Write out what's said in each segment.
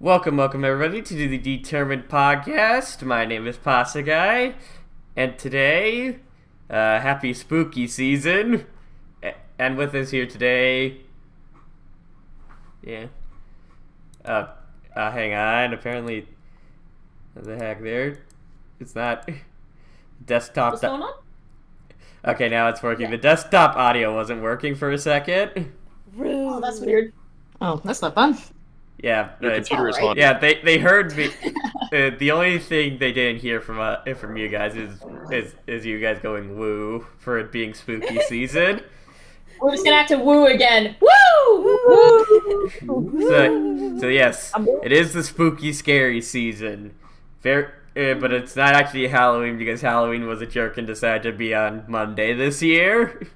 Welcome everybody to the Determined Podcast. My name is Pasta Guy, and today, happy spooky season. And with us here today, yeah. Hang on. Apparently, what the heck there? It's not desktop. What's going on? Okay, now it's working. Yeah. The desktop audio wasn't working for a second. Oh, that's weird. Oh, that's not fun. Yeah, Your computer is haunted. yeah. They heard me. The only thing they didn't hear from you guys is you guys going woo for it being spooky season. We're just gonna have to woo again. Woo! Woo! So yes, it is the spooky scary season. But it's not actually Halloween because Halloween was a jerk and decided to be on Monday this year.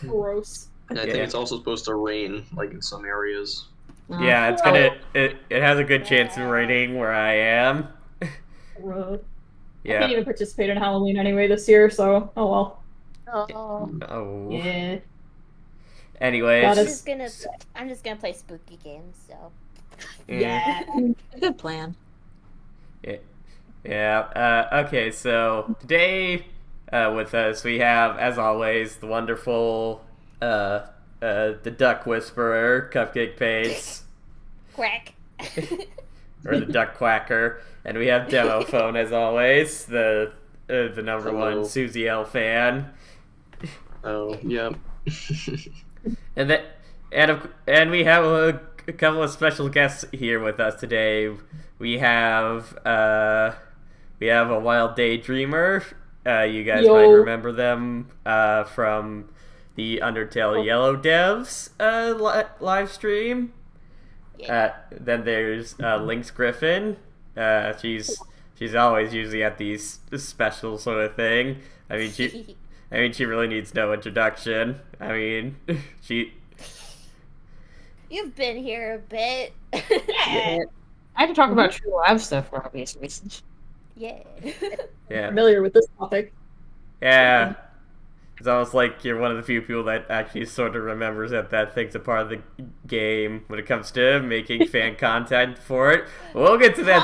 Gross. And I think it's also supposed to rain, like in some areas. Yeah, it's gonna. It has a good chance of raining where I am. Gross. I Yeah. can't even participate in Halloween anyway this year, so oh well. Oh. Yeah. Anyways. I'm just gonna play spooky games. So. Yeah. Good plan. Yeah. Okay. So today, with us we have, as always, the wonderful, the Duck Whisperer, Cupcake Pace, Quack. or the Duck Quacker, and we have Demo Phone as always, the number Hello. one Susie L fan, Oh, yeah. and we have a couple of special guests here with us today. We have a Wild Daydreamer. You guys Yo. might remember them from the Undertale Yellow Devs live stream. Then there's Lynx Griffin. She's always usually at these special sort of thing. I mean she really needs no introduction. I mean You've been here a bit. I had to talk about True Lab stuff for obvious reasons. Yeah. yeah. Familiar with this topic. Yeah. It's almost like you're one of the few people that actually sort of remembers that thing's a part of the game when it comes to making fan content for it. We'll get to that.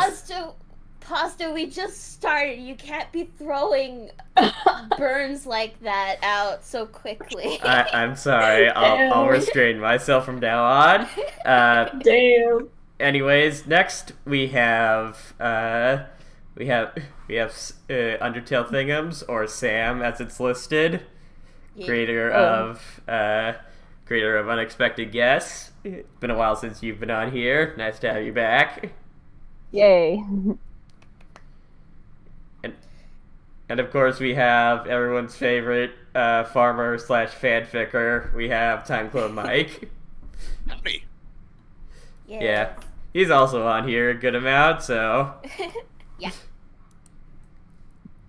Pasta, we just started. You can't be throwing burns like that out so quickly. I'm sorry. I'll restrain myself from now on. Damn. Anyways, next we have Undertale Thingums, or Sam as it's listed, Yeah. creator of Unexpected Guests. It's been a while since you've been on here. Nice to have you back. Yay. And of course we have everyone's favorite farmer / fanficker. We have Time Clone Mike. Me. Yeah, he's also on here a good amount. So Yeah.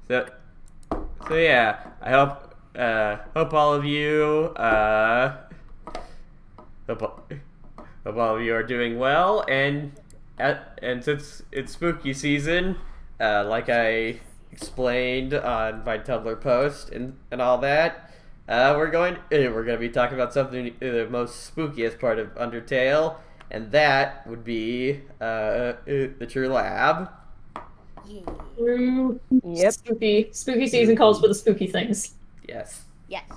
so yeah. I hope all of you hope all of you are doing well. And since it's spooky season, like I explained on my Tumblr post and all that, we're going to be talking about something, the most spookiest part of Undertale, and that would be the True Lab. Yeah. True. Yep. Spooky season calls for the spooky things. Yes. Yes.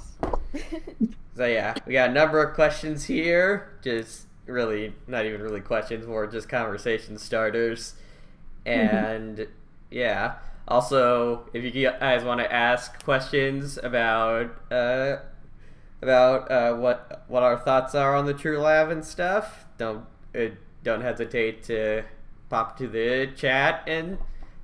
So yeah, we got a number of questions here. Just really not even really questions, more just conversation starters. And yeah. Also, if you guys want to ask questions about what our thoughts are on the True Lab and stuff, don't hesitate to pop to the chat and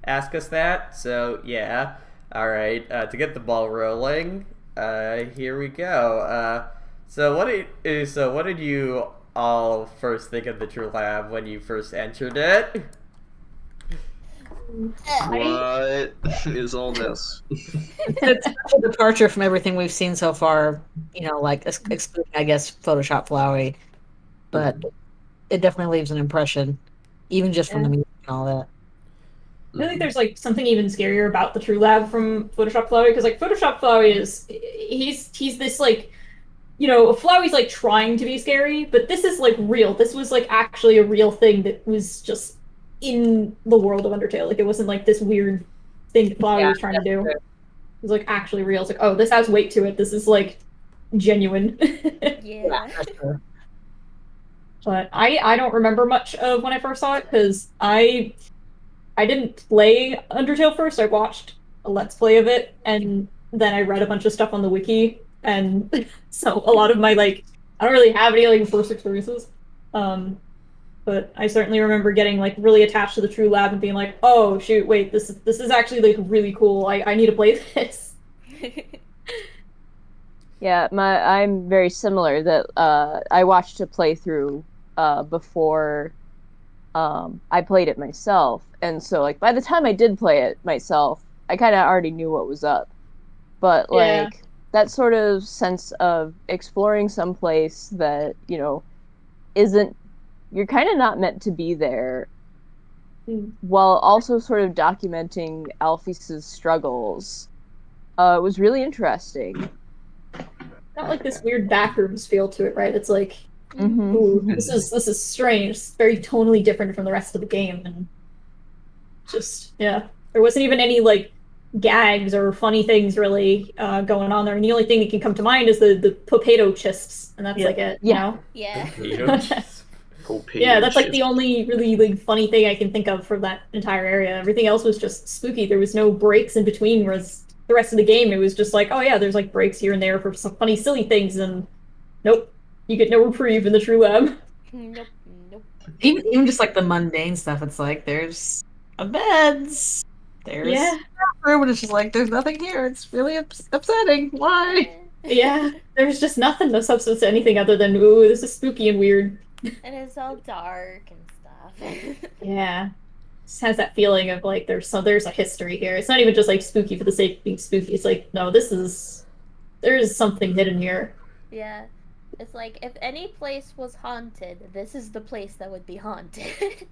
ask us that. So yeah, all right. To get the ball rolling, here we go. So what did you all first think of the True Lab when you first entered it? What is all this? It's such a departure from everything we've seen so far, like excluding, I guess, Photoshop Flowey. But it definitely leaves an impression, even just from the music and all that. I feel like there's like something even scarier about the True Lab from Photoshop Flowey, because like Photoshop Flowey he's this like, Flowey's like trying to be scary, but this is like real. This was like actually a real thing that was just in the world of Undertale. Like, it wasn't like this weird thing Flowey was trying to do. It was like actually real. It's like, oh, this has weight to it. This is like genuine. Yeah. for sure. But I don't remember much of when I first saw it because I didn't play Undertale first. I watched a Let's Play of it, and then I read a bunch of stuff on the wiki, and so a lot of my like I don't really have any like first experiences. But I certainly remember getting like really attached to the True Lab and being like, oh shoot, wait, this is actually like really cool. I need to play this. Yeah, I'm very similar. That I watched a playthrough before I played it myself, and so like by the time I did play it myself, I kind of already knew what was up. But like that sort of sense of exploring some place that isn't you're kind of not meant to be there, while also sort of documenting Alphys' struggles, was really interesting. Not like this weird backrooms feel to it, right? It's like, Mm-hmm. ooh, this is strange. It's very tonally different from the rest of the game, and just there wasn't even any like gags or funny things really going on there. And the only thing that can come to mind is the potato chisps, and that's like it. You know? Yeah. Yeah, that's like the only really like funny thing I can think of for that entire area. Everything else was just spooky. There was no breaks in between, whereas the rest of the game it was just like, oh yeah, there's like breaks here and there for some funny, silly things, and nope, you get no reprieve in the True Lab. Nope. Even just like the mundane stuff, it's like there's a beds, there's a bathroom, and it's just like there's nothing here. It's really upsetting. Why? Yeah, there's just nothing, no substance to anything other than ooh, this is spooky and weird. And it's all dark and stuff. Yeah. Just has that feeling of like there's a history here. It's not even just like spooky for the sake of being spooky. It's like, no, there is something hidden here. Yeah. It's like if any place was haunted, this is the place that would be haunted.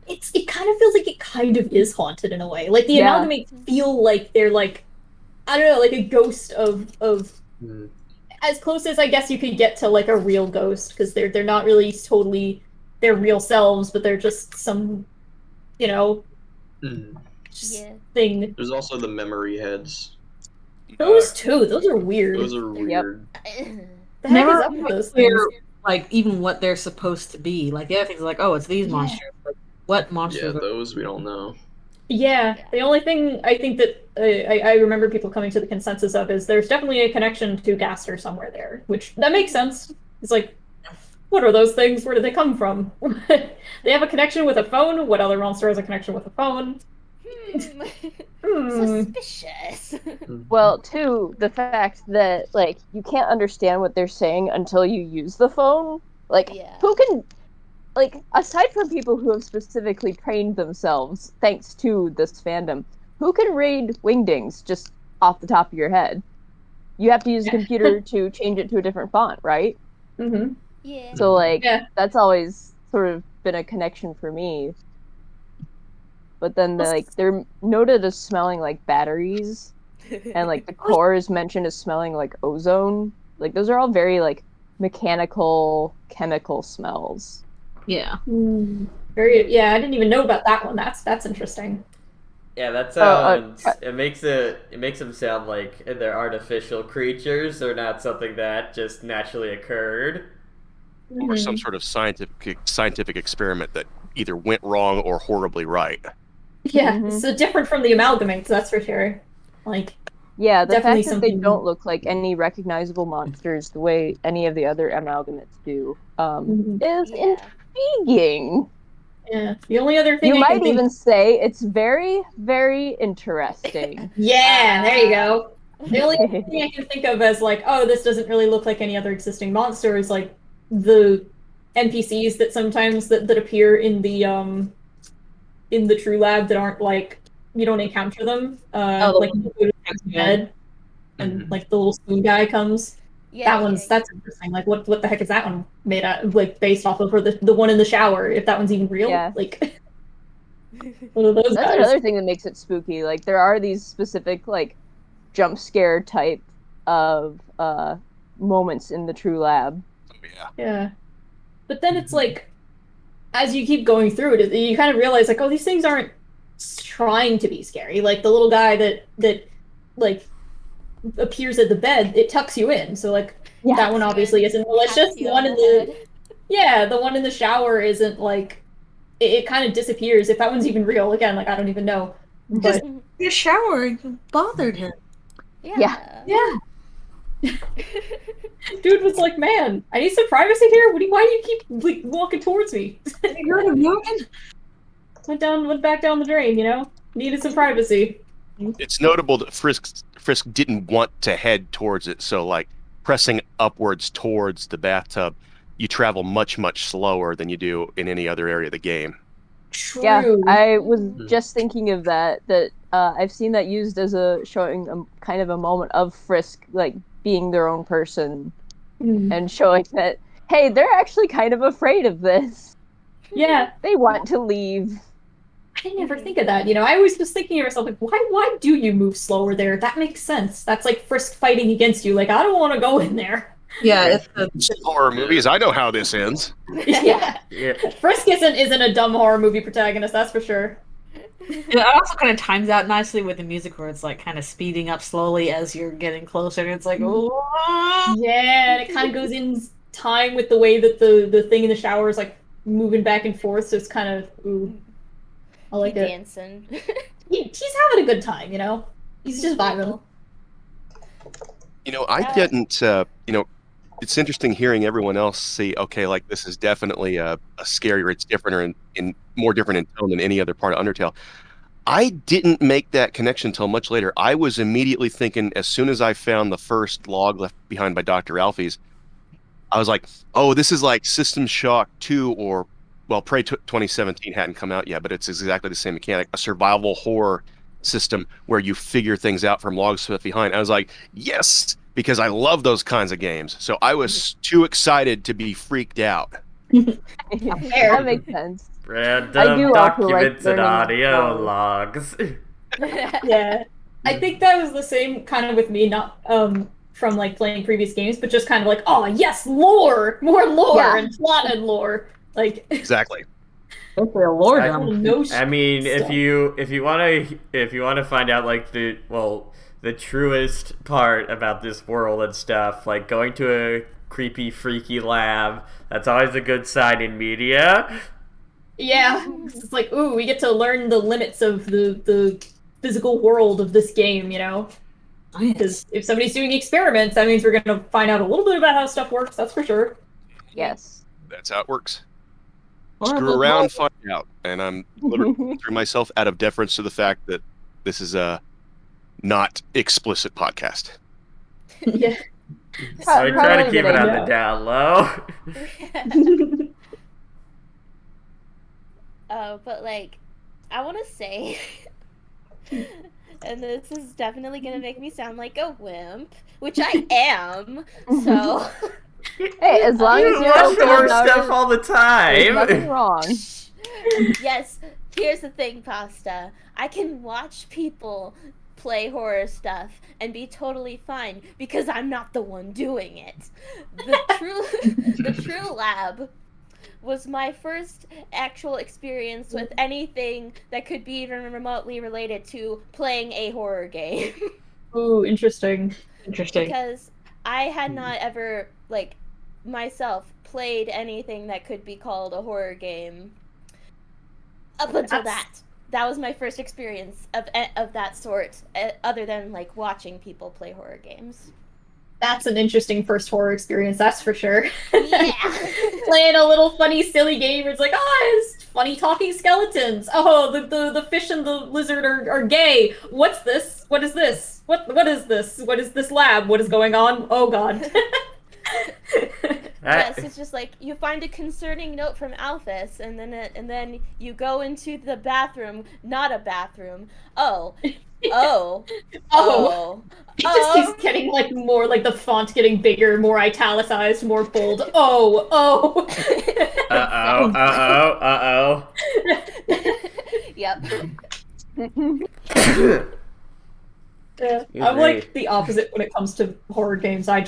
It kind of feels like it kind of is haunted in a way. Like the amalgamates feel like they're like, I don't know, like a ghost of as close as I guess you could get to like a real ghost, because they're not really totally their real selves, but they're just some, thing. There's also the memory heads. Those two, those are weird. Those are weird. The heck is up with those things? Like even what they're supposed to be. Like the other things are like, oh, it's these monsters. Like, what monsters? Yeah, those we don't know. Yeah, the only thing I think that I remember people coming to the consensus of is there's definitely a connection to Gaster somewhere there, which that makes sense. It's like, what are those things? Where did they come from? They have a connection with a phone. What other monster has a connection with a phone? Suspicious. Well, too, the fact that like you can't understand what they're saying until you use the phone. Like, who can? Like, aside from people who have specifically trained themselves, thanks to this fandom, who can read Wingdings just off the top of your head? You have to use a computer to change it to a different font, right? Mm-hmm. Yeah. So, like, that's always sort of been a connection for me. But then, they're noted as smelling like batteries, and, like, the core is mentioned as smelling like ozone. Like, those are all very, like, mechanical, chemical smells. Yeah. Very. Yeah, I didn't even know about that one. That's interesting. Yeah, that sounds. It makes them sound like they're artificial creatures. They're not something that just naturally occurred, or some sort of scientific experiment that either went wrong or horribly right. Yeah, so different from the amalgamates, that's for sure. Like. Yeah, the definitely fact that they don't look like any recognizable monsters the way any of the other amalgamates do is intriguing. Yeah, the only other thing you might even say it's very, very interesting. Yeah, there you go. The only thing I can think of as like, oh, this doesn't really look like any other existing monster is like the NPCs that sometimes that appear in the True Lab that aren't like you don't encounter them. Like you go to the bed and like the little spoon guy comes. Yeah, that's interesting. Like what the heck is that one made out of, like based off of, or the one in the shower, if that one's even real? Yeah. Like one of those That's guys. another thing that makes it spooky. Like there are these specific like jump scare type of moments in the True Lab. Oh, yeah. Yeah. But then it's like as you keep going through it, you kind of realize like, oh, these things aren't trying to be scary. Like the little guy that like appears at the bed, it tucks you in. So like that one obviously isn't malicious. The one in the one in the shower isn't like it kind of disappears. If that one's even real, again, like I don't even know. But the shower bothered him. Yeah. Dude was like, man, I need some privacy here. Why do you keep like, walking towards me? Went back down the drain, you know? Needed some privacy. It's notable that Frisk didn't want to head towards it, so like pressing upwards towards the bathtub, you travel much, much slower than you do in any other area of the game. True. Yeah, I was just thinking of that I've seen that used as showing a kind of a moment of Frisk like being their own person and showing that, hey, they're actually kind of afraid of this. Yeah. They want to leave. I didn't ever think of that, you know? I always was thinking to myself, like, why do you move slower there? That makes sense. That's like Frisk fighting against you. Like, I don't want to go in there. Yeah, it's horror movies. I know how this ends. Yeah. Frisk isn't a dumb horror movie protagonist, that's for sure. It also kind of times out nicely with the music where it's like kind of speeding up slowly as you're getting closer, and it's like, oh. Yeah, and it kind of goes in time with the way that the thing in the shower is like moving back and forth, so it's kind of, ooh. I like it. Dancing. He's having a good time, you know? He's just vibing. You know, I didn't, it's interesting hearing everyone else see, okay, like this is definitely a scarier, it's different or in more different in tone than any other part of Undertale. I didn't make that connection until much later. I was immediately thinking, as soon as I found the first log left behind by Dr. Alfie's, I was like, oh, this is like System Shock 2 or, well, Prey 2017 hadn't come out yet, but it's exactly the same mechanic, a survival horror system where you figure things out from logs left behind. I was like, yes, because I love those kinds of games. So I was too excited to be freaked out. That makes sense. Random documents and audio logs. Yeah. I think that was the same kind of with me, not from like playing previous games, but just kind of like, oh yes, lore! More lore and plot and lore. Like exactly. Hopefully a lore I mean, if you want to find out like the truest part about this world and stuff, like going to a creepy, freaky lab, that's always a good sign in media. Yeah, it's like, ooh, we get to learn the limits of the physical world of this game, you know? Because if somebody's doing experiments, that means we're going to find out a little bit about how stuff works, that's for sure. Yes. That's how it works. Screw around, find out. And I'm literally threw myself out of deference to the fact that this is a not explicit podcast. Yeah. So I try to keep it on the down low. Oh, but like, I want to say, and this is definitely going to make me sound like a wimp, which I am, so... Hey, as long as you're watch horror stuff all the time. There's nothing wrong. Yes, here's the thing, Pasta. I can watch people play horror stuff and be totally fine because I'm not the one doing it. The True Lab was my first actual experience with anything that could be even remotely related to playing a horror game. Ooh, interesting. Because I had not ever, like, myself played anything that could be called a horror game up until that. That was my first experience of that sort, other than, like, watching people play horror games. That's an interesting first horror experience, that's for sure. Yeah. Playing a little funny, silly game where it's like, oh, it's funny talking skeletons. Oh, the fish and the lizard are gay. What's this? What is this? What is this? What is this lab? What is going on? Oh, God. Yes, it's just like you find a concerning note from Alphys, and then you go into the bathroom. Not a bathroom. It just keeps getting like more like the font getting bigger, more italicized, more bold. Yep. Yeah, I'm like the opposite when it comes to horror games. I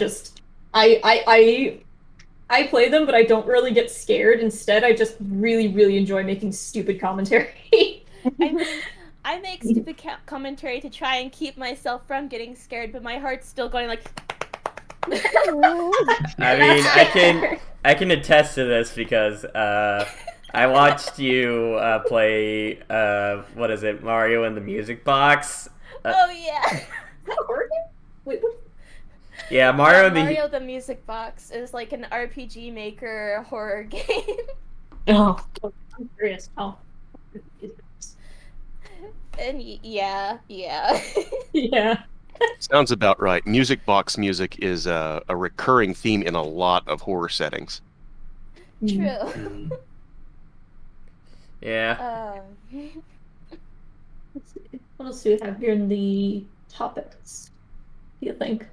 I play them, but I don't really get scared. Instead, I just really, really enjoy making stupid commentary. I mean, I make stupid commentary to try and keep myself from getting scared, but my heart's still going like. I mean, I can attest to this because I watched you play what is it, Mario in the Music Box. Oh yeah. Is that a horror game? Wait, what? Yeah, Mario the Music Box is like an RPG Maker horror game. Oh, I'm curious. Oh. And yeah. Yeah. Sounds about right. Music box music is a recurring theme in a lot of horror settings. True. Yeah. Let's see. What else do we have here in the topics? Do you think?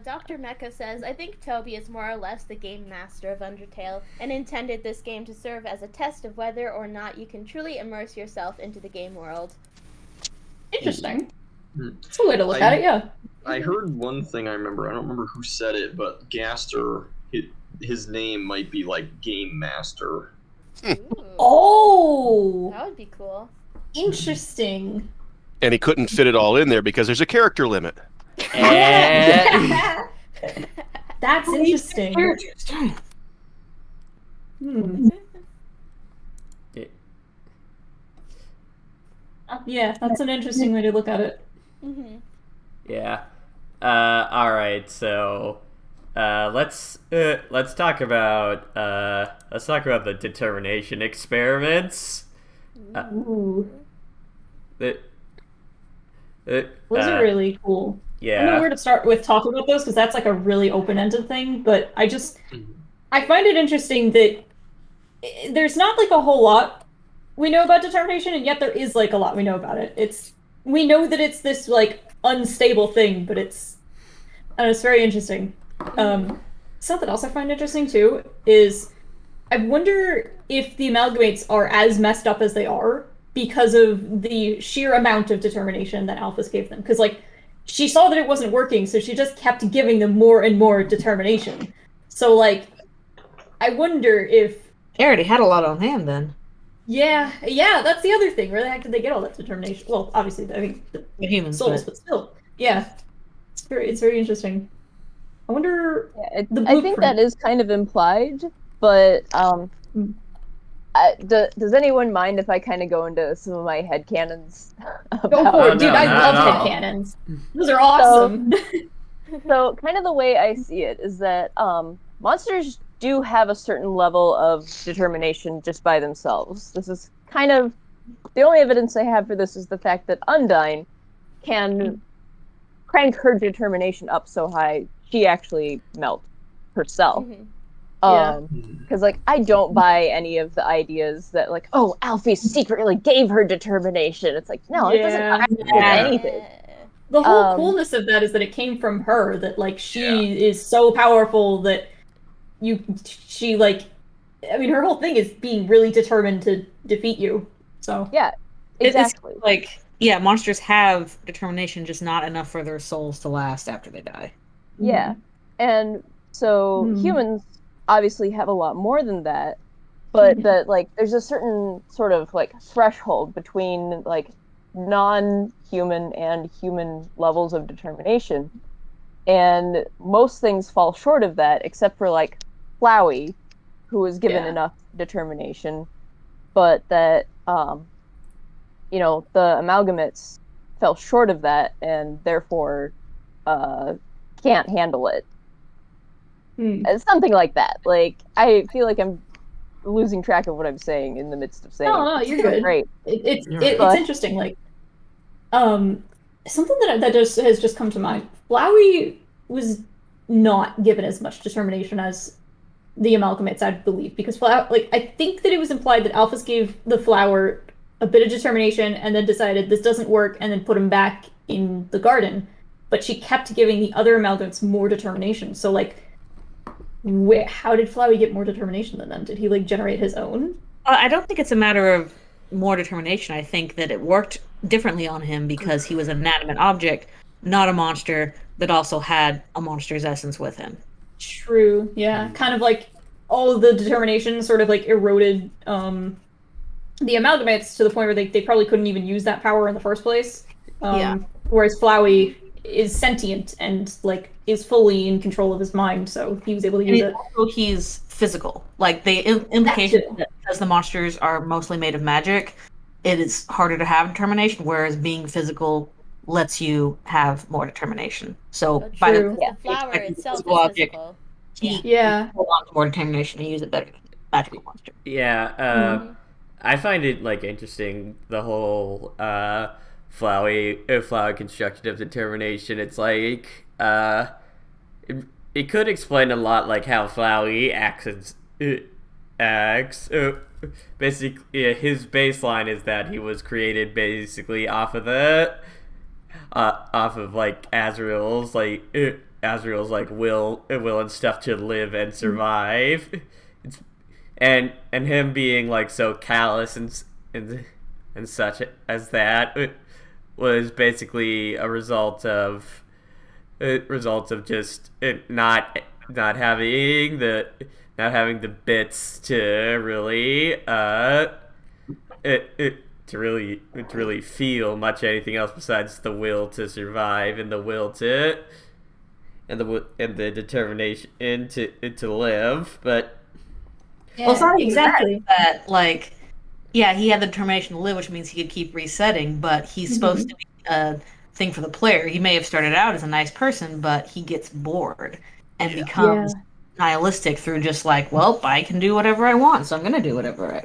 Dr. Mecha says, I think Toby is more or less the game master of Undertale and intended this game to serve as a test of whether or not you can truly immerse yourself into the game world. Interesting. Hmm. That's a way to look at it, yeah. I heard one thing I remember. I don't remember who said it, but Gaster, his name might be like Game Master. Ooh, Oh! that would be cool. Interesting. And he couldn't fit it all in there because there's a character limit. Yeah. That's interesting. Hmm. Yeah, that's an interesting way to look at it. Mm-hmm. Yeah. All right. So, let's talk about the determination experiments. Ooh. Those Those are really cool. I don't know yeah. where to start with talking about those because that's like a really open-ended thing, but I find it interesting that there's not like a whole lot we know about determination, and yet there is like a lot we know about it. We know that it's this like unstable thing, but it's very interesting. Something else I find interesting too is I wonder if the amalgamates are as messed up as they are because of the sheer amount of determination that Alphys gave them. Because like she saw that it wasn't working, so she just kept giving them more and more determination. So like I wonder if they already had a lot on hand then. yeah, that's the other thing. Where the heck did they get all that determination? Well, obviously, I mean, the humans, souls, but still, yeah, it's very interesting. I wonder. Yeah, the I think that blueprint. is kind of implied, but does anyone mind if I kind of go into some of my headcanons? Go for it, no, dude! I not love at all. headcanons. Those are awesome. So, kind of the way I see it is that monsters do have a certain level of determination just by themselves. This is kind of the only evidence I have for this is the fact that Undyne can crank her determination up so high she actually melts herself. Mm-hmm. Because like I don't buy any of the ideas that like, oh, Alphys secretly gave her determination. It's like, no, it doesn't actually do anything. The whole coolness of that is that it came from her. That like she is so powerful that she like, I mean, her whole thing is being really determined to defeat you. So yeah, exactly. It's like, yeah, monsters have determination, just not enough for their souls to last after they die. Yeah, and so humans obviously have a lot more than that, but that like there's a certain sort of like threshold between like non-human and human levels of determination, and most things fall short of that except for like Flowey, who was given enough determination, but that you know, the amalgamates fell short of that and therefore can't handle it. Something like that. Like I feel like I'm losing track of what I'm saying in the midst of saying. No, you're good. Great. It's interesting. Like, something that has just come to mind. Flowey was not given as much determination as the amalgamates, I believe, because I think that it was implied that Alphys gave the flower a bit of determination and then decided this doesn't work and then put him back in the garden. But she kept giving the other amalgamates more determination. So like, how did Flowey get more determination than them? Did he like generate his own? I don't think it's a matter of more determination. I think that it worked differently on him because he was an inanimate object, not a monster that also had a monster's essence with him. True. Yeah. Kind of like all of the determination sort of like eroded the amalgamates to the point where they probably couldn't even use that power in the first place. Yeah. Whereas Flowey is sentient and like is fully in control of his mind, so he was able to use it. Also, he's physical. Like the implication that because the monsters are mostly made of magic, it is harder to have determination. Whereas being physical lets you have more determination. So But by true. the the flower itself is object, physical. he Yeah. can hold on to more determination and use it better than a magical monster. Yeah, I find it like interesting the whole flowy construction of determination. It's like it could explain a lot like how Flowey acts. Basically, his baseline is that he was created basically off of like Azrael's like will and stuff to live and survive. And him being like so callous and such as that was basically a result of just not having the bits to really to really feel much anything else besides the will to survive and the will to and the determination to live. But Yeah, Well, it's not even exactly. that like, yeah, he had the determination to live, which means he could keep resetting, but he's supposed to be a thing for the player. He may have started out as a nice person, but he gets bored and becomes nihilistic through just like, well, I can do whatever I want, so I'm going to do whatever I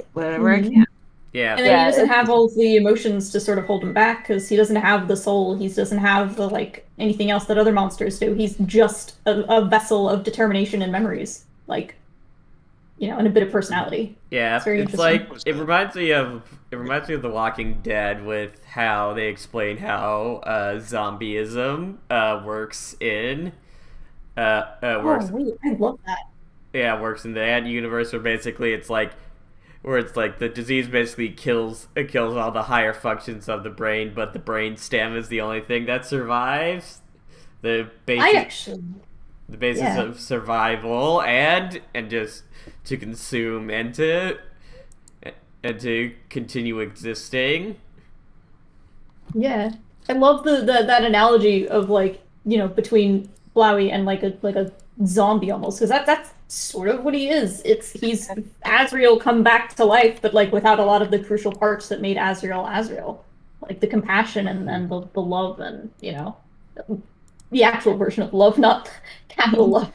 can. yeah, And then he doesn't have all the emotions to sort of hold him back because he doesn't have the soul. He doesn't have the like anything else that other monsters do. He's just a vessel of determination and memories, like, you know, and a bit of personality. yeah, It's very it's interesting. like it reminds me of The Walking Dead with how they explain how zombieism works in works wait, I love that. works in that universe where basically it's like the disease basically kills all the higher functions of the brain, but the brain stem is the only thing that survives. The basis of survival and just to consume and to continue existing. Yeah, I love that analogy of like, you know, between Flowey and like a zombie almost, because that's sort of what he is. He's Azrael come back to life, but like without a lot of the crucial parts that made Azrael, like the compassion and the love and, you know, the actual version of love, not capital love.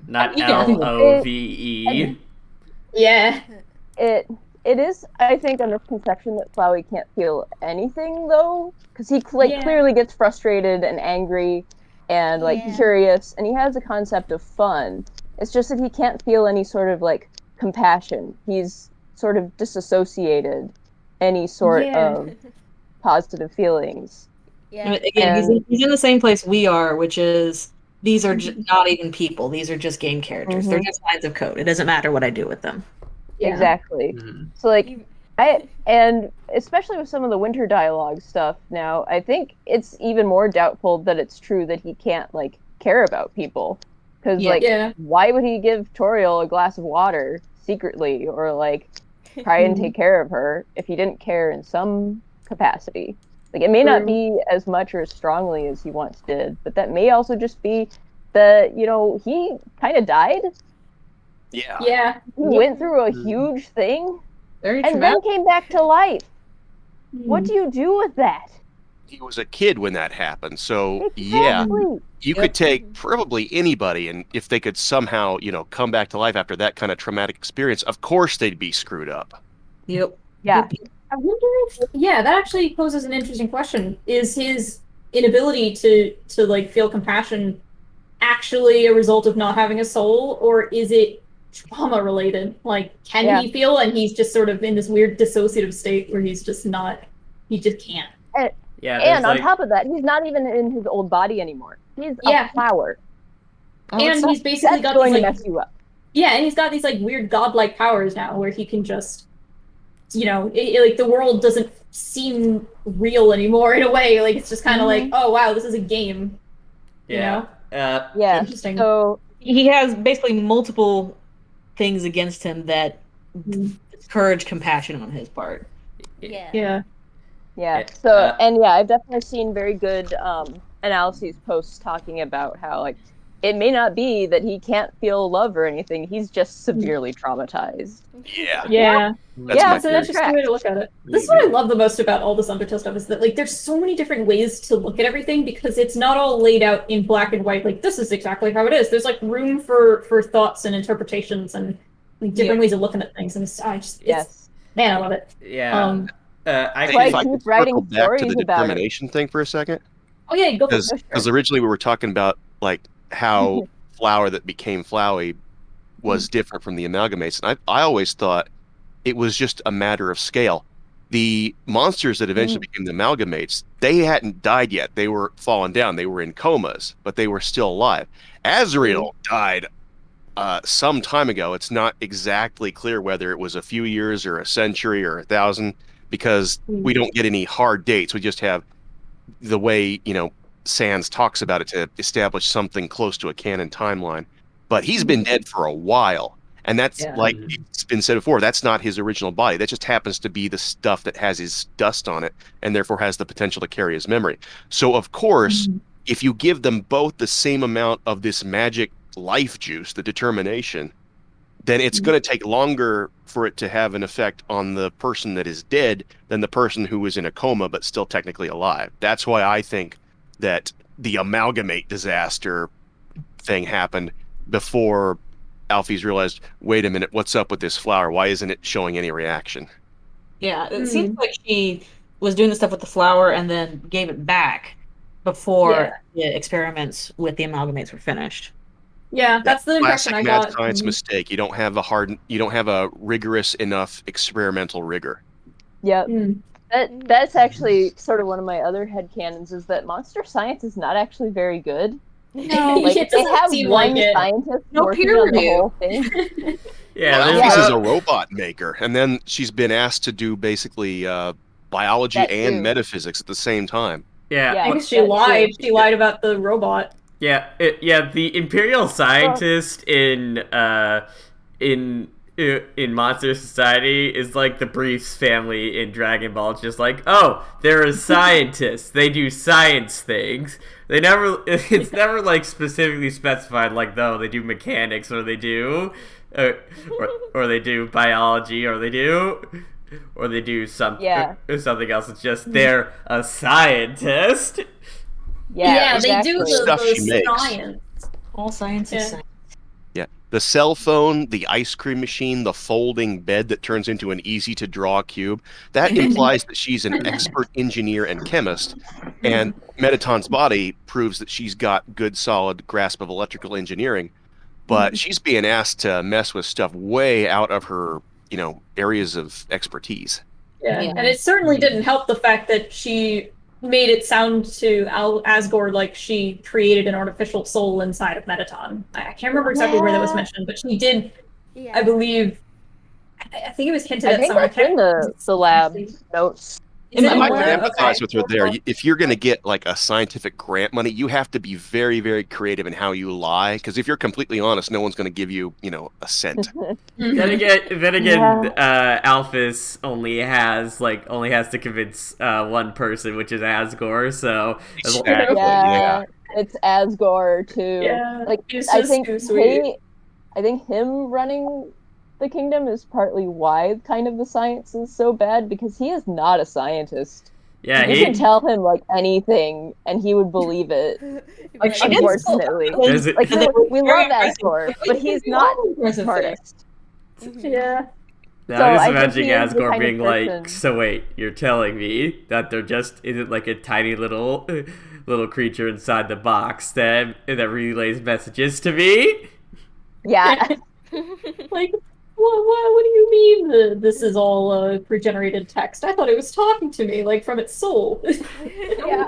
Not Yeah. LOVE. Yeah. It is, I think, under conception that Flowey can't feel anything though, because he clearly gets frustrated and angry and like curious, and he has a concept of fun. It's just that he can't feel any sort of like compassion. He's sort of disassociated any sort of positive feelings. Yeah. Again, he's in the same place we are, which is these are not even people. These are just game characters. They're just lines of code. It doesn't matter what I do with them. Yeah. Exactly. So like and especially with some of the winter dialogue stuff now, I think it's even more doubtful that it's true that he can't like care about people. Because why would he give Toriel a glass of water secretly or like try and take care of her if he didn't care in some capacity? Like, it may not be as much or as strongly as he once did, but that may also just be that, you know, he kind of died. Yeah. Yeah. He went through a huge thing Very and then came back to life. What do you do with that? He was a kid when that happened, so Exactly. you could take probably anybody, and if they could somehow, you know, come back to life after that kind of traumatic experience, of course they'd be screwed up. Yep. Yeah. I wonder if that actually poses an interesting question. Is his inability to like feel compassion actually a result of not having a soul, or is it trauma related? Like, can he feel and he's just sort of in this weird dissociative state where he just can't. And on top of that, he's not even in his old body anymore. He's a flower. And he's basically got going these, to like, mess you up. Yeah, and he's got these like weird godlike powers now where he can just, you know, like the world doesn't seem real anymore in a way. Like, it's just kind of like, oh wow, this is a game. You know? Yeah. Interesting. So He has basically multiple things against him that discourage compassion on his part. Yeah. Yeah. yeah. Yeah, So and yeah, I've definitely seen very good analyses posts talking about how like it may not be that he can't feel love or anything. He's just severely traumatized. Yeah. Yeah. That's Yeah, my That's an theory. interesting way to look at it. This is what I love the most about all this Undertale stuff is that like there's so many different ways to look at everything because it's not all laid out in black and white. Like this is exactly how it is. There's like room for thoughts and interpretations and like, different ways of looking at things. And man, I love it. yeah. I That's why If I I think keep could writing circle back to the stories about it. determination thing for a second, Oh yeah, go for it. because originally we were talking about like how flower that became Flowey was different from the amalgamates, and I always thought it was just a matter of scale. The monsters that eventually became the amalgamates, they hadn't died yet. They were fallen down. They were in comas, but they were still alive. Azrael died some time ago. It's not exactly clear whether it was a few years or a century or 1,000, because we don't get any hard dates. We just have the way, Sans talks about it to establish something close to a canon timeline. But he's been dead for a while. And that's like it's been said before, that's not his original body. That just happens to be the stuff that has his dust on it and therefore has the potential to carry his memory. So, of course, if you give them both the same amount of this magic life juice, the determination, then it's going to take longer for it to have an effect on the person that is dead than the person who is in a coma but still technically alive. That's why I think that the amalgamate disaster thing happened before Alfie's realized, wait a minute, what's up with this flower? Why isn't it showing any reaction? Yeah, it seems like she was doing the stuff with the flower and then gave it back before the experiments with the amalgamates were finished. Yeah, that's the impression I Classic got. mad science mistake. You don't have a rigorous enough experimental rigor. Yep. That's actually sort of one of my other headcanons is that monster science is not actually very good. No, Like it they doesn't have seem one like it. scientist No working peer on the review. whole thing. yeah. Well, there's Alphys is no- a robot maker, and then she's been asked to do basically biology That and too. metaphysics at the same time. yeah. Yeah. I think she That lied. too. She lied about the robot. The imperial scientist in Monster Society is like the Briefs family in Dragon Ball. It's just like, oh, they're a scientist. They do science things. It's never like specifically specified like, though they do mechanics or they do, or they do biology or they do something else. It's just they're a scientist. Yeah, they do exactly. Stuff she the makes. science. All science is science. Yeah. The cell phone, the ice cream machine, the folding bed that turns into an easy to draw cube, that implies that she's an expert engineer and chemist. And Metaton's body proves that she's got good solid grasp of electrical engineering. But she's being asked to mess with stuff way out of her, areas of expertise. Yeah, and it certainly didn't help the fact that she made it sound to Asgore like she created an artificial soul inside of Metaton. I can't remember exactly where that was mentioned, but she did, I believe, I think it was hinted I at think somewhere. that's in the lab notes. Is it I in can the lab? empathize with her there. Okay. If you're going to get like a scientific grant money, you have to be very, very creative in how you lie. Because if you're completely honest, no one's going to give you, a cent. Then again, Alphys only has to convince one person, which is Asgore. So Exactly. Yeah, it's Asgore too. Yeah, Like he's I just think too sweet. I think him running the kingdom is partly why kind of the science is so bad because he is not a scientist. yeah, You can tell him like anything and he would believe it. Like she did Unfortunately. There's a- Like They were we very love Asgore, but he's not the smartest. Yeah. Now So I'm I just think imagining he is the Asgore kind of being like, person- so wait, you're telling me that there just isn't like a tiny little creature inside the box that relays messages to me? Yeah. Like, what do you mean this is all pre-generated text? I thought it was talking to me, like, from its soul. Yeah.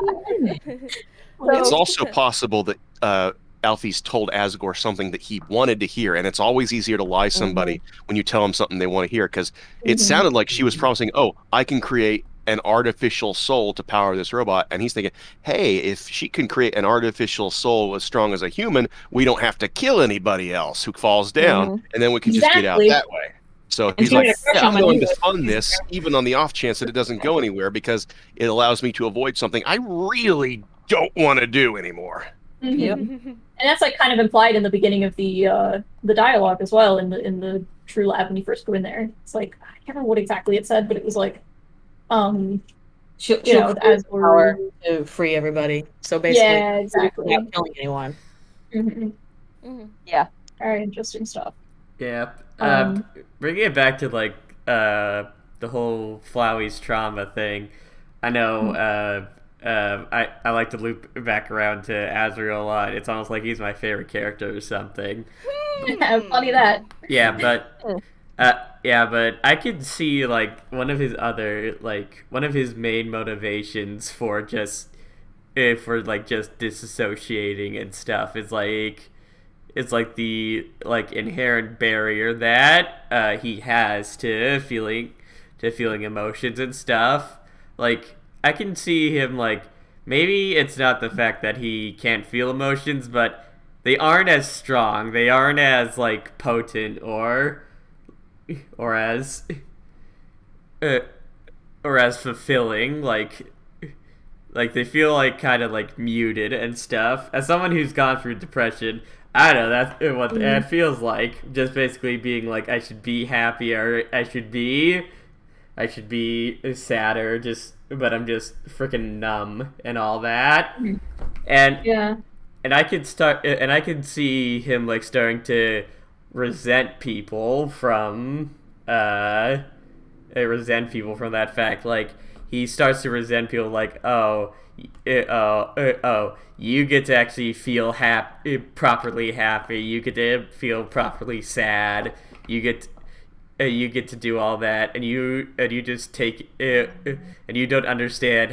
It's also possible that Alfie's told Asgore something that he wanted to hear, and it's always easier to lie somebody when you tell them something they want to hear, because it sounded like she was promising, oh, I can create an artificial soul to power this robot, and he's thinking, hey, if she can create an artificial soul as strong as a human, we don't have to kill anybody else who falls down, and then we can just get out Exactly. that way. So And he's he like, had a crush I'm on willing him. to fund this, even on the off chance that it doesn't go anywhere, because it allows me to avoid something I really don't want to do anymore. Yep. And that's like kind of implied in the beginning of the dialogue as well in the True Lab when you first go in there. It's like I can't remember what exactly it said, but it was like, She'll you know, create as the power to free everybody. So basically, yeah, exactly. without killing anyone. Yeah. Very interesting stuff. Yeah. Um, Bringing it back to like the whole Flowey's trauma thing, I know I like to loop back around to Azrael a lot. It's almost like he's my favorite character or something. Funny that. Yeah, but I could see like one of his main motivations for just disassociating and stuff is like the like inherent barrier that he has to feeling emotions and stuff. Like I can see him like maybe it's not the fact that he can't feel emotions, but they aren't as strong, they aren't as like potent or as fulfilling, like they feel like kind of like muted and stuff. As someone who's gone through depression, I know that's what that feels like. Just basically being like, I should be happy or I should be sadder. But I'm just freaking numb and all that. And Yeah. and I could see him like starting to resent people from that fact. Like he starts to resent people like, you get to actually feel properly happy. You get to feel properly sad. You get to do all that, and you just take it, and you don't understand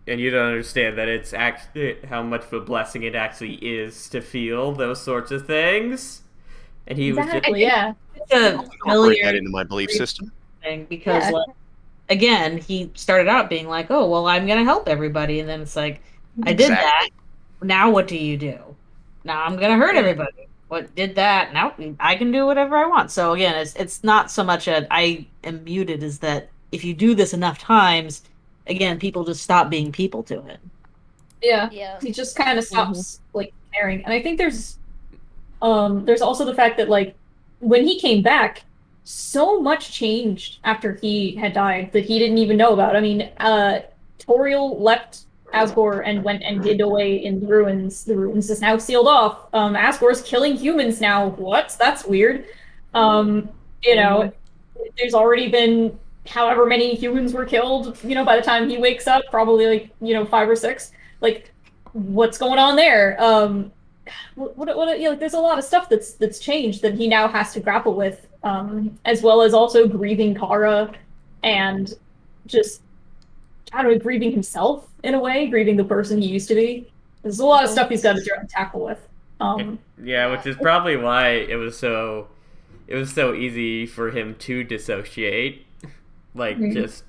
you don't understand that it's actually how much of a blessing it actually is to feel those sorts of things. And he Exactly, yeah. It's a Incorporate familiar that into my belief system. thing because, Yeah. like, again, he started out being like, "Oh, well, I'm gonna help everybody," and then it's like, "I did that. Now what do you do? Now I'm gonna hurt everybody. What did that? Now I can do whatever I want." So again, it's not so much that I am muted as that if you do this enough times, again, people just stop being people to it. Yeah. Yeah. He just kind of stops like caring. And I think there's also the fact that like when he came back, so much changed after he had died that he didn't even know about. I mean, Toriel left Asgore and went and hid away in the ruins. The ruins is now sealed off. Asgore's killing humans now. What? That's weird. You know, there's already been however many humans were killed, you know, by the time he wakes up, probably like, you know, 5 or 6. Like, what's going on there? What you know, like, there's a lot of stuff that's changed that he now has to grapple with, as well as also grieving Kara and just, I don't know, grieving himself in a way, grieving the person he used to be. There's a lot of stuff he's got to tackle with. Yeah, which is probably why it was so easy for him to dissociate. Like just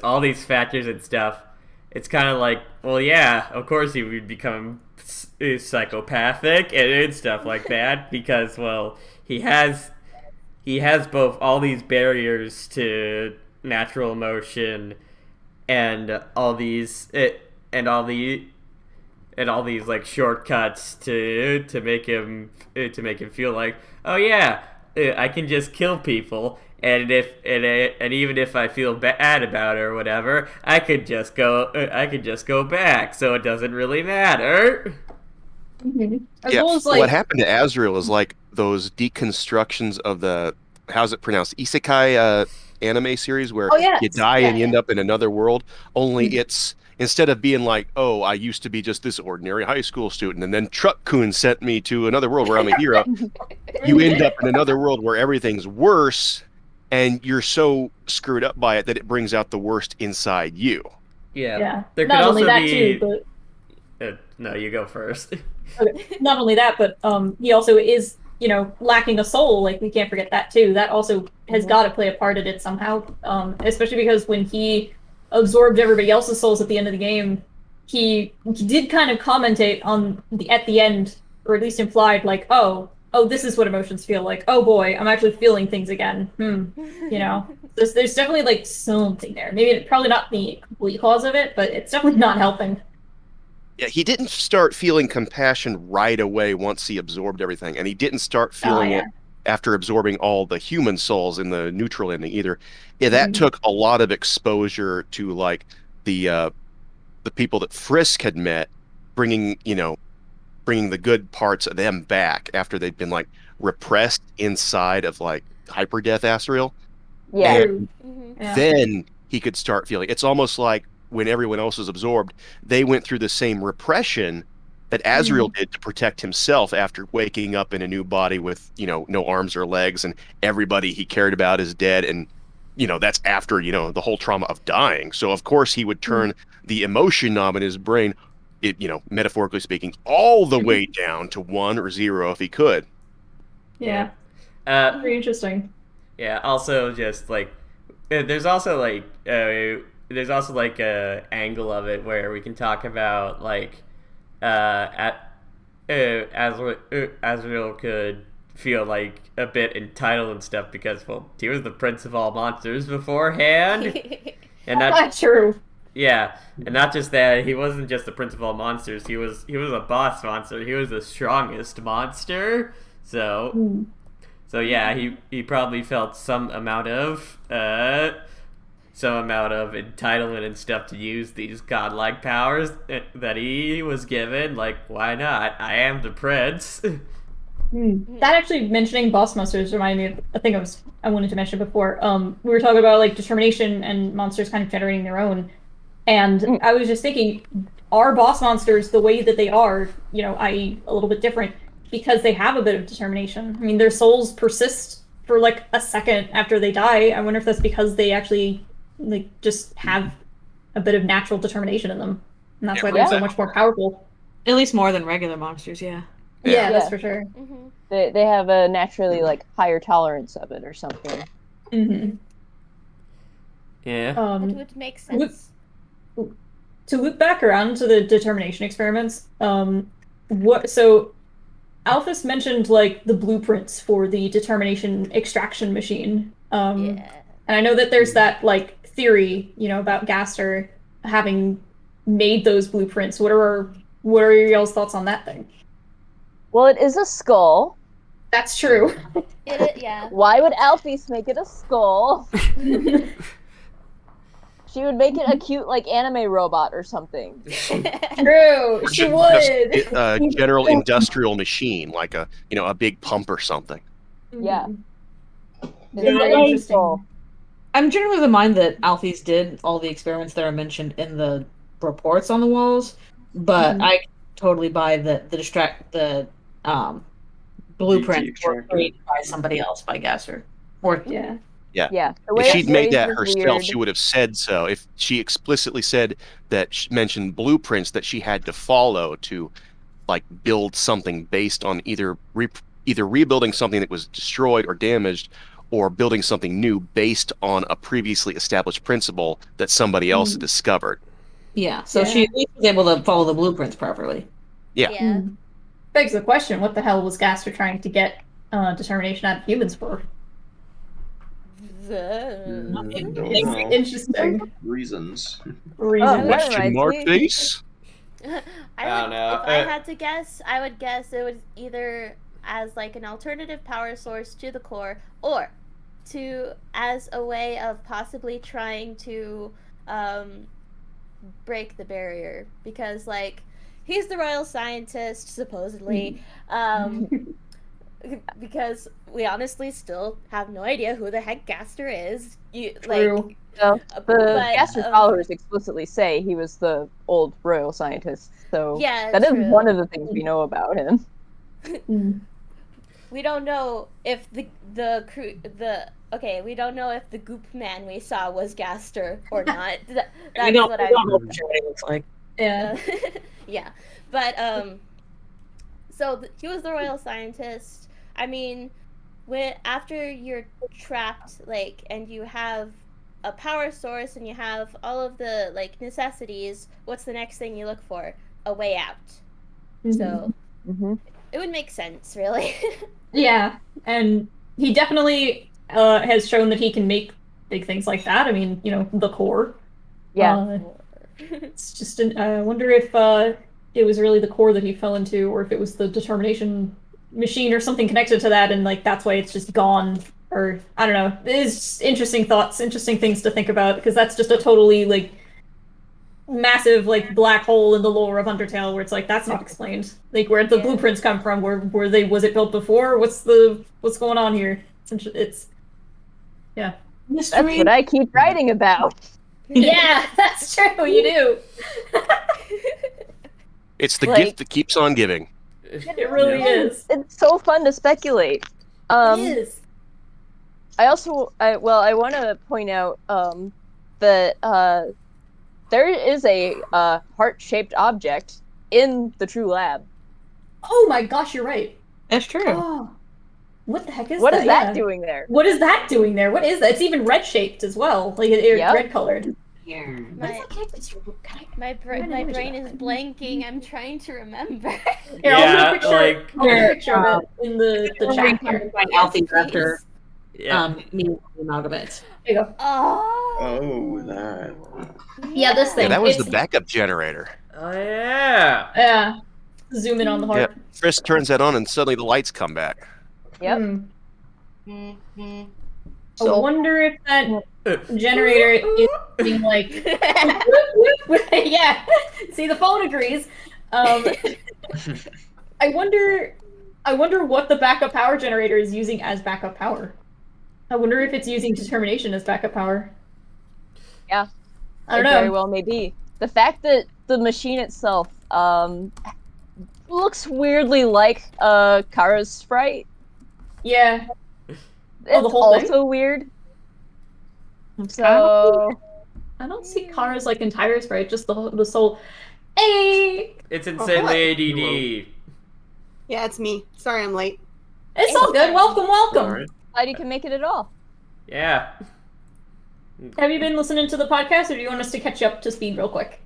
all these factors and stuff. It's kind of like, well, yeah, of course he would become psychopathic and stuff like that because, well, he has both all these barriers to natural emotion and all these like shortcuts to make him feel like, oh yeah, I can just kill people, and even if I feel bad about it or whatever, I could just go back, so it doesn't really matter. As well as, like, what happened to Azrael is like those deconstructions of the, how's it pronounced, isekai anime series where you die and you end up in another world, only it's, instead of being like, oh, I used to be just this ordinary high school student, and then Truck-kun sent me to another world where I'm a hero, you end up in another world where everything's worse, and you're so screwed up by it that it brings out the worst inside you. Yeah. There Not could only also that be... too, but no, you go first. okay. Not only that, but he also is lacking a soul, like we can't forget that too. That also has got to play a part in it somehow. Especially because when he absorbed everybody else's souls at the end of the game, he did kind of commentate on at the end, or at least implied, like, oh, this is what emotions feel like. Oh boy, I'm actually feeling things again. There's definitely like something there. Maybe probably not the complete cause of it, but it's definitely not helping. Yeah, he didn't start feeling compassion right away once he absorbed everything, and he didn't start feeling it after absorbing all the human souls in the neutral ending either. Yeah, that took a lot of exposure to like the people that Frisk had met, bringing the good parts of them back after they'd been like repressed inside of like hyper death Asriel. Yeah. And then he could start feeling. It's almost like when everyone else was absorbed, they went through the same repression that Asriel did to protect himself after waking up in a new body with, no arms or legs, and everybody he cared about is dead. And, that's after, the whole trauma of dying. So, of course, he would turn the emotion knob in his brain, metaphorically speaking, all the way down to 1 or 0 if he could. Yeah. Very interesting. Yeah, also just like there's also like a angle of it where we can talk about like Azrael could feel like a bit entitled and stuff because, well, he was the prince of all monsters beforehand. And that's not true. Yeah, and not just that, he wasn't just the prince of all monsters, he was a boss monster, he was the strongest monster. So yeah, he probably felt some amount of entitlement and stuff to use these godlike powers that he was given. Like, why not? I am the prince. That actually, mentioning boss monsters reminded me of a thing I wanted to mention before. We were talking about like determination and monsters kind of generating their own, and I was just thinking, are boss monsters the way that they are, i.e. a little bit different, because they have a bit of determination? I mean, their souls persist for like a second after they die. I wonder if that's because they actually like just have a bit of natural determination in them, and that's why they're so much more powerful. At least more than regular monsters, yeah. Yeah, that's for sure. They have a naturally like higher tolerance of it or something. Yeah. That would make sense. To loop back around to the determination experiments, so Alphys mentioned like the blueprints for the determination extraction machine. And I know that there's that like theory, about Gaster having made those blueprints. What are y'all's thoughts on that thing? Well, it is a skull. That's true. Yeah. Why would Alphys make it a skull? She would make it a cute, like, anime robot or something. True, she would. A general industrial machine, like a big pump or something. Yeah. Very interesting. I'm generally of the mind that Alphys did all the experiments that are mentioned in the reports on the walls, but I totally buy the blueprint were created by somebody else, by Gaster. Yeah. If she'd made that herself, she would have said so. If she explicitly said that, she mentioned blueprints that she had to follow to, like, build something based on either rebuilding something that was destroyed or damaged, or building something new based on a previously established principle that somebody else had discovered. Yeah, so she at least was able to follow the blueprints properly. Yeah. Begs the question, what the hell was Gaster trying to get determination out of humans for? Interesting. Reasons. Question mark face? I don't know. If I had to guess, I would guess it was either as like an alternative power source to the core, or as a way of possibly trying to break the barrier, because like he's the royal scientist supposedly, because we honestly still have no idea who the heck Gaster is. True. The Gaster followers explicitly say he was the old royal scientist, so that is one of the things we know about him. We don't know if we don't know if the goop man we saw was Gaster or not. That's what I don't know what it looks like. Yeah. Yeah. But so he was the royal scientist. I mean, when after you're trapped, like, and you have a power source and you have all of the like necessities, what's the next thing you look for? A way out. So it would make sense, really. Yeah, and he definitely has shown that he can make big things like that. I mean, the core. Yeah. It's just I wonder if it was really the core that he fell into, or if it was the determination machine or something connected to that, and like that's why it's just gone. Or I don't know. It's interesting thoughts, interesting things to think about, because that's just a totally like massive like black hole in the lore of Undertale, where it's like that's not explained. Like where the blueprints come from, where they was it built before? What's going on here? It's yeah. That's what I keep writing about. Yeah, that's true. You do. It's the gift that keeps on giving. It really is. It's so fun to speculate. It is. I want to point out that there is a heart-shaped object in the True Lab. Oh my gosh, you're right. That's true. Oh, what the heck is that? What is that doing there? What is that doing there? What is that? It's even red-shaped as well, like red colored. Here. My brain is blanking. I'm trying to remember. Here, I'll put a picture Here, of it in the chat here. My Alfie director. Yeah. Me amalgamate. There you go. Oh, that. Yeah, this thing. Yeah, that was it's, the backup generator. Oh yeah. Yeah. Zoom in on the Yeah, heart. Frisk turns that on and suddenly the lights come back. Yep. I wonder if that generator is being like, yeah. See, the phone agrees. I wonder what the backup power generator is using as backup power. I wonder if it's using determination as backup power. Yeah. I don't It know. very well may be. The fact that the machine itself looks weirdly like Kara's sprite. Yeah. It's the whole thing? also weird. So I don't see Kara's like entire sprite, just the soul. Hey, It's insanely ADD. Yeah, it's me. Sorry I'm late. it's all good. Welcome. Alright. glad you can make it at all. Yeah. Have you been listening to the podcast, or do you want us to catch you up to speed real quick?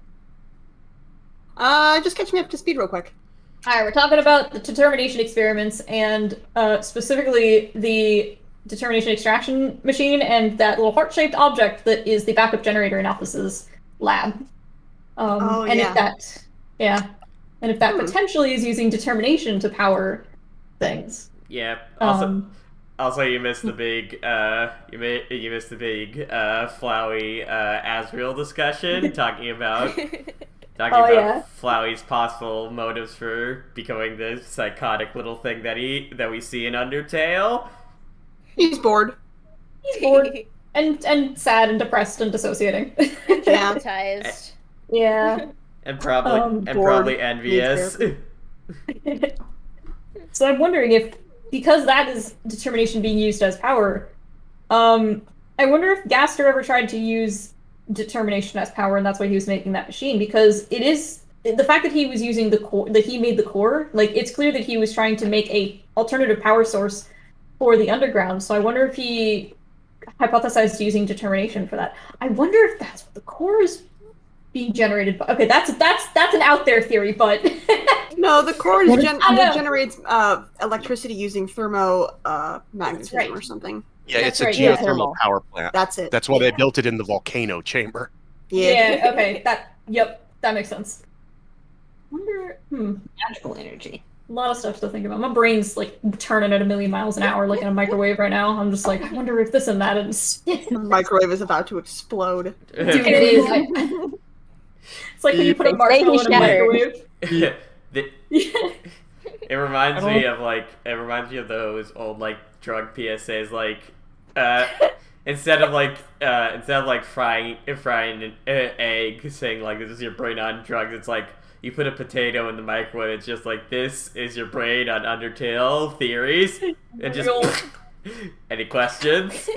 Just catch me up to speed real quick. All right, we're talking about the determination experiments, and specifically the determination extraction machine and that little heart-shaped object that is the backup generator in Alphys's lab. And if that potentially is using determination to power things. Yeah. Also, you missed the big, you missed the big, Flowey, Asriel discussion talking about Flowey's possible motives for becoming the psychotic little thing that we see in Undertale. He's bored. He's bored and sad and depressed and dissociating. Traumatized. Yeah. And probably bored. envious. So I'm wondering if, because that is determination being used as power, I wonder if Gaster ever tried to use determination as power, and that's why he was making that machine, because it is the fact that he was using the core, that he made the core, like it's clear that he was trying to make a alternative power source for the underground. So I wonder if he hypothesized using determination for that. I wonder if that's what the core is being generated by. Okay, that's an out there theory, but No, the core is generates electricity using magnetism or something. Yeah, That's it's right, a yeah. geothermal power plant. That's it. That's why they built it in the volcano chamber. yeah, okay, that makes sense. Wonder, Magical energy. a lot of stuff to think about. My brain's like turning at 1,000,000 miles an hour, like in a microwave right now. I'm just like, I wonder if this and that is. The microwave is about to explode. Dude, it is. It's like when you put a marshmallow in a microwave. Yeah. It reminds me of those old like drug PSAs, like instead of frying an egg, saying like this is your brain on drugs, it's like you put a potato in the microwave. It's just like, this is your brain on Undertale theories. And just any questions?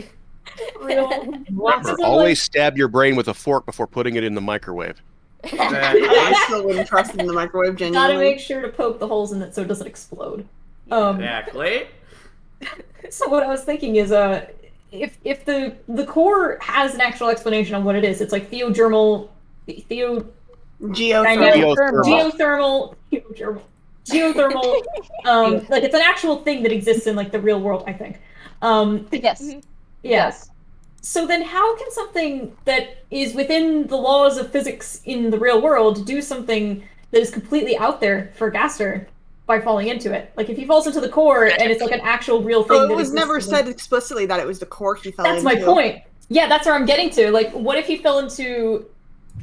Real. Remember, always stab your brain with a fork before putting it in the microwave. I still wouldn't trust it in the microwave, genuinely. Gotta make sure to poke the holes in it so it doesn't explode. Exactly. So what I was thinking is, if the core has an actual explanation on what it is, it's like Geothermal. geothermal, like it's an actual thing that exists in like the real world, I think. Yes. Yeah. Yes. So then how can something that is within the laws of physics in the real world do something that is completely out there for Gaster by falling into it? Like if he falls into the core and it's like an actual real thing So that it was exists never in the- said explicitly that it was the core he fell into. That's my point. Yeah, that's where I'm getting to. Like, what if he fell into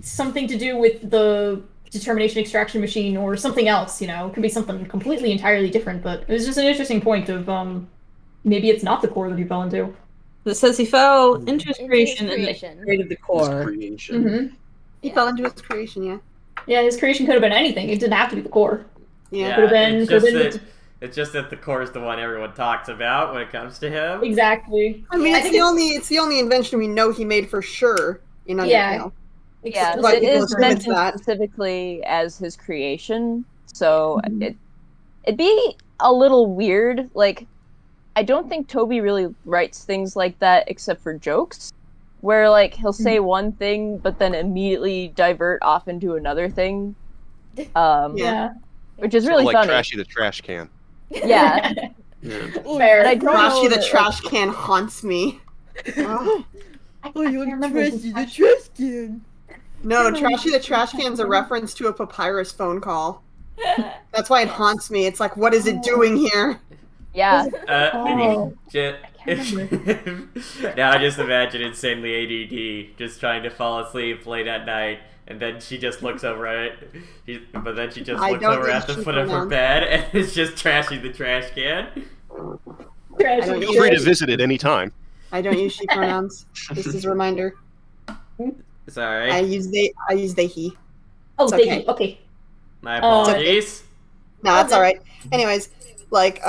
something to do with the determination extraction machine or something else, you know? It could be something completely entirely different, but it was just an interesting point of maybe it's not the core that he fell into. It says he fell into his Into creation his and creation. then created the His core. creation. Mm-hmm. He fell into his creation, yeah. Yeah, his creation could have been anything. It didn't have to be the core. Yeah. Could have been- it's could just have been- that it's just that the core is the one everyone talks about when it comes to him. Exactly. I mean, I it's think the only invention we know he made for sure in Undertale. Yeah. Yeah, Like, it people is assume it's mentioned that. specifically as his creation, so Mhm. it'd be a little weird. Like, I don't think Toby really writes things like that except for jokes, where like he'll say one thing but then immediately divert off into another thing. Yeah. Which is So really like funny. Trashy the trash can. Yeah, Yeah. Fair. but I don't know Trashy the that, trash can haunts me. Oh. I can't remember his trash can. No, Trashy the trash can's a reference to a papyrus phone call. That's why it haunts me. It's like, what is it doing here? yeah. Oh. Now I just imagine insanely ADD just trying to fall asleep late at night, and then she just looks over at it, but then she just I looks don't over use at the cheap foot of her pronouns. bed, and it's just trashing the trash can. Trash don't is Feel use free to good. visit at any time. I don't use she pronouns. This is a reminder. It's alright. I use they he. Oh, It's they okay. okay. My apologies. No, that's alright. Anyways, like,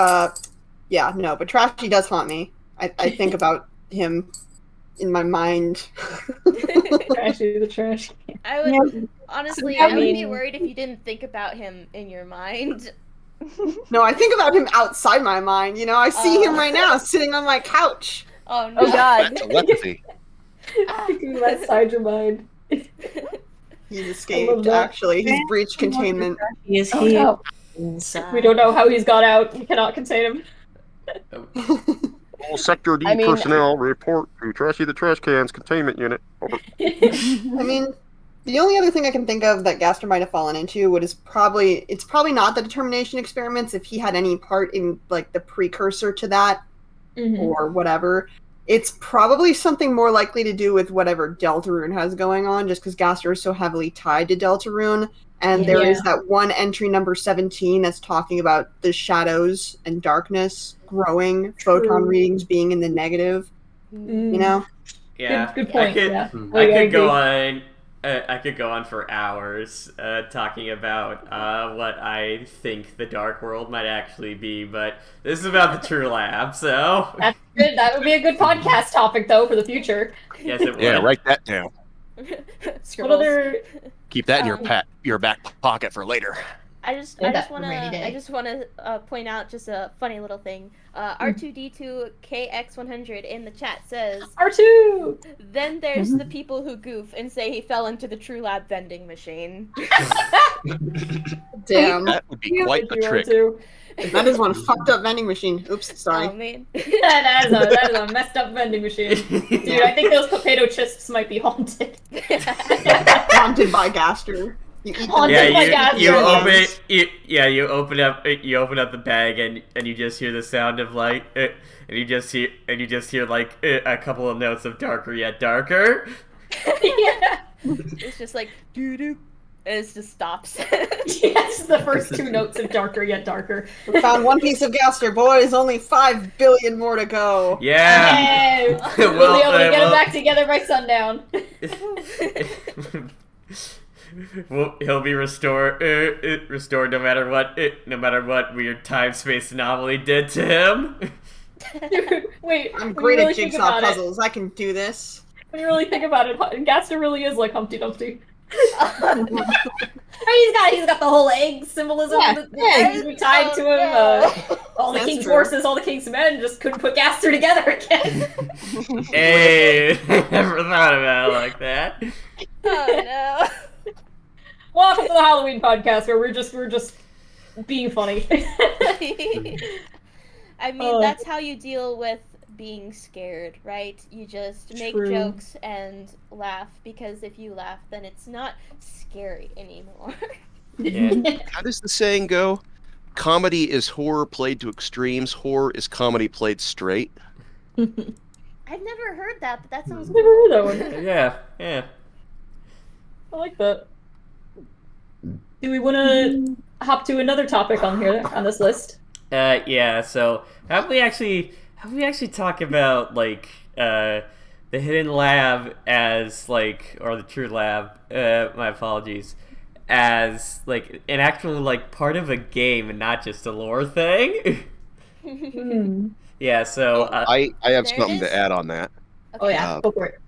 yeah, no, but Trashy does haunt me. I think about him in my mind. Trashy the trash. I would honestly, I I would be mean- worried if you didn't think about him in your mind. No, I think about him outside my mind. You know, I see him right now sitting on my couch. Oh no! Oh God. Telepathy. Thinking outside your mind. He's I escaped, love that. actually. He's breached containment. Is Oh, he no. inside? We don't know how he's got out. We cannot contain him. All Sector D I mean- personnel report to Trashy the Trash Can's containment unit. Over. I mean, the only other thing I can think of that Gaster might have fallen into it's probably not the determination experiments if he had any part in like the precursor to that Mhm. or whatever. It's probably something more likely to do with whatever Deltarune has going on, just because Gaster is so heavily tied to Deltarune. And there is that one entry number 17 that's talking about the shadows and darkness growing, photon readings being in the negative, you know? Yeah, Good point. I could, Yeah. I I could go agree. on. I could go on for hours talking about what I think the Dark World might actually be, but this is about the True Lab, so That's good. That would be a good podcast topic, though, for the future. yes, it would. Yeah, write that down. What Scribbles. other? Keep that in Um, your back pocket for later. I just That want to rainy day. I just want to point out just a funny little thing. R2D2 KX100 in the chat says, R2. "Then there's the people who goof and say he fell into the True Lab vending machine." Damn. That would be quite a trick. R2. That is one fucked up vending machine. Oops, sorry. Oh man. that is a messed up vending machine, dude. I think those potato chips might be haunted. Haunted by Gaster. You eat them. Haunted by Yeah, Gaster. you open up the bag and you just hear the sound of like and you just hear like a couple of notes of darker yet darker. Yeah. It's just like doo doo, and it just stops. Yes, the first two notes of darker yet darker. We found one piece of Gaster. Boys, only 5 billion more to go. Yeah. Hey, we'll be able to get it back together by sundown. Well, he'll be restored no matter what weird time space anomaly did to him. Dude, wait. I'm when great you really at think jigsaw about it- puzzles. I can do this. When you really think about it, Gaster really is like Humpty Dumpty. He's got the whole egg symbolism Yeah, that tied to him. No. All the That's king's true. horses, all the king's men just couldn't put Gaster together again. Hey, never thought about it like that. Oh no. Welcome to the Halloween podcast where we're just being funny. I mean, that's how you deal with being scared, right? You just make True. jokes and laugh, because if you laugh, then it's not scary anymore. Yeah. How does the saying go? Comedy is horror played to extremes. Horror is comedy played straight. I've never heard that, but that sounds Never heard that one. Yeah. I like that. Do we want to hop to another topic on this list? Yeah. So have we actually talk about like the hidden lab as like, or the true lab? My apologies. As like an actual like part of a game and not just a lore thing. Yeah. So I have There it something is. to add on that. Oh yeah, go for it.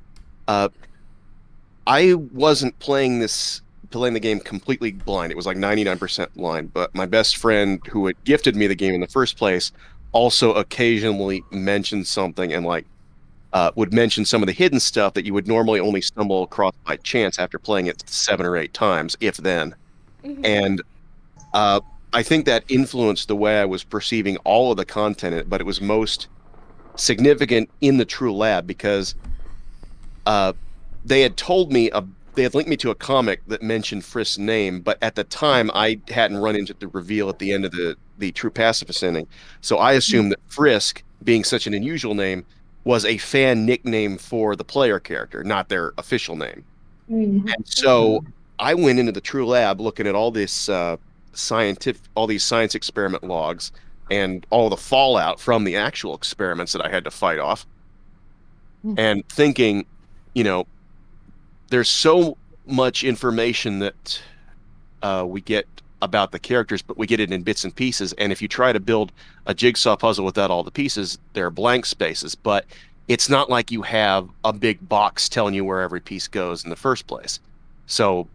I wasn't playing the game completely blind. It was like 99% blind, but my best friend who had gifted me the game in the first place also occasionally mentioned something and like would mention some of the hidden stuff that you would normally only stumble across by chance after playing it 7 or 8 times, if then. And I think that influenced the way I was perceiving all of the content in it, but it was most significant in the True Lab because they had told me they had linked me to a comic that mentioned Frisk's name, but at the time I hadn't run into the reveal at the end of the True Pacifist ending. So I assumed that Frisk, being such an unusual name, was a fan nickname for the player character, not their official name. And so I went into the True Lab looking at all this all these science experiment logs and all the fallout from the actual experiments that I had to fight off, and thinking, there's so much information that we get about the characters, but we get it in bits and pieces. And if you try to build a jigsaw puzzle without all the pieces, there are blank spaces. But it's not like you have a big box telling you where every piece goes in the first place. So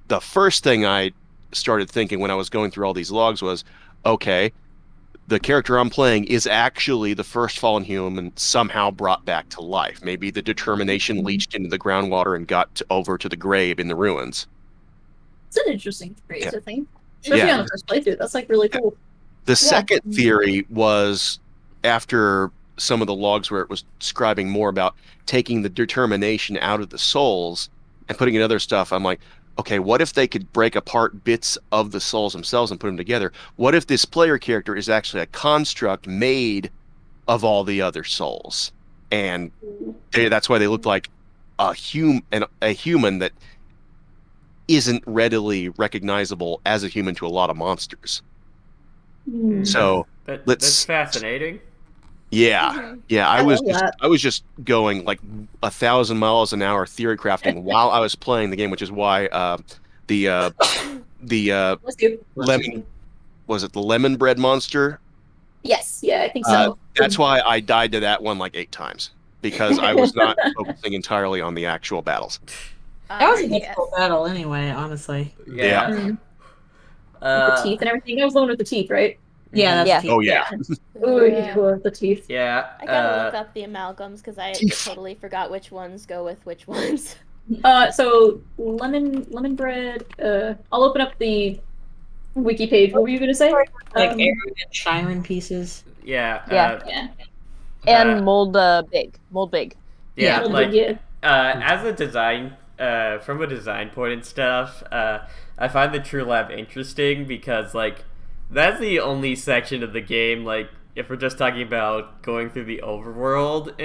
the first thing I started thinking when I was going through all these logs was, okay, the character I'm playing is actually the first fallen human somehow brought back to life. Maybe the determination leached into the groundwater and got over to the grave in the ruins. It's an interesting creative thing, Yeah. especially on the first playthrough. That's like really cool. The second theory was after some of the logs where it was describing more about taking the determination out of the souls and putting in other stuff. I'm like, okay, what if they could break apart bits of the souls themselves and put them together? What if this player character is actually a construct made of all the other souls? And that's why they look like a human that isn't readily recognizable as a human to a lot of monsters. So that's fascinating. yeah. I was just going like 1,000 miles an hour theory crafting while I was playing the game, which is why the lemon bread monster? Yes, yeah, I think so. That's why I died to that one like 8 times, because I was not focusing entirely on the actual battles. That was a difficult battle anyway, honestly. Yeah. The teeth and everything. That was the one with the teeth, right? Yeah, that's Yeah. Oh yeah. Ooh, the teeth. Yeah. I gotta look up the amalgams because I totally forgot which ones go with which ones. So lemon bread. I'll open up the wiki page. What were you gonna say? Like Aaron and Shiren pieces. Yeah. Yeah. And mold big. Yeah. Yeah, Like yeah. as a design, from a design point and stuff, I find the True Lab interesting because like that's the only section of the game, like if we're just talking about going through the overworld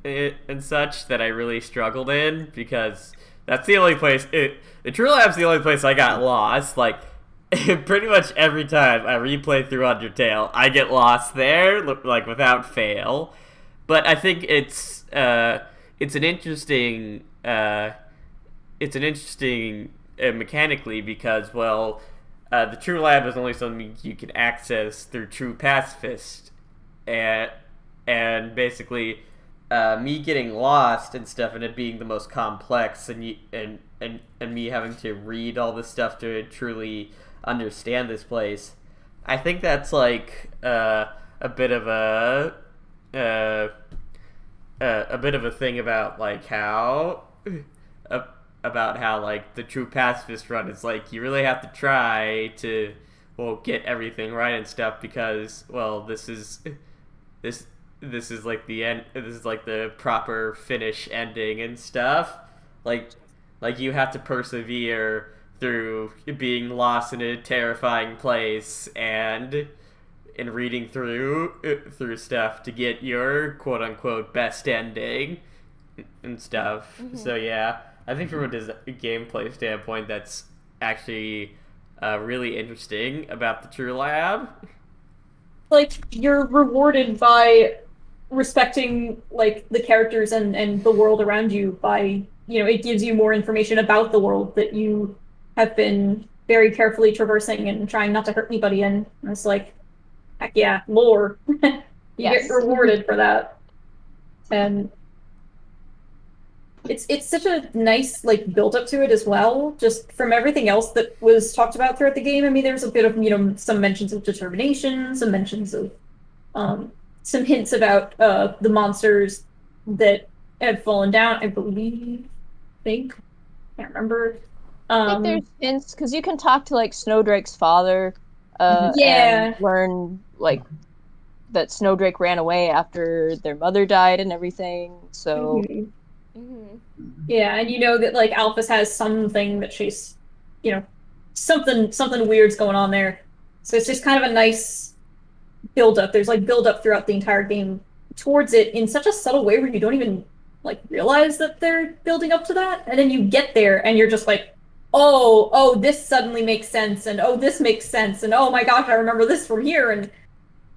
and such, that I really struggled in, because that's the only place. The True Lab's the only place I got lost. Like pretty much every time I replay through Undertale, I get lost there, like without fail. But I think it's an interesting mechanically, because the True Lab is only something you can access through True Pacifist, and basically me getting lost and stuff, and it being the most complex, and me having to read all this stuff to truly understand this place. I think that's like a bit of a bit of a thing about like how about how like the true pacifist run is like you really have to try to get everything right and stuff, because this is like the end, this is like the proper finish ending and stuff, like you have to persevere through being lost in a terrifying place and reading through stuff to get your quote unquote best ending and stuff. So yeah, I think from a gameplay standpoint, that's actually really interesting about the True Lab. Like, you're rewarded by respecting like the characters and the world around you by, it gives you more information about the world that you have been very carefully traversing and trying not to hurt anybody in. And it's like, heck yeah, lore. You get rewarded for that. And it's such a nice like build up to it as well, just from everything else that was talked about throughout the game. I mean, there's a bit of, some mentions of determination, some mentions of some hints about the monsters that have fallen down, I think. Can't remember. I think there's hints, because you can talk to like Snowdrake's father and learn like that Snowdrake ran away after their mother died and everything, so yeah, and that like Alphys has something that she's something weird's going on there, so it's just kind of a nice build up. There's like build up throughout the entire game towards it in such a subtle way where you don't even like realize that they're building up to that, and then you get there and you're just like, oh, this suddenly makes sense, and oh, this makes sense, and oh my gosh, I remember this from here, and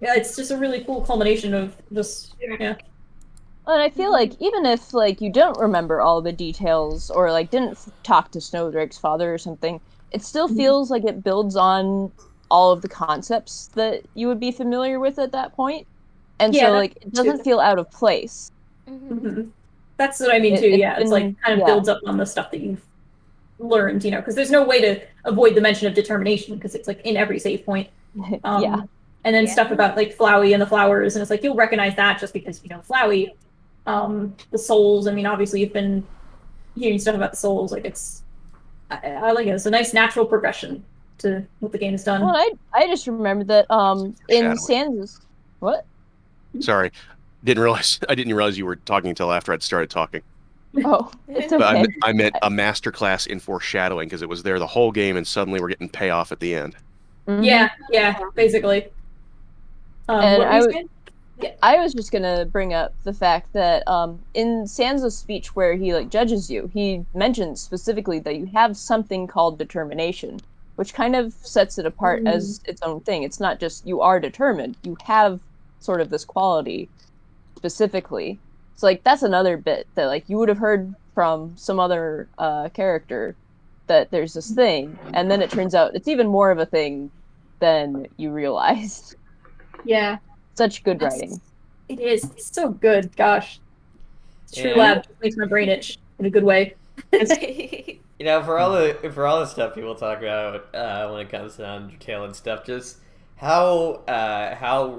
yeah, it's just a really cool culmination of just And I feel like even if like you don't remember all the details or like didn't talk to Snowdrake's father or something, it still feels like it builds on all of the concepts that you would be familiar with at that point, and so like it doesn't feel out of place. That's what I mean too. It's like kind of builds up on the stuff that you've learned, because there's no way to avoid the mention of determination because it's like in every save point. And then stuff about like Flowey and the flowers, and it's like you'll recognize that just because Flowey. The souls, I mean, obviously you've been hearing stuff about the souls, like I like it. It's a nice natural progression to what the game has done. Well, I just remembered that in Sans, what? Sorry, I didn't realize you were talking until after I'd started talking. Oh, it's okay. But I meant a masterclass in foreshadowing, because it was there the whole game, and suddenly we're getting payoff at the end. Yeah, basically. And I was just gonna bring up the fact that in Sansa's speech where he like judges you, he mentions specifically that you have something called determination, which kind of sets it apart as its own thing. It's not just you are determined, you have sort of this quality specifically. So like that's another bit that like you would have heard from some other character, that there's this thing, and then it turns out it's even more of a thing than you realized. Yeah. Such good writing. It is. It's so good. Gosh. True Lab makes my brain itch in a good way. For all the stuff people talk about when it comes to Undertale and stuff, just how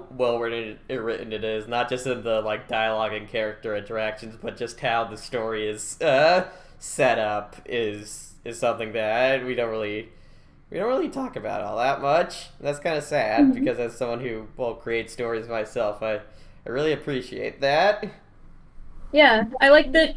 well written it is, not just in the like dialogue and character interactions, but just how the story is set up is something that we don't really talk about all that much. That's kind of sad, because as someone who creates stories myself, I really appreciate that. Yeah, I like that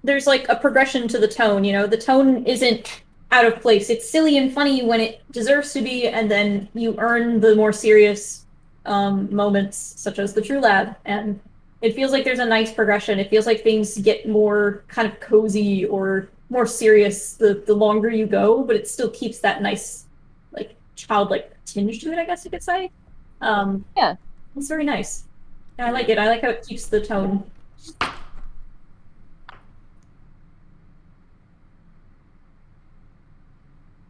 there's like a progression to the tone, the tone isn't out of place. It's silly and funny when it deserves to be, and then you earn the more serious moments, such as the True Lab, and it feels like there's a nice progression. It feels like things get more kind of cozy or more serious the longer you go, but it still keeps that nice, like, childlike tinge to it, I guess you could say. Yeah. It's very nice. Yeah, I like it. I like how it keeps the tone.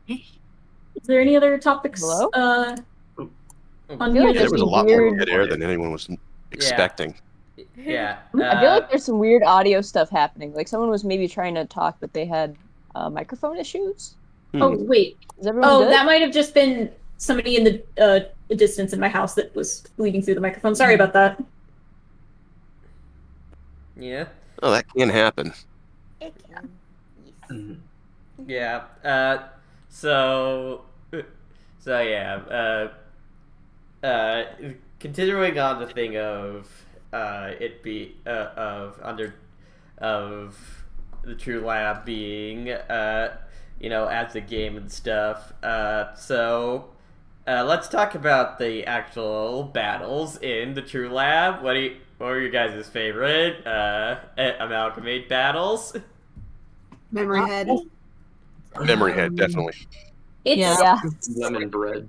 Is there any other topics? Hello? On feel like There was a lot more weird- dead air than anyone was expecting. Yeah. I feel like there's some weird audio stuff happening. Like someone was maybe trying to talk, but they had microphone issues. Oh wait. Is everyone Oh, good? that might have just been somebody in the distance in my house that was bleeding through the microphone. Sorry about that. Yeah. Oh, that can happen. It can. Yes. Yeah. So yeah. Continuing on the thing of it be of the True Lab being as a game and stuff. So let's talk about the actual battles in the True Lab. What are your guys' favorite amalgamate battles? Memory head. Memory head, definitely. It's Yeah. Lemon bread.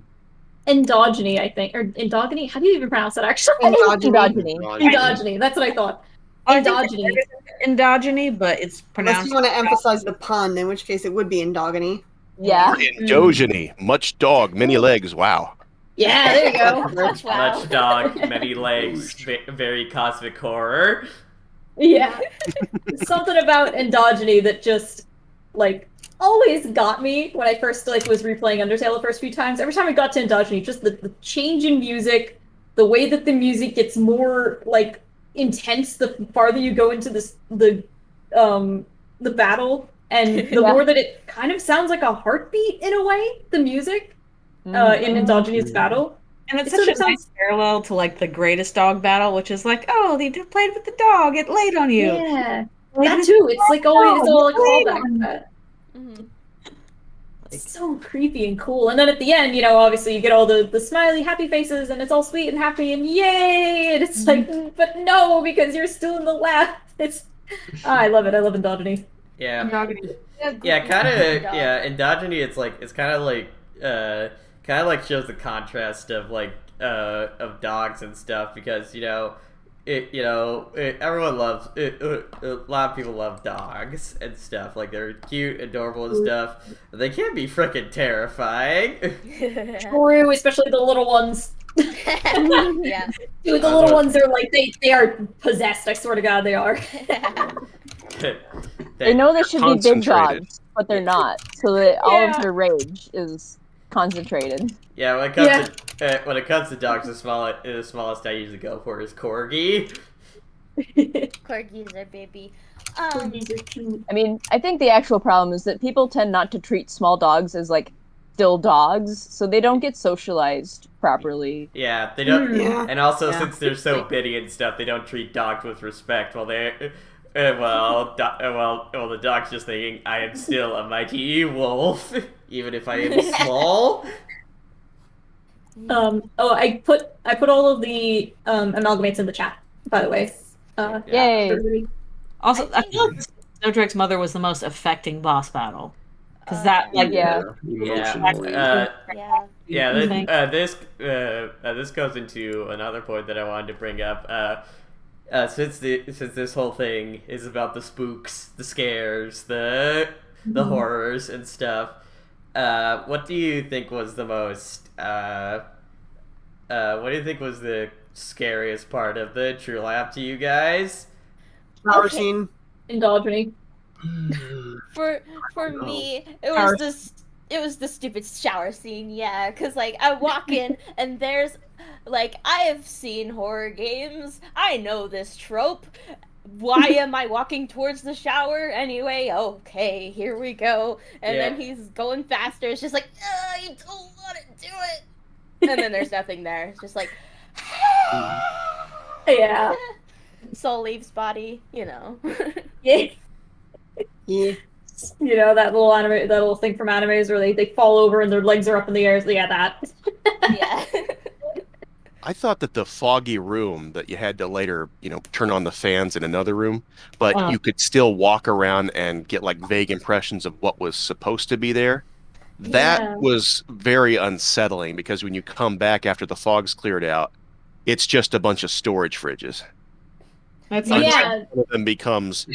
endogeny, I think, or endogeny. How do you even pronounce it? Actually, Endogeny. endogeny. That's what I thought. Endogeny. Endogeny, but it's Unless pronounced. you want to emphasize the pun, in which case it would be endogeny. Yeah. Or endogeny. Much dog, many legs. Wow. Yeah, there you go. Wow. Much dog, many legs, very cosmic horror. Yeah. Something about endogeny that just always got me when I first was replaying Undertale the first few times. Every time I got to endogeny, just the change in music, the way that the music gets more intense the farther you go into the battle, and the more that it kind of sounds like a heartbeat in a way, the music in endogenous battle. And it's It such sort a of nice parallel to the greatest dog battle, which is oh, they played with the dog, it laid on you. Yeah. Played That with too. It's always all a it laid callback on to you. that. Mhm. It's so creepy and cool. And then at the end, obviously you get all the smiley, happy faces, and it's all sweet and happy and yay! And it's but no, because you're still in the lab. I love it. I love endogeny. Yeah. Endogeny. Yeah, kind of. Dog. Yeah, endogeny. It's kind of shows the contrast of of dogs and stuff, because everyone loves it. A lot of people love dogs and stuff. They're cute, adorable, and stuff. But they can be freaking terrifying. True, especially the little ones. Yeah. Dude, the little ones are they are possessed. I swear to God, they are. They know they should be big Concentrated. dogs, but they're not. So that all Yeah. of their rage is concentrated. Yeah, when it comes to dogs, the smallest I usually go for is corgi. Corgis are baby. Corgis are cute. I mean, I think the actual problem is that people tend not to treat small dogs as still dogs, so they don't get socialized properly. Yeah, they don't. Yeah. And also, Yeah. since they're so bitty and stuff, they don't treat dogs with respect. Well, the dog's just thinking, I am still a mighty wolf, even if I am small. I put all of the amalgamates in the chat, by the way. Yay! Everybody. Also, I feel like Snowdrake's mother was the most affecting boss battle. Because that, Yeah. Emotionally. Yeah. This goes into another point that I wanted to bring up. Since this whole thing is about the spooks, the scares, the horrors and stuff, what do you think was the most? What do you think was the scariest part of the True Lab to you guys? Shower Okay. scene. Endogeny. For me, it was the stupid shower scene. Yeah, because I walk in and there's I have seen horror games. I know this trope. Why am I walking towards the shower anyway? Okay, here we go. And then he's going faster. It's just I don't want to do it. And then there's nothing there. It's just Yeah. soul leaves body. Yeah. Yeah. That little thing from animes where they fall over and their legs are up in the air. So yeah, that. Yeah. I thought that the foggy room that you had to later, turn on the fans in another room, but you could still walk around and get vague impressions of what was supposed to be there. That Yeah. was very unsettling, because when you come back after the fog's cleared out, it's just a bunch of storage fridges. That's Yeah. One of them becomes,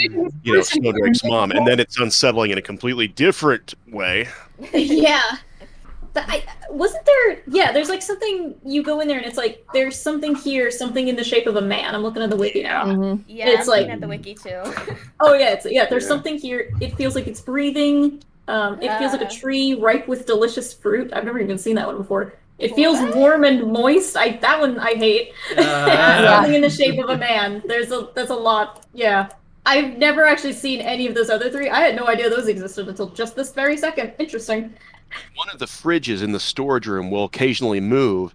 Snowdrake's mom, and then it's unsettling in a completely different way. Yeah. wasn't there. Yeah, there's like something you go in there and it's like there's something here, something in the shape of a man. I'm looking at the wiki now. Mhm. Yeah, It's I'm looking like- at the wiki too. Oh yeah, there's Yeah. something here. It feels like it's breathing. It feels like a tree ripe with delicious fruit. I've never even seen that one before. It feels What? warm and moist. That one I hate. Something in the shape of a man. There's a lot. Yeah. I've never actually seen any of those other three. I had no idea those existed until just this very second. Interesting. One of the fridges in the storage room will occasionally move,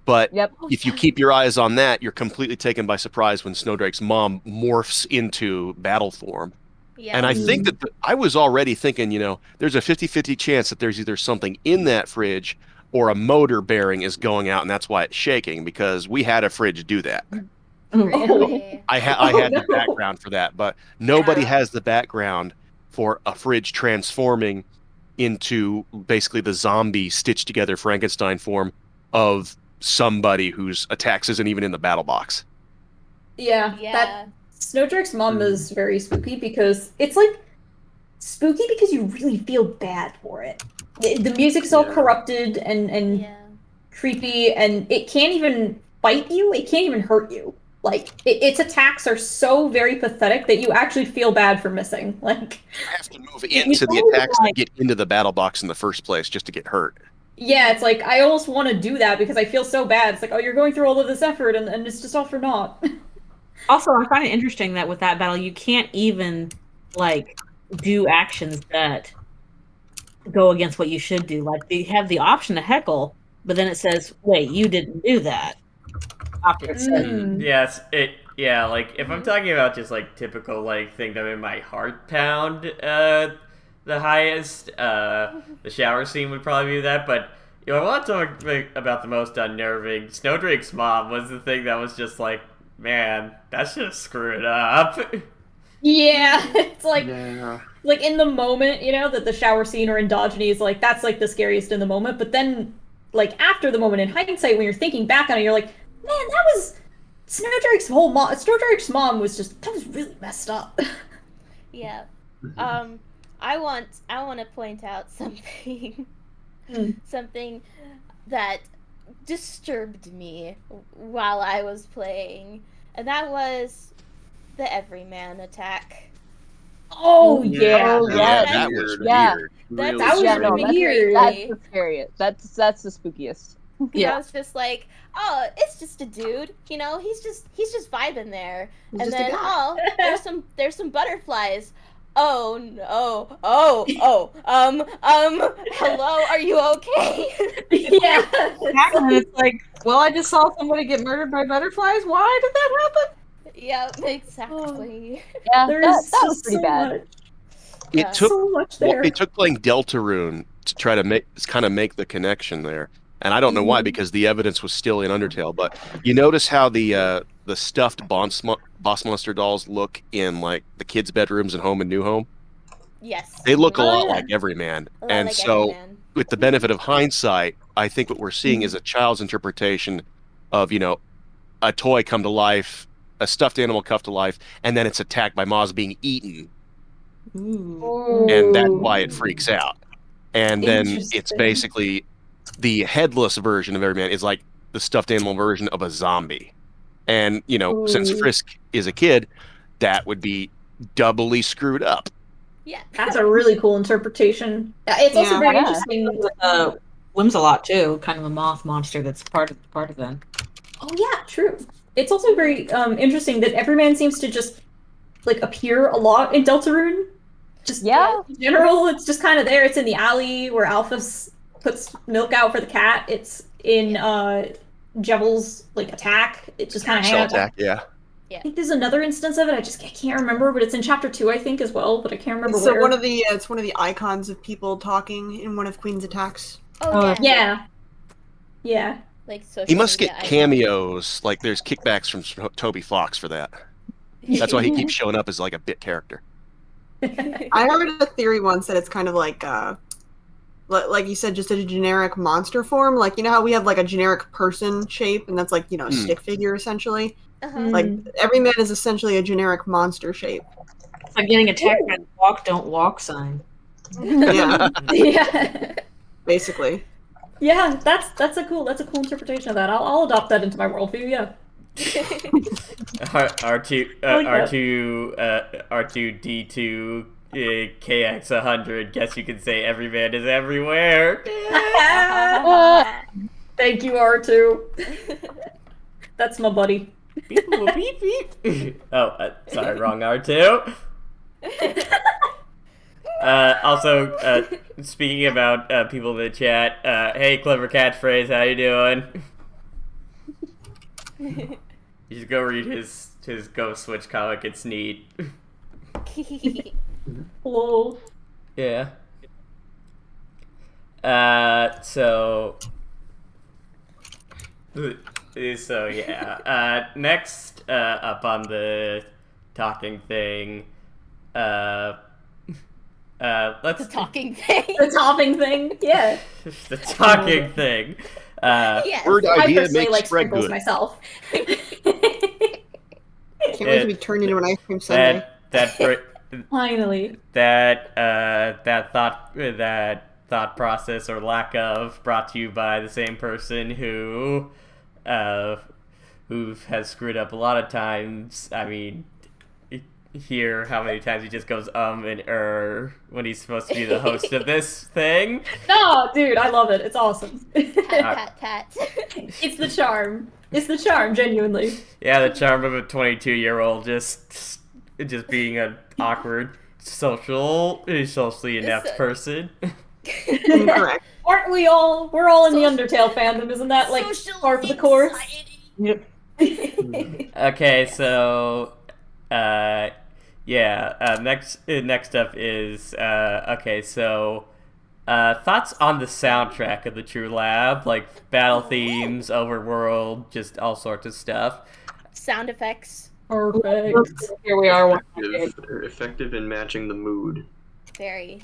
but Yep. if you keep your eyes on that, you're completely taken by surprise when Snowdrake's mom morphs into battle form. Yeah. And I think that I was already thinking, there's a 50-50 chance that there's either something in that fridge or a motor bearing is going out, and that's why it's shaking, because we had a fridge do that. Really? I had the background for that, but nobody has the background for a fridge transforming into basically the zombie stitched together Frankenstein form of somebody whose attacks isn't even in the battle box. Yeah. Yeah. Snowdrake's mom is very spooky because it's like spooky because you really feel bad for it. The music's all corrupted and Yeah. creepy, and it can't even bite you. It can't even hurt you. Like its attacks are so very pathetic that you actually feel bad for missing. Like You have to move into the attacks to get into the battle box in the first place just to get hurt. yeah, it's like I almost want to do that because I feel so bad. It's like, oh, you're going through all of this effort and it's just all for naught. Also, I find it interesting that with that battle, you can't even like do actions that go against what you should do. Like they have the option to heckle, but then it says, "Wait, you didn't do that." After it says, Yes, like if I'm talking about just like typical like thing that made my heart pound the highest, the shower scene would probably be that, but I want to talk about the most unnerving. Snowdrake's mom was the thing that was just like, man, that's just screwed up. Yeah, it's like Yeah. like in the moment, that the shower scene or androgyny is like that's like the scariest in the moment, but then like after the moment in hindsight when you're thinking back on it, you're like, man, that was Snowdrake's mom was really messed up. Yeah. I want to point out something something that disturbed me while I was playing, and that was the everyman attack. Oh yeah. Oh, Yeah, yes. that was Yeah. weird. That was Yeah, no, really that's, weird. that's the scariest. That's the spookiest. Yeah. I was just like, oh, it's just a dude, he's just vibing there. He's And just a then guy. there's some butterflies. Oh no. Hello, are you okay? Yeah. and it's like, well, I just saw somebody get murdered by butterflies. Why did that happen? Yeah, exactly. Yeah, There's that was just pretty so bad. much, It took so much there. it took playing Deltarune to try to make the connection there. And I don't know why, because the evidence was still in Undertale. But you notice how the stuffed boss monster dolls look in like the kids' bedrooms in Home and New Home. Yes. They look a Oh, lot yeah. like Everyman. A lot And like so, Everyman. with the benefit of hindsight, I think what we're seeing is a child's interpretation of a toy come to life, a stuffed animal come to life, and then it's attacked by Moz being eaten, and that's why it freaks out. And then it's Interesting. basically the headless version of Everyman is like the stuffed animal version of a zombie. And, since Frisk is a kid, that would be doubly screwed up. Yeah. That's a really cool interpretation. It's also Yeah. very Yeah. interesting. Whimsalot too, kind of a moth monster that's part of them. Oh yeah, true. It's also very interesting that Everyman seems to just like appear a lot in Deltarune. Just Yeah. in general, it's just kind of there. It's in the alley where Alphys puts milk out for the cat. It's in Jebel's like attack. It just kind of Shell hangs. attack, yeah. I think there's another instance of it. I can't remember, but it's in chapter 2, I think, as well. But I can't remember So where. it's one of the icons of people talking in one of Queen's attacks. Oh yeah. Yeah. Like social He must media get icon. cameos. Like, there's kickbacks from Toby Fox for that. That's why he keeps showing up as like a bit character. I heard a theory once that it's kind of like you said, just a generic monster form. Like, how we have like a generic person shape, and that's like, a stick figure essentially. Uh-huh. Like, Everyman is essentially a generic monster shape. It's like getting attacked by the walk, don't walk sign. Yeah. Yeah. basically. Yeah, that's a cool interpretation of that. I'll adopt that into my worldview. Yeah. R2D2 KX100. Guess you can say every man is everywhere. Thank you, R2. That's my buddy. Beep, beep, beep. Oh, sorry, wrong R2. Also, speaking about people in the chat, hey, clever catchphrase, how you doing? You should go read his Ghost Switch comic. It's neat. Hello. Yeah. So yeah. Next up on the talking thing. The Let's talking thing. The topping thing. Yeah. the talking thing. Yes. Word I idea personally makes like spread sprinkles good. myself. Can't wait to be turned into an ice cream sundae. Finally. That thought process or lack of brought to you by the same person who has screwed up a lot of times. I mean, hear how many times he just goes and when he's supposed to be the host of this thing. No, dude, I love it. It's awesome. Pat, pat. It's the charm. It's the charm, genuinely. Yeah, the charm of a 22-year-old just being an awkward, socially inept person. Incorrect. Aren't we all? We're all in the Undertale fandom, isn't that like Social part of the course? Yep. Okay, so next up is thoughts on the soundtrack of the True Lab, like battle themes, overworld, just all sorts of stuff. Sound effects. Perfect. Here we are. They're effective in matching the mood. Very.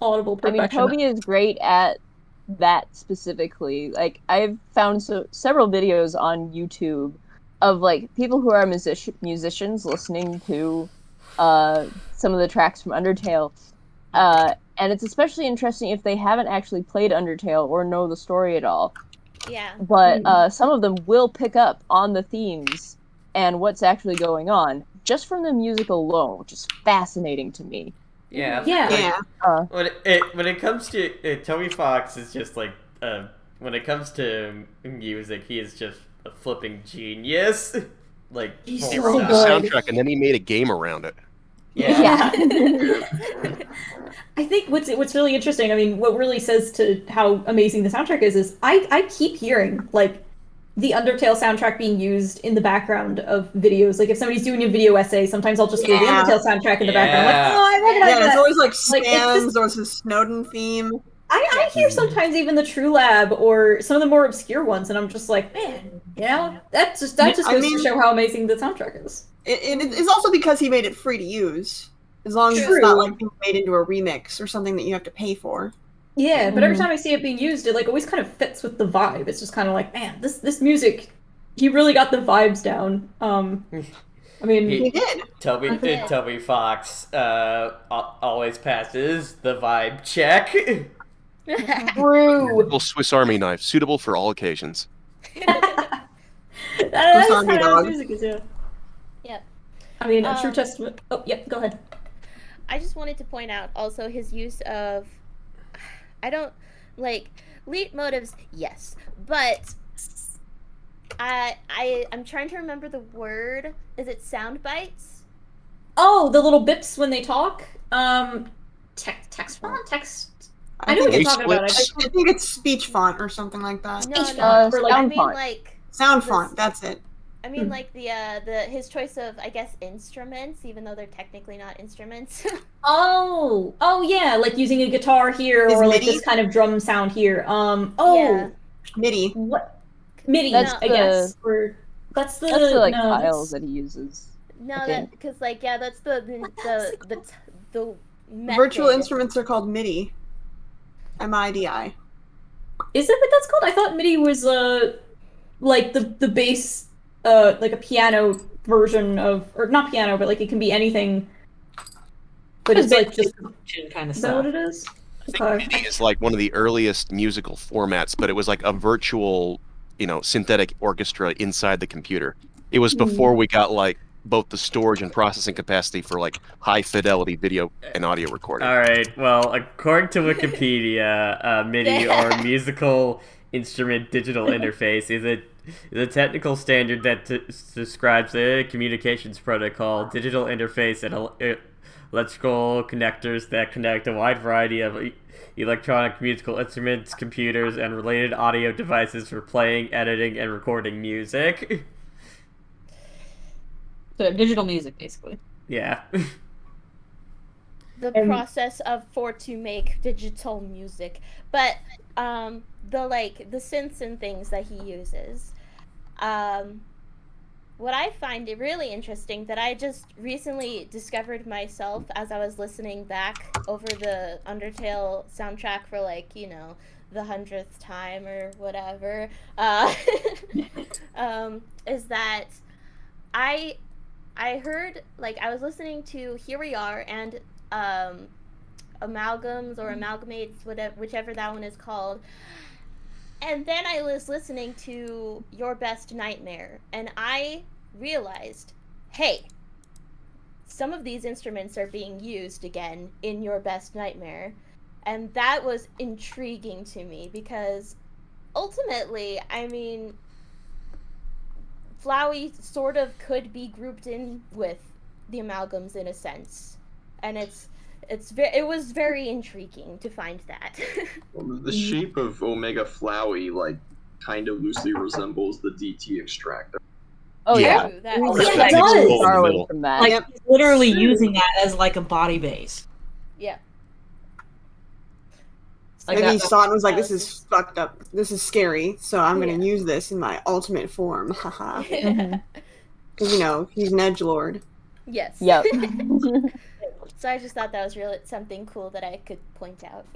Audible I mean, perfection. Toby is great at that specifically. Like, I've found several videos on YouTube of like people who are musicians listening to some of the tracks from Undertale, and it's especially interesting if they haven't actually played Undertale or know the story at all. Yeah. But some of them will pick up on the themes and what's actually going on just from the music alone, which is fascinating to me. Yeah. Yeah. When it comes to Toby Fox is just like when it comes to music, he is just a flipping genius. Like He's He so wrote the good. soundtrack and then he made a game around it. yeah. I think what's really interesting, I mean, what really says to how amazing the soundtrack is I keep hearing like the Undertale soundtrack being used in the background of videos. Like if somebody's doing a video essay, sometimes I'll just hear the Yeah. Undertale soundtrack in the background. I'm Yeah. like, oh, I recognize Yeah, that. it's always like Like, it's Spans, just- there was his Snowden theme. I hear sometimes even the True Lab or some of the more obscure ones, and I'm just like, man, you know, that just I goes mean- to show how amazing the soundtrack is. It's also because he made it free to use. As long as True. it's not like being made into a remix or something that you have to pay for. Yeah, but every Mhm. time I see it being used, it like always kind of fits with the vibe. It's just kind of like, man, this music, he really got the vibes down. I mean, He did. Toby Fox always passes the vibe check. true. Little Swiss Army knife, suitable for all occasions. That is Zombie kind of how dog. music is, yeah. Yep. I mean, a true testament. Oh, yep, go ahead. I just wanted to point out also his use of, I don't like leitmotifs, yes, but I'm trying to remember the word. Is it sound bites? Oh, the little bips when they talk. Text font, text. I know what you're Voice talking about. clips. I think it's speech font or something like that. No, Speech no. font, or I like mean font. like Sound This- font, that's it. I mean like the his choice of I guess instruments, even though they're technically not instruments. Oh yeah, like using a guitar here Is or like MIDI? this kind of drum sound here. Yeah. MIDI. What? MIDI, That's I guess. Or that's the Like no, files that's- that he uses. No, Okay. that because like yeah, that's the method. Virtual instruments are called MIDI. MIDI. Is that what that's called? I thought MIDI was like the bass like a piano version of, or not piano, but like it can be anything. But it's like just kind of is that what stuff. it is? I think MIDI is like one of the earliest musical formats, but it was like a virtual, synthetic orchestra inside the computer. It was before we got like both the storage and processing capacity for like high fidelity video and audio recording. All right. Well, according to Wikipedia, MIDI or musical instrument digital interface is a technical standard that describes a communications protocol, digital interface, and electrical connectors that connect a wide variety of electronic musical instruments, computers, and related audio devices for playing, editing, and recording music. So digital music, basically. Yeah. The process to make digital music, but the synths and things that he uses. What I find it really interesting that I just recently discovered myself as I was listening back over the Undertale soundtrack for the 100th time or whatever, is that I heard, I was listening to Here We Are and amalgams or amalgamates, whichever that one is called. And then I was listening to Your Best Nightmare, and I realized, hey, some of these instruments are being used again in Your Best Nightmare. And that was intriguing to me because ultimately, I mean, Flowey sort of could be grouped in with the amalgams in a sense. And it was very intriguing to find that. Well, the shape of Omega Flowey kind of loosely resembles the DT extractor. Oh Yeah. yeah, Yeah, Like, it does. in the far away middle. from that. Like he's literally using that as like a body base. Yeah. Like Maybe he that- saw it and was like, "This is fucked up. This is scary. So I'm gonna Yeah. use this in my ultimate form." Haha. Mhm. Because he's an edgelord. Yes. Yep. So I just thought that was really something cool that I could point out.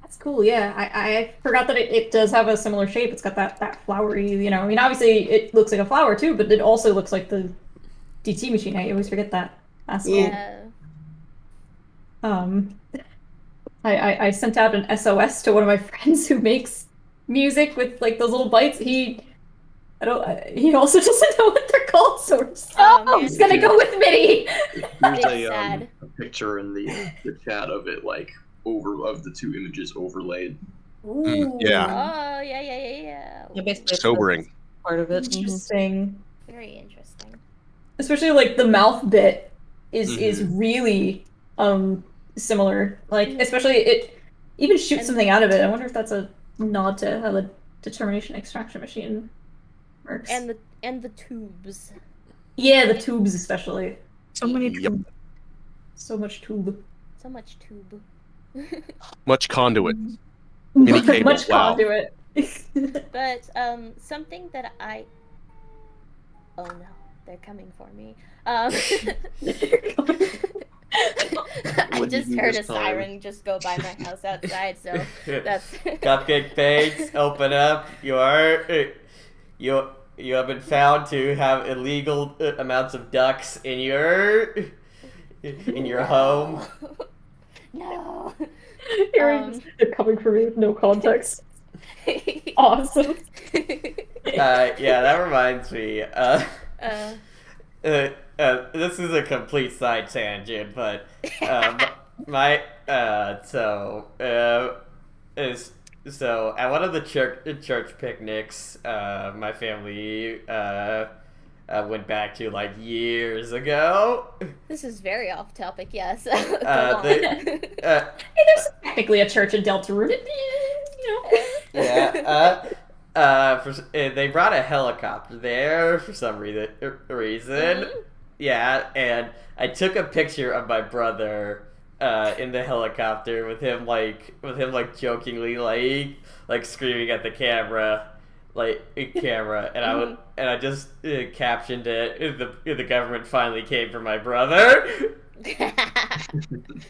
That's cool, yeah. I forgot that it does have a similar shape. It's got that flowery, I mean, obviously it looks like a flower too, but it also looks like the DT machine. I always forget that aspect. Yeah. I sent out an SOS to one of my friends who makes music with those little bites. He also doesn't know what they're called, so we're just, Oh, I'm just gonna go with MIDI. Here's Big sad. a picture in the chat of it, of the two images overlaid. Ooh, yeah. Oh, yeah. Yeah, basically it's Sobering. part of it. interesting. Very interesting. Especially the mouth bit is Mhm. really similar. Especially it even shoots And- something out of it. I wonder if that's a nod to how the determination extraction machine works. And the tubes. yeah, the tubes especially. So many Yep. So much tube. So much tube. Much conduit. Mini cable, Much wow. conduit. But something that oh no, they're coming for me. I What'd just you do heard a this time? siren just go by my house outside, so that's Cupcake Bags, open up. You have been found to have illegal amounts of ducks in your home. No. They're coming for me with no context. Awesome. Yeah, that reminds me. This is a complete side tangent, but so at one of the church picnics, my family went back to years ago. This is very off topic, yes. Go Hey, on. there's technically a church in Deltarune. Yeah. They brought a helicopter there for some reason. Mhm. Yeah, and I took a picture of my brother in the helicopter with him jokingly screaming at the camera, and I just captioned it. The government finally came for my brother. It's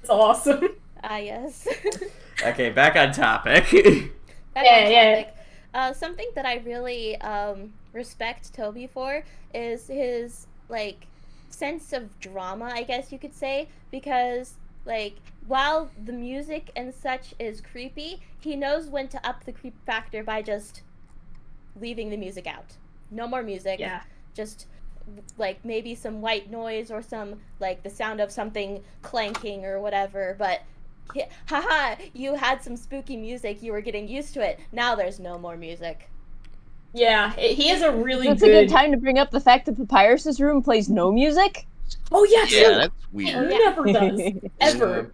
awesome. Yes. Okay, back on topic. Back Yeah, on yeah. topic. Something that I really respect Toby for is his sense of drama, I guess you could say, because like, while the music and such is creepy, he knows when to up the creep factor by just leaving the music out. No more music. Yeah. Just like maybe some white noise or some like the sound of something clanking or whatever, but haha, you had some spooky music, you were getting used to it. Now there's no more music. Yeah, he has a really It's good... a good time to bring up the fact that Papyrus's room plays no music. Oh yeah, Yeah, true. that's He weird. never does. Ever.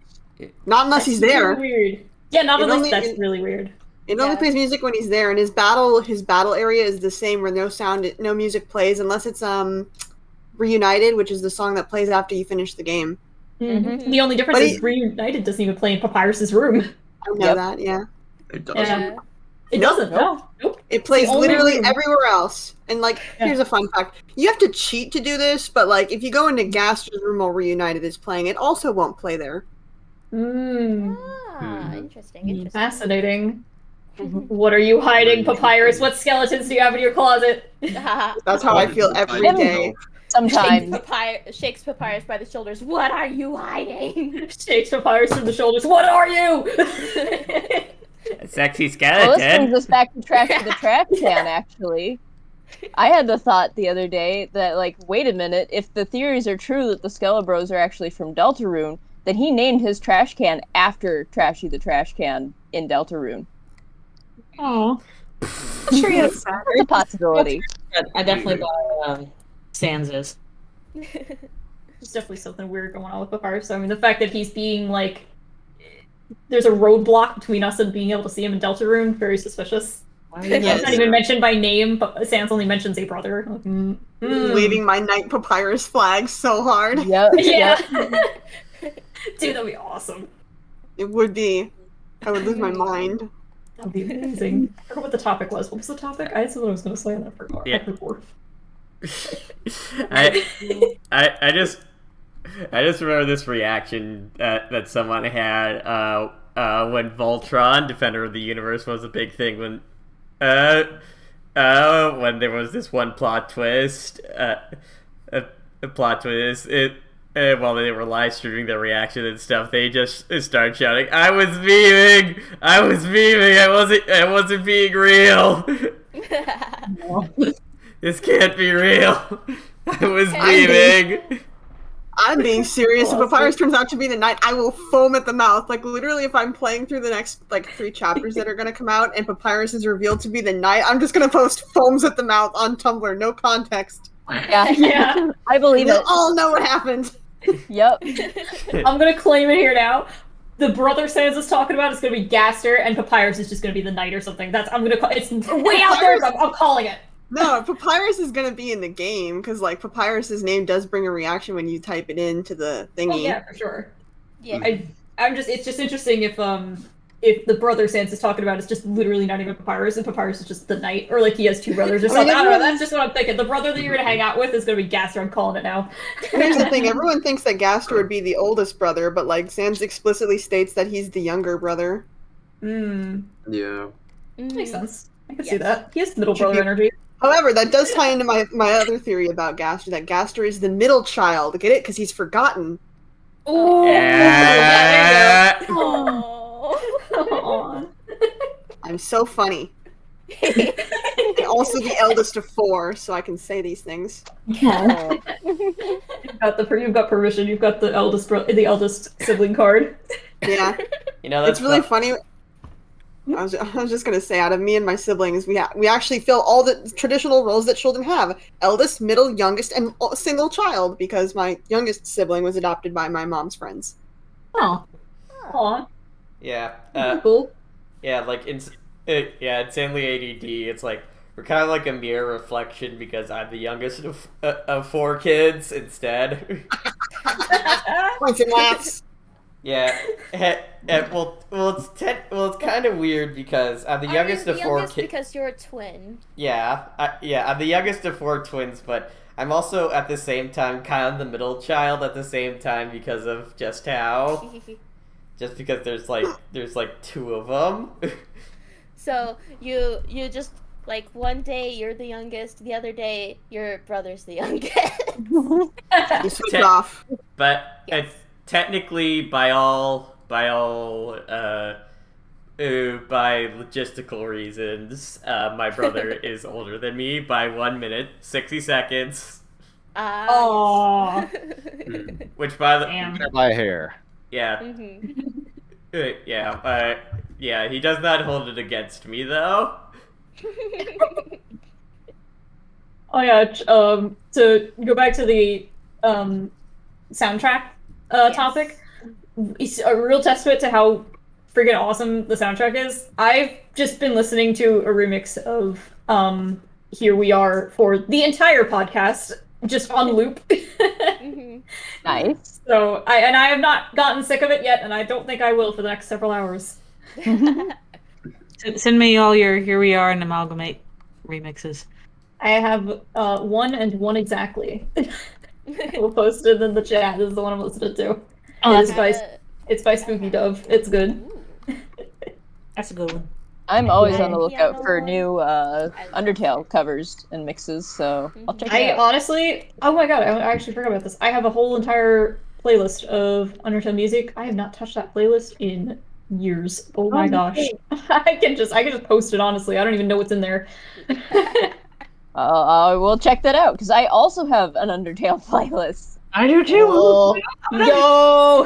Not unless he's there. Really weird. Yeah, not It unless only- that's it- really weird. It only plays music when he's there, and his battle area is the same, where no music plays unless it's Reunited, which is the song that plays after you finish the game. Mm-hmm. The only difference But is Reunited doesn't even play in Papyrus's room. I know that, yeah. It doesn't. Yeah. It Nope. doesn't. No. Nope. It plays the only literally room. everywhere else. And like, Yeah. here's a fun fact: you have to cheat to do this, but like, if you go into Gaster's room while Reunited is playing, it also won't play there. Mm. Interesting. Fascinating. What are you hiding, Papyrus? What skeletons do you have in your closet? That's how I feel every day. Sometimes. Shakes Papyrus by the shoulders. What are you hiding? Shakes Papyrus from the shoulders. What are you? A sexy Well, skeleton. this brings us back to trash the trash can, actually. I had the thought the other day that, like, wait a minute, if the theories are true that the Skelebros are actually from Deltarune, then he named his trash can after Trashy the Trash Can in Deltarune. Oh. Sure, yes. It's a possibility. I definitely thought Sans is. There's definitely something weird going on with Papyrus. I mean, the fact that he's being, like... There's a roadblock between us and being able to see him in Deltarune. Very suspicious. He's not even mentioned by name, but Sans only mentions a brother. Like, Waving my Night Papyrus flag so hard. Yep. Yeah. Yep. Dude, that'd be awesome. It would be. I would lose my mind. That'd be amazing. I forgot what the topic was. What was the topic? I had something I was going to say and I forgot. Yeah. I just remember this reaction that someone had when Voltron, Defender of the Universe, was a big thing when there was this one plot twist. A plot twist. While they were live streaming their reaction and stuff, they just started shouting, "I was memeing! I was memeing! I wasn't being real! This can't be real! I was memeing!" I'm being serious. If Papyrus turns out to be the Knight, I will foam at the mouth. Like, literally, if I'm playing through the next, 3 chapters that are going to come out and Papyrus is revealed to be the Knight, I'm just going to post foams at the mouth on Tumblr. No context. Yeah. I believe We'll it. all know what happened. Yep. I'm going to claim it here now. The brother Sans is talking about is going to be Gaster, and Papyrus is just going to be the Knight or something. It's way out there, but I'm calling it. No, Papyrus is going to be in the game, because, Papyrus's name does bring a reaction when you type it into the thingy. Oh, yeah, for sure. Yeah. It's just interesting if the brother Sans is talking about is just literally not even Papyrus, and Papyrus is just the Knight, or he has 2 brothers or something. I don't know, that's just what I'm thinking. The brother that you're going to hang out with is going to be Gaster, I'm calling it now. Here's the thing, everyone thinks that Gaster would be the oldest brother, but, Sans explicitly states that he's the younger brother. Yeah. Makes sense. I can see that. He has middle brother energy. However, that does tie into my other theory about Gaster, that Gaster is the middle child. Get it? Because he's forgotten. Oh, Yeah. there you go. I'm so funny. And also the eldest of 4, so I can say these things. You've got permission. You've got the eldest sibling card. Yeah. That's It's really funny. I was just gonna say, out of me and my siblings, we actually fill all the traditional roles that children have: eldest, middle, youngest, and single child. Because my youngest sibling was adopted by my mom's friends. Oh. Aw. Yeah. Cool. Yeah, insanely ADD. It's like we're kind of like a mirror reflection because I'm the youngest of 4 kids instead. Points and laughs. Yeah. Well, it's kind of weird because I'm the youngest of 4 kids. Because you're a twin. Yeah, I'm the youngest of 4 twins, but I'm also at the same time kind of the middle child at the same time because of just how. Just because there's 2 of them. So you just one day you're the youngest, the other day your brother's the youngest. You switch off. But Yes. technically, by logistical reasons, my brother is older than me by 1 minute 60 seconds. Aww. Which by the Damn. By a hair. yeah, Mhm. yeah, he does not hold it against me though. Oh yeah. To go back to the soundtrack Yes. topic, it's a real testament to how freaking awesome the soundtrack is. I've just been listening to a remix of Here We Are for the entire podcast, just on loop. Mhm. Nice. So I have not gotten sick of it yet, and I don't think I will for the next several hours. Send me all your Here We Are and Amalgamate remixes. I have one and one exactly. We'll post it in the chat. This is the one I'm listening to. Oh, It's that's, It's by Spooky Dove. It's good. Ooh. that's a good one. I'm always Yeah. on the lookout Piano for one. new love Undertale covers and mixes, so I'll check I it out. honestly, oh my god, I actually forgot about this. I have a whole entire playlist of Undertale music. I have not touched that playlist in years. Oh my gosh. I can just post it honestly. I don't even know what's in there. I will check that out because I also have an Undertale playlist. I do too. Oh, yo!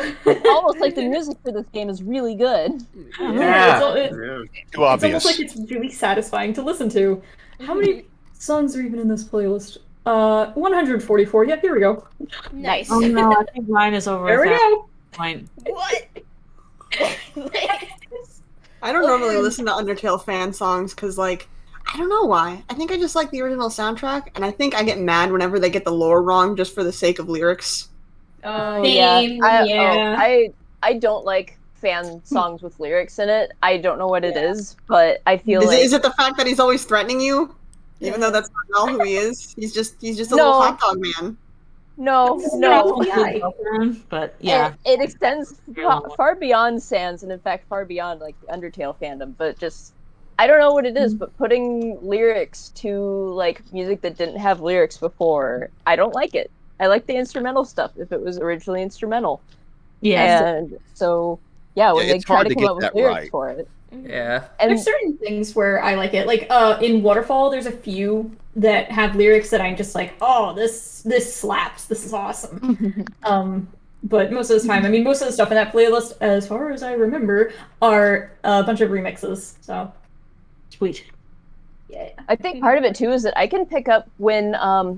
Almost like the music for this game is really good. Yeah. It's Too It's obvious. almost like it's really satisfying to listen to. How many songs are even in this playlist? 144. Yep, here we go. Nice. Oh no, I think mine is over There we that go. point. What? I don't normally listen to Undertale fan songs because, like, I don't know why. I think I just like the original soundtrack, and I think I get mad whenever they get the lore wrong just for the sake of lyrics. Same, yeah. I don't like fan songs with lyrics in it. I don't know what it is, but I feel like Is it the fact that he's always threatening you, even though that's not all who he is? He's just a little No. hot dog man. no. But yeah. It extends far beyond Sans, and in fact far beyond like the Undertale fandom. But just I don't know what it is, but putting lyrics to like music that didn't have lyrics before, I don't like it. I like the instrumental stuff if it was originally instrumental. Yeah. And so yeah, when they it's try hard to to come get up with that lyrics right. for it. Yeah. And There's certain things where I like it. Like in Waterfall, there's a few that have lyrics that I'm just like, oh, this slaps. This is awesome. But most of the time, I mean, most of the stuff in that playlist, as far as I remember, are a bunch of remixes. So Sweet. yeah. I think part of it too is that I can pick up when I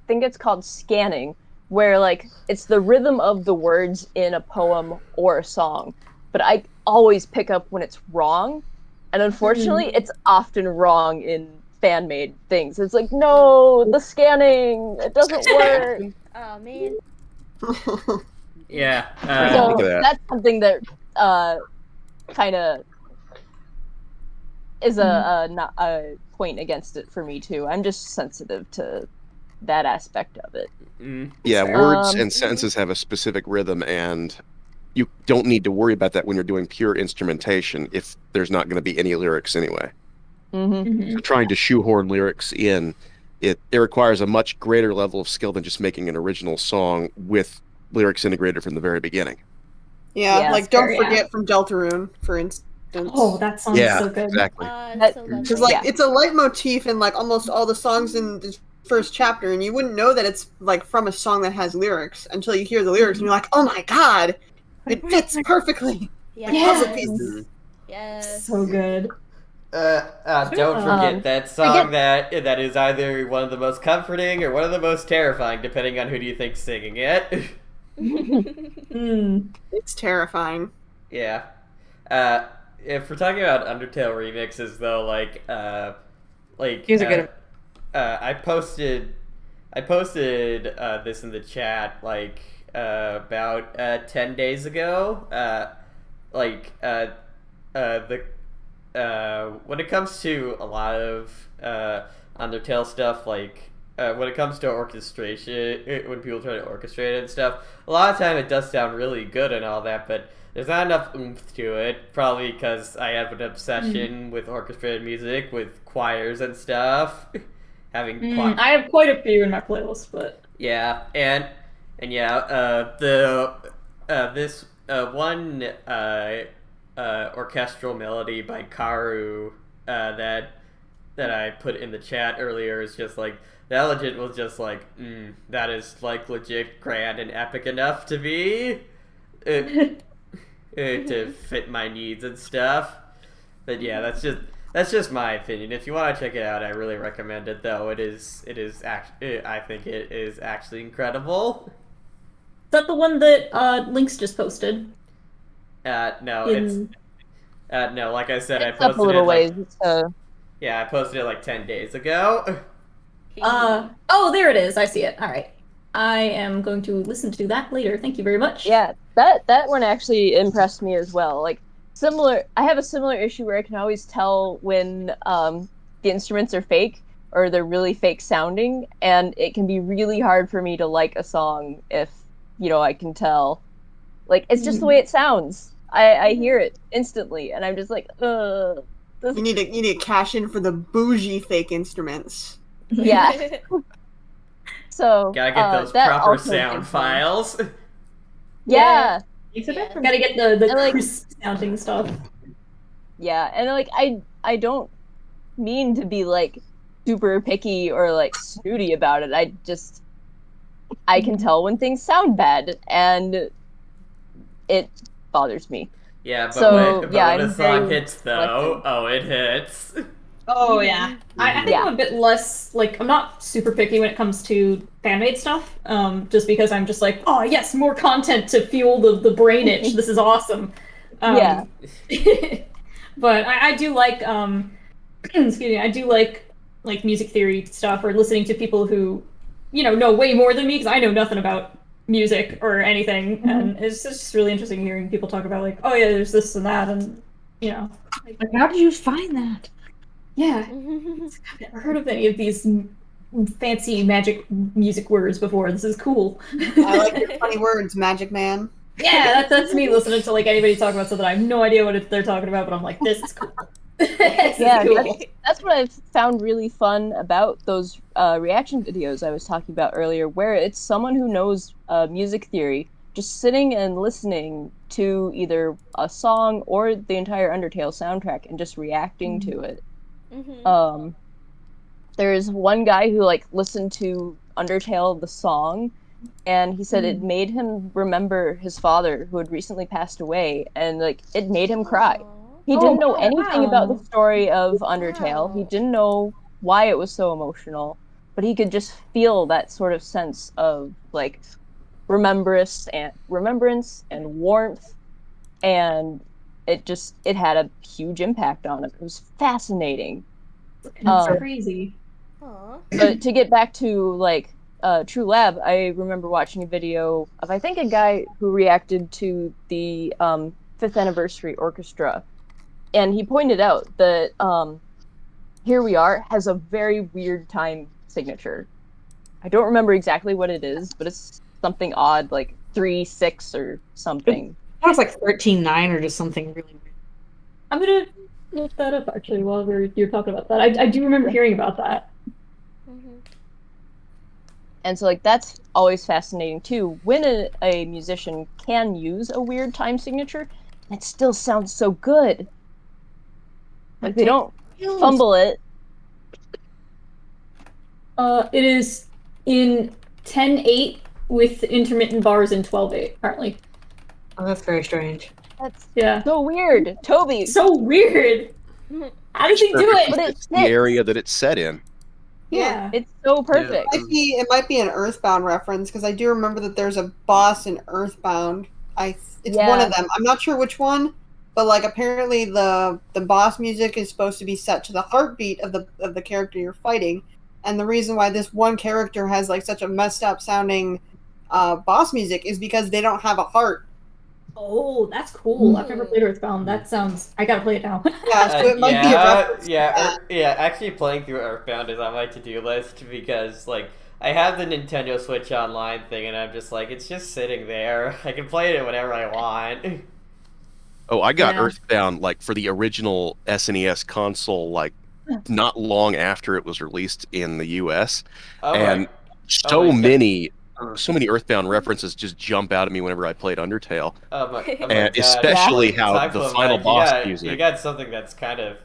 think it's called scanning, where like it's the rhythm of the words in a poem or a song, but I always pick up when it's wrong, and unfortunately it's often wrong in fan-made things. It's like, no, the scanning, it doesn't work. Oh man. Yeah. So Look at that. that's something that kind of is not a point against it for me too. I'm just sensitive to that aspect of it. Yeah, words Um, and sentences have a specific rhythm, and you don't need to worry about that when you're doing pure instrumentation if there's not going to be any lyrics anyway. So trying to shoehorn lyrics in, it requires a much greater level of skill than just making an original song with lyrics integrated from the very beginning. Yeah, Yeah, like don't fair, forget from Deltarune, for instance. Oh, that song's Yeah, so good. exactly. It's so lovely. Because like Yeah. it's a leitmotif in like almost all the songs in the first chapter, and you wouldn't know that it's like from a song that has lyrics until you hear the lyrics, and you're like, oh my god, it fits perfectly. Yes. Like puzzle pieces. Yes. So good. Don't forget that song that is either one of the most comforting or one of the most terrifying, depending on who do you think's singing it. It's terrifying. Yeah. If we're talking about Undertale remixes, though, Here's a good I posted this in the chat about 10 days ago. When it comes to a lot of Undertale stuff, when it comes to orchestration, when people try to orchestrate it and stuff, a lot of time it does sound really good and all that, but there's not enough oomph to it, probably because I have an obsession with orchestrated music, with choirs and stuff. I have quite a few in my playlist, but yeah, and And yeah, the this one orchestral melody by Karu that I put in the chat earlier is just like that. Legit was just like, that is like legit grand and epic enough to be to fit my needs and stuff. But yeah, that's just my opinion. If you want to check it out, I really recommend it. Though it is actually, I think it is actually incredible. Is that the one that Link's just posted? No, In- it's no. Like I said, I It's up a posted little it ways. like yeah, I posted it like 10 days ago. Oh, there it is. I see it. All right. I am going to listen to that later. Thank you very much. Yeah, that one actually impressed me as well. Like similar, I have a similar issue where I can always tell when the instruments are fake or they're really fake sounding, and it can be really hard for me to like a song if I can tell. Like it's just the way it sounds. I hear it instantly, and I'm just like, ugh. You need to cash in for the bougie fake instruments. Yeah. So Gotta get those that proper also sound gives me- files. Yeah. Gotta get the And, like- crisp sounding stuff. Yeah, and like I don't mean to be like super picky or like snooty about it. I can tell when things sound bad, and it bothers me. Yeah, but So, when yeah, a I'm song very hits though, selective. it hits. Oh yeah. I think Yeah. I'm a bit less like I'm not super picky when it comes to fan made stuff. Just because I'm just like, oh yes, more content to fuel the brain itch. This is awesome. Yeah. But I do like excuse me, I do like music theory stuff or listening to people who know way more than me because I know nothing about music or anything, and it's just really interesting hearing people talk about like, oh yeah, there's this and that, and Like, how did you find that? yeah, I've never heard of any of these fancy magic music words before. This is cool. I like your funny words, Magic Man. Yeah, that's me listening to like anybody talk about something I have no idea what they're talking about, but I'm like, this is cool. This Yeah, is cool. that's what I've found really fun about those reaction videos I was talking about earlier, where it's someone who knows music theory just sitting and listening to either a song or the entire Undertale soundtrack and just reacting to it. There's one guy who like listened to Undertale the song, and he said it made him remember his father who had recently passed away, and like it made him cry. He didn't know anything about the story of Undertale. He didn't know why it was so emotional, but he could just feel that sort of sense of like remembrance and warmth, and it had a huge impact on him. It was fascinating. It's crazy. Aw. But to get back to like True Lab, I remember watching a video of I think a guy who reacted to the 5th anniversary orchestra, and he pointed out that Here We Are has a very weird time signature. I don't remember exactly what it is, but it's something odd, like 3/6 or something. That was like 13/9 or just something really weird. I'm gonna look that up actually while you're talking about that. I do remember hearing about that. And so like that's always fascinating too, when a musician can use a weird time signature and it still sounds so good. Like they don't fumble it. It is in 10/8 with intermittent bars in 12/8 apparently. Oh, that's very strange. That's Yeah. so weird. Toby. So weird. How did he do But it? it's The area that it's set in. Yeah. It's so perfect. It might be an Earthbound reference because I do remember that there's a boss in Earthbound. It's one of them. I'm not sure which one, but like apparently the boss music is supposed to be set to the heartbeat of the character you're fighting, and the reason why this one character has like such a messed up sounding boss music is because they don't have a heart. Oh, that's cool. I've never played Earthbound. That sounds. I gotta play it now. Yeah, so it might be a reference. yeah. Actually, playing through Earthbound is on my to-do list because like I have the Nintendo Switch Online thing, and I'm just like, it's just sitting there. I can play it whenever I want. Oh, I got Yeah. Earthbound like for the original SNES console, like not long after it was released in the US, Oh and my- so my God. many so many Earthbound references just jump out at me whenever I played Undertale, Oh my and God. especially how Talk the to him, final Mike. boss You music. got something that's kind of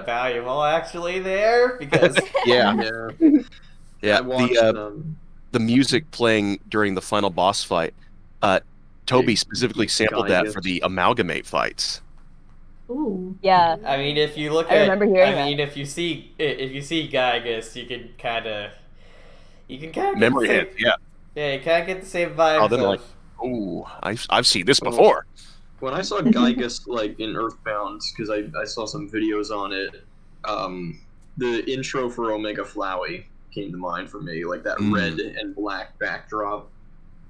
valuable actually there because Yeah, Yeah. yeah. I watched. The music playing during the final boss fight. Toby specifically sampled that for the Amalgamate fights. Ooh. Yeah. I mean, if you look I at, remember hearing I mean, if you see Gygus, you can kind of get Memory the hits, same, yeah. yeah, you kind of get the same Oh, vibes then of. like, oh, I've seen this Well, before. When I saw Gygus like in Earthbound, because I saw some videos on it, the intro for Omega Flowey came to mind for me, like that red and black backdrop.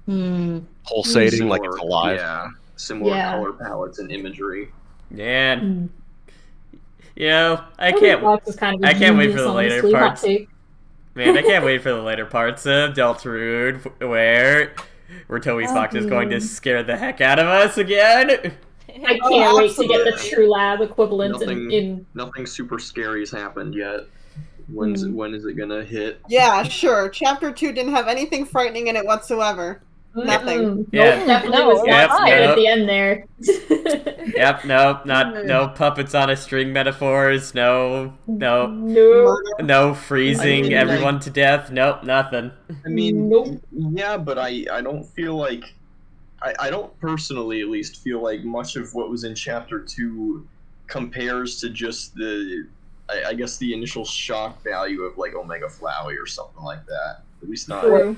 Pulsating like it's alive. Yeah, similar Yeah. color palettes and imagery. Man, you know, I Toby can't Fox is kind of a I can't wait for genius, the later honestly. Hot parts. take. Man, I can't wait for the later parts of Deltarune where Toby Fox is going to scare the heck out of us again. I can't wait to get the absolutely. True Lab equivalent Nothing- in Nothing super scary has happened yet. When is it gonna hit? Yeah, sure. Chapter 2 didn't have anything frightening in it whatsoever. Nothing. Yeah. Nope, definitely No, was it not was scared fine. at the end there. Yep, no puppets on a string metaphors, no Nope. freezing I mean, everyone to death, nope, nothing. I mean, Nope. yeah, but I don't feel like I don't personally at least feel like much of what was in chapter 2 compares to just I guess the initial shock value of like Omega Flowey or something like that. At least not. True.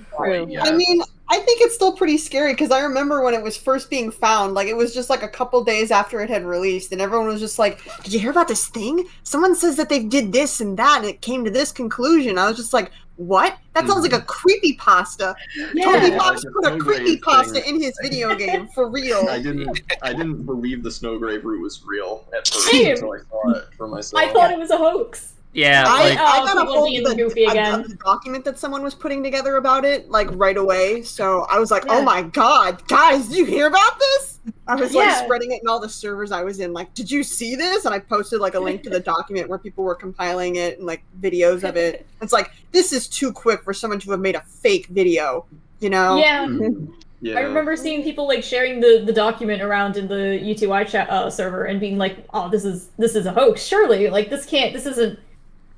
Yeah. I mean, I think it's still pretty scary because I remember when it was first being found, like it was just like a couple days after it had released, and everyone was just like, "Did you hear about this thing? Someone says that they did this and that, and it came to this conclusion." I was just like, "What? That sounds like a creepypasta." Toby Yeah. Fox Like put a the Snowgrave creepypasta thing. in his video game for real. I didn't believe the Snowgrave route was real at first Same. until I saw it for myself. I thought it was a hoax. Yeah, I like got a people hold being of goofy again. the document that someone was putting together about it, like right away. So I was like, Yeah. "Oh my god, guys, did you hear about this?" I was like Yeah. spreading it in all the servers I was in. Like, "Did you see this?" And I posted like a link to the document where people were compiling it and like videos of it. It's like this is too quick for someone to have made a fake video, you know? Yeah. Yeah. I remember seeing people like sharing the document around in the UTY chat server and being like, "Oh, this is a hoax. Surely, like this isn't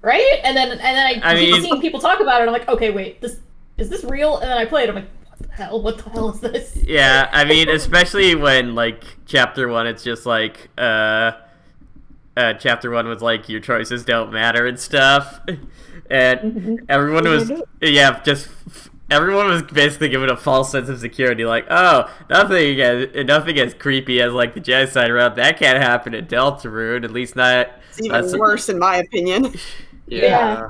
right." And then I keep mean- seeing people talk about it. I'm like, "Okay, wait, is this real?" And then I play it. I'm like, "What the hell is this?" yeah, I mean, especially when like chapter 1, it's just like chapter 1 was like your choices don't matter and stuff, and everyone was everyone was basically given a false sense of security, like, oh, nothing as creepy as like the genocide route. That can't happen in Deltarune, at least not. It's even worse in my opinion. Yeah.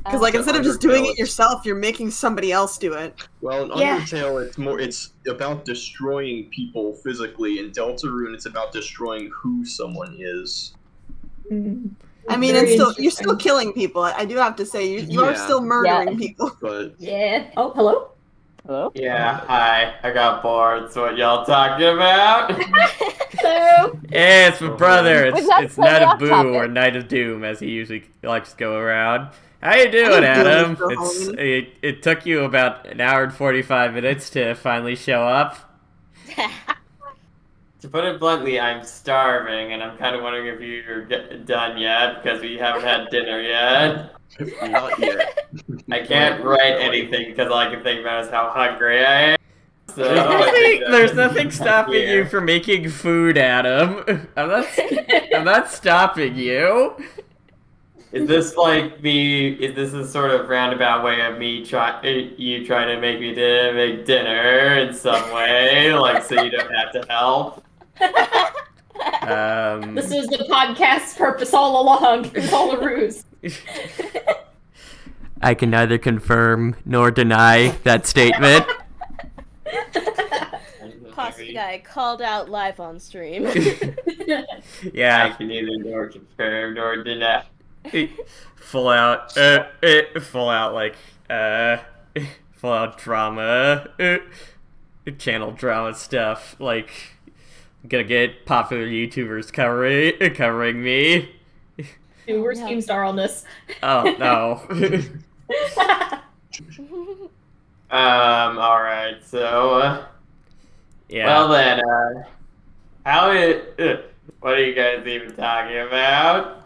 Because like instead of just doing it Undertale, yourself, you're making somebody else do it. Well, in Yeah. Undertale, it's about destroying people physically. In Deltarune, it's about destroying who someone is. I mean, Very it's still you're interesting. still killing people. I do have to say, you are Yeah. still murdering Yeah. people. But Yeah. Oh, hello. Hello? Yeah, hi. I got bored. So what y'all talking about? Hello. Yeah, it's my brother. Wait, that's It's Night totally of off Boo topic. or Night of Doom, as he usually likes to go around. How you I doing, think Doom Adam? is for It's Halloween. it took you about an hour and 45 minutes to finally show up. To put it bluntly, I'm starving, and I'm kind of wondering if you're done yet because we haven't had dinner yet. not yet. I can't write anything because all I can think about is how hungry I am. So there's nothing stopping you from making food, Adam. I'm not stopping you. Is this a sort of roundabout way of you trying to make me make dinner in some way, like so you don't have to help? This was the podcast's purpose all along. It was all a ruse. I can neither confirm nor deny that statement. Pasta guy called out live on stream. Yeah, I can neither nor confirm nor deny. Full out drama, channel drama stuff. Like, I'm gonna get popular YouTubers covering me. Dude, we're Steam Star on this. Oh no. All right. So, Yeah. well then, how it? What are you guys even talking about?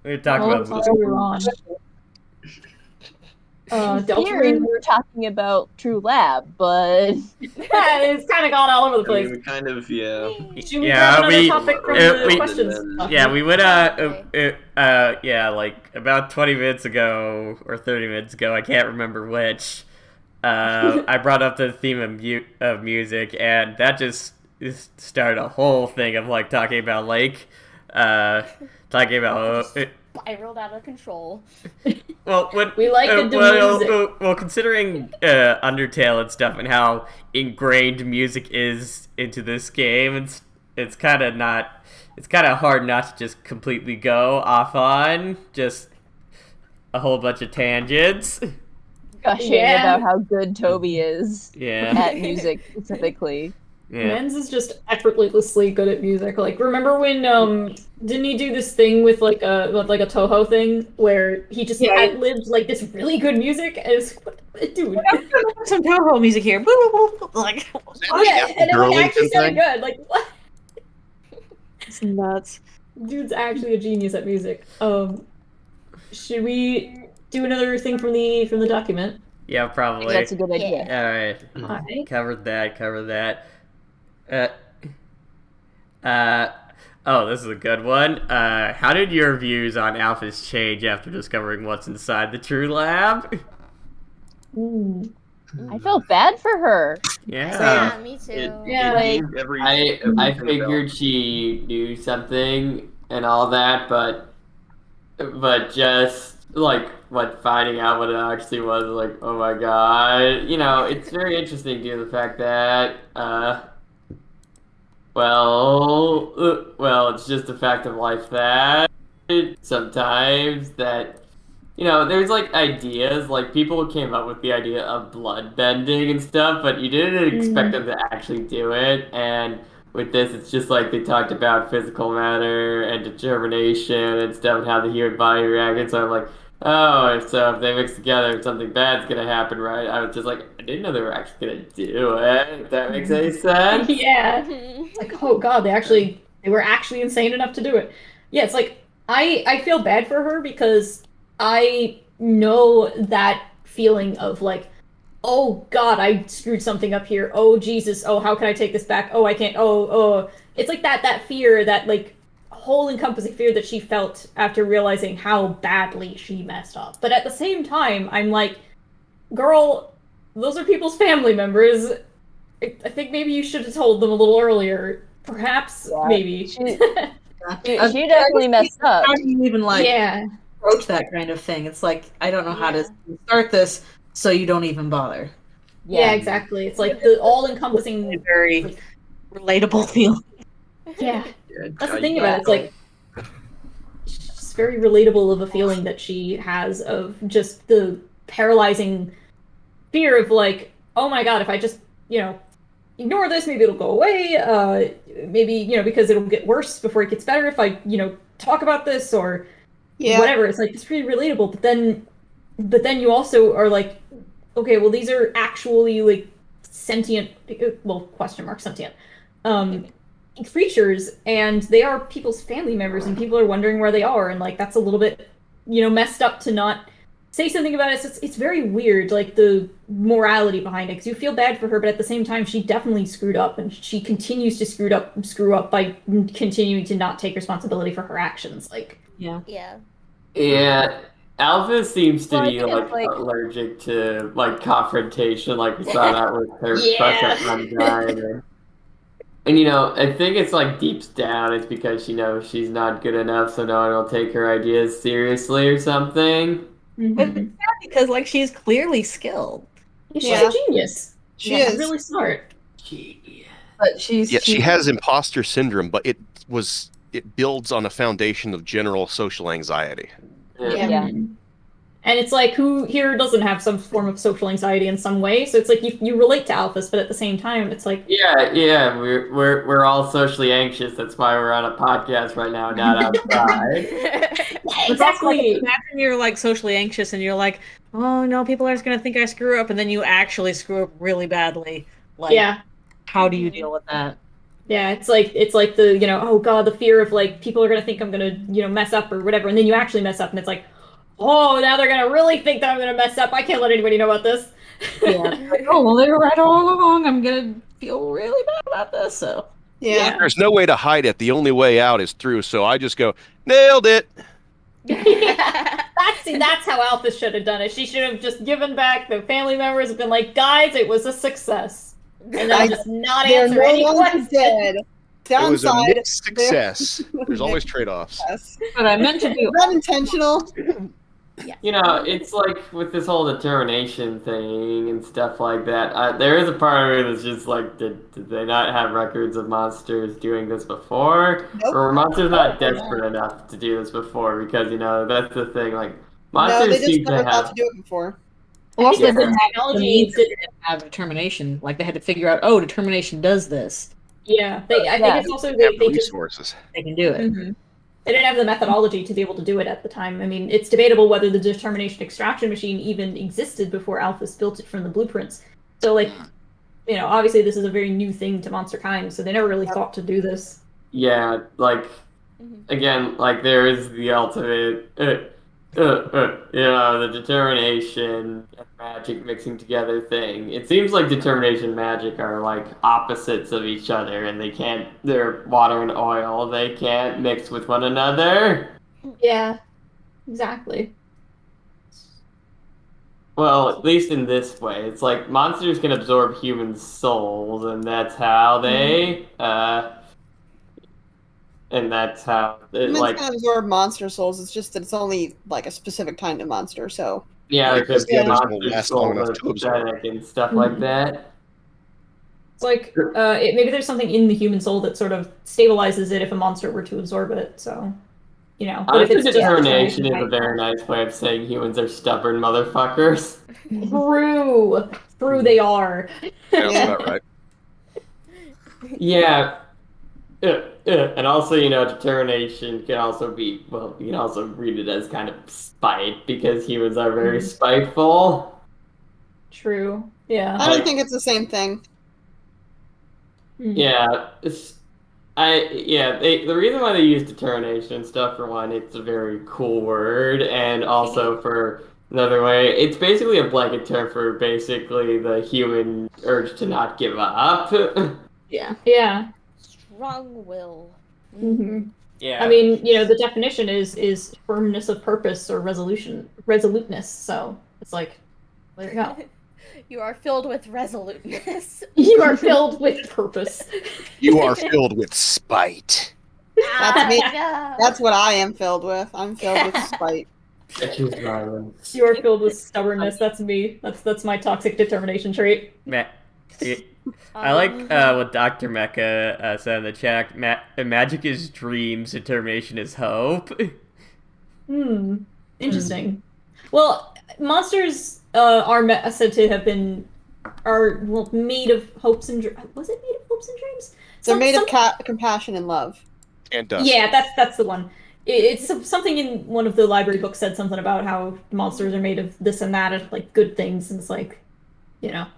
We're talking Oh, about. we were on. In theory, we Deltarune. were talking about True Lab, but Yeah, it's kind of gone all over the I place. mean, we kind of, yeah. Should we grab another topic from the questions? Yeah, we went Okay. yeah, like about 20 minutes ago or 30 minutes ago, I can't remember which. I brought up the theme of music, and that just started a whole thing of like talking about talking about Spiraled out of control. well, when, We like a music. well, considering Undertale and stuff, and how ingrained music is into this game, it's kind of hard not to just completely go off on just a whole bunch of tangents. gushing Yeah. about how good Toby is Yeah, at music specifically. yeah. Men's is just effortlessly good at music. Like, remember when didn't he do this thing with like a Toho thing where he just ad-libbed like this really good music? And it's dude. Some Toho music here. Boo, boo, boo, like, Oh yeah, and it like, actually sounded good. Like what? it's nuts. Dude's actually a genius at music. Should we do another thing from the document? Yeah, I think probably. that's a good idea. All right. Alright. Covered that. Oh, this is a good one. How did your views on alphas change after discovering what's inside the True Lab? I felt bad for her. Yeah. Yeah, me too. I figured she knew something and all that, but just like finding out what it actually was, like, oh my god, it's very interesting due to the fact that it's just a fact of life that sometimes that there's like ideas, like people came up with the idea of blood bending and stuff, but you didn't expect them to actually do it. And with this, it's just like they talked about physical matter and determination and stuff and how the human body reacted. So I'm like, oh, so if they mix together, something bad's gonna happen, right? I was just like, I didn't know they were actually gonna do it. If that makes any sense. Yeah. It's like, oh god, they were actually insane enough to do it. Yeah, it's like I feel bad for her because I know that feeling of like, oh god, I screwed something up here. Oh Jesus, oh how can I take this back? Oh I can't. Oh. It's like that fear, that like whole encompassing fear that she felt after realizing how badly she messed up. But at the same time, I'm like, girl, those are people's family members. I think maybe you should have told them a little earlier. Perhaps, Yeah. maybe. She definitely messed up. How do you even like Yeah. approach that kind of thing? It's like, I don't know how to start this, so you don't even bother. Yeah, exactly. It's like the all-encompassing, Very relatable feeling. yeah. That's the thing about it. It's like it's very relatable of a feeling that she has of just the paralyzing fear of like, oh my god, if I just ignore this, maybe it'll go away. Maybe because it'll get worse before it gets better if I talk about this or whatever. It's like it's pretty relatable. But then you also are like, okay, well these are actually like sentient, well question mark sentient, creatures, and they are people's family members, and people are wondering where they are, and like that's a little bit messed up to not say something about it. It's very weird, like the morality behind it, because you feel bad for her, but at the same time she definitely screwed up, and she continues to screw up by continuing to not take responsibility for her actions. Like Yeah. Yeah, Alpha seems to Well, I be think it's like allergic to like confrontation, like we saw that with her Yeah. crush on Diamond. And I think it's like deep down, it's because she knows she's not good enough, so no one will take her ideas seriously or something. It's sad because like she's clearly skilled, She's a genius. She is. Really smart. Genius. but she has imposter syndrome, but it builds on a foundation of general social anxiety. Yeah. And it's like, who here doesn't have some form of social anxiety in some way? So it's like you relate to Alphys, but at the same time, it's like Yeah, we're all socially anxious. That's why we're on a podcast right now, not outside. Exactly. Imagine you're like socially anxious and you're like, oh no, people are gonna think I screw up, and then you actually screw up really badly. Like, Yeah. how do you deal with that? Yeah, it's like the, oh god, the fear of like people are gonna think I'm gonna, mess up or whatever, and then you actually mess up and it's like, oh, now they're gonna really think that I'm gonna mess up. I can't let anybody know about this. Yeah. Like, oh well, they were right all along. I'm gonna feel really bad about this. So Yeah. There's no way to hide it. The only way out is through. So I just go, nailed it. That's how Alpha should have done it. She should have just given back. The family members have been like, guys, it was a success, and then just not They're answer no any longer questions. dead. It was a Downside. mixed success. There's always trade-offs. Yes. but I meant to do. Not intentional. You know, it's like with this whole determination thing and stuff like that. There is a part of me that's just like, did they not have records of monsters doing this before? Nope. Or were monsters not desperate enough to do this before? Because, that's the thing. Like, monsters No, they just seem never to thought have. to do it before. Well, also, I they think didn't the have the technology means. They did- didn't have determination. Like they had to figure out, oh, determination does this. Yeah, I think it's also Have they the just resources. They can do it. Mhm. They didn't have the methodology to be able to do it at the time. I mean, it's debatable whether the determination extraction machine even existed before Alphys built it from the blueprints. So, like, obviously this is a very new thing to Monster Kind, so they never really thought to do this. Yeah, like, again, like, there is the ultimate, the determination and magic mixing together thing. It seems like determination and magic are, like, opposites of each other, and they're water and oil. They can't mix with one another. Yeah, exactly. Well, at least in this way. It's like monsters can absorb human souls, and that's how they, and that's how, Humans like, can absorb monster souls. It's just that it's only like a specific kind of monster. So yeah, Because because the others won't monster last long souls enough are to absorb. pathetic and stuff like that. It's like maybe there's something in the human soul that sort of stabilizes it if a monster were to absorb it. So, but if Honestly, it's just determination is a right. very nice way of saying humans are stubborn motherfuckers. True, they are. That's about right. Yeah. And also, determination can also be, well, you can also read it as kind of spite, because humans are very spiteful. True. Yeah. I don't think it's the same thing. Yeah. The reason why they use determination and stuff, for one, it's a very cool word, and also for another way, it's basically a blanket term for basically the human urge to not give up. Yeah. Strong will. Mm-hmm. Yeah. I mean, the definition is firmness of purpose or resoluteness. So it's like, there you go. You are filled with resoluteness. You are filled with purpose. You are filled with spite. That's me. No. That's what I am filled with. I'm filled with spite. I choose violence. You are filled with stubbornness. That's me. That's my toxic determination trait. I like what Dr. Mecha said in the chat. Magic is dreams, determination is hope. Interesting. Well, monsters are said to have been made of hopes and dreams. Was it made of hopes and dreams? They're made of compassion and love. And dust. Yeah, that's the one. It's something in one of the library books said something about how monsters are made of this and that, and like good things, and it's like, they are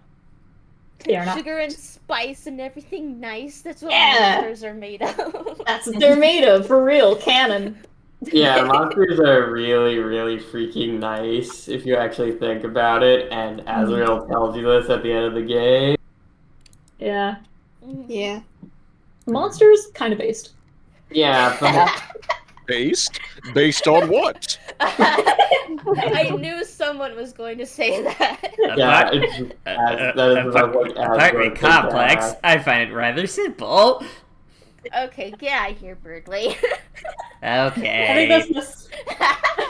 not. Sugar and spice and everything nice. That's what Yeah. monsters are made of. That's what they're made of, for real, canon. Yeah, monsters are really, really freaking nice if you actually think about it, and Azrael tells you this at the end of the game. Yeah. Yeah. Monsters, kind of based. Yeah, but Based on what? I knew someone was going to say that. yeah, that is like Apartment complex. I find it rather simple. Okay, get out of here, Birdley. Okay. I think that's just...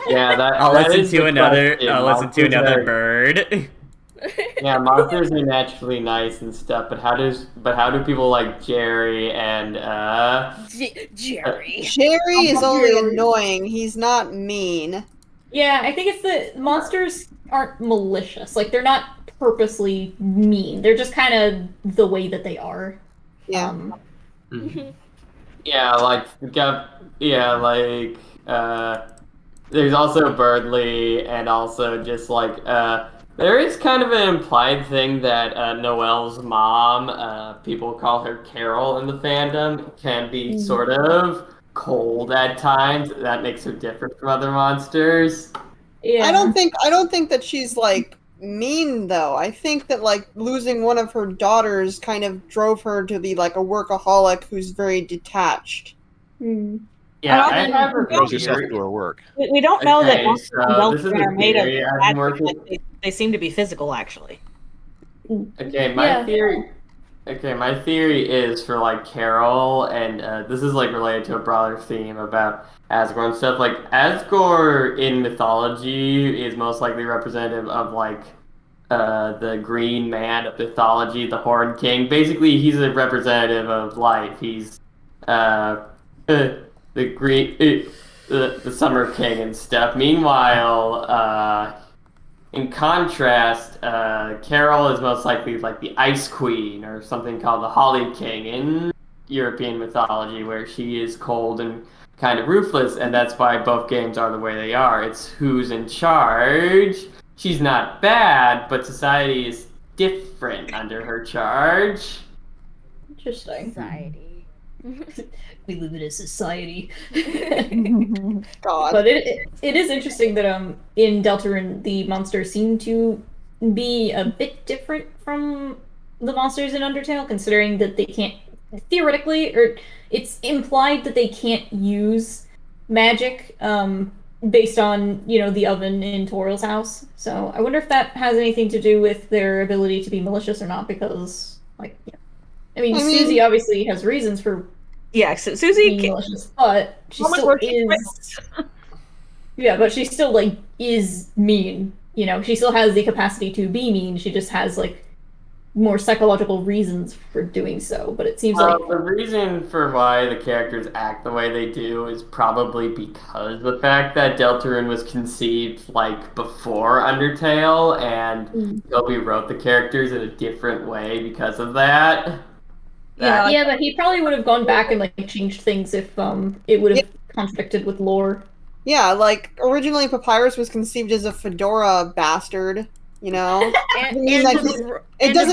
Yeah, I'll that listen is to the another. question. I'll listen to Monsters another are- bird. Yeah, monsters are naturally nice and stuff, but how do people like Jerry and Jerry. Jerry is only annoying. He's not mean. Yeah, I think it's the monsters aren't malicious. Like, they're not purposely mean. They're just kind of the way that they are. Yeah. yeah, like there's also Birdly, and also just like there is kind of an implied thing that Noelle's mom, people call her Carol in the fandom, can be sort of cold at times. That makes her different from other monsters. Yeah. I don't think that she's like mean though. I think that like losing one of her daughters kind of drove her to be like a workaholic who's very detached. Yeah, I I don't have think- a Throws herself theory. into her work. We don't know that Okay, monsters so and this is Deltarune a are made of theory I've magic. been working- They seem to be physical, actually. Okay, my theory. Okay, my theory is for like Carol, and this is like related to a broader theme about Asgore and stuff. Like Asgore in mythology is most likely representative of like the Green Man of mythology, the Horned King. Basically, he's a representative of life. He's the green, the Summer King and stuff. Meanwhile, in contrast, Carol is most likely like the Ice Queen or something called the Holly King in European mythology, where she is cold and kind of ruthless, and that's why both games are the way they are. It's who's in charge. She's not bad, but society is different under her charge. Interesting. Society. We live in a society. God. But it is interesting that in Deltarune the monsters seem to be a bit different from the monsters in Undertale, considering that they can't theoretically, or it's implied that they can't use magic based on the oven in Toriel's house. So I wonder if that has anything to do with their ability to be malicious or not, because I mean Susie obviously has reasons for So Susie being malicious, but she still is. Yeah, but she still like is mean. She still has the capacity to be mean. She just has like more psychological reasons for doing so. But it seems like the reason for why the characters act the way they do is probably because the fact that Deltarune was conceived like before Undertale, and Toby wrote the characters in a different way because of that. yeah, but he probably would have gone back and like changed things if it would have conflicted with lore. Yeah, like originally Papyrus was conceived as a fedora bastard, It doesn't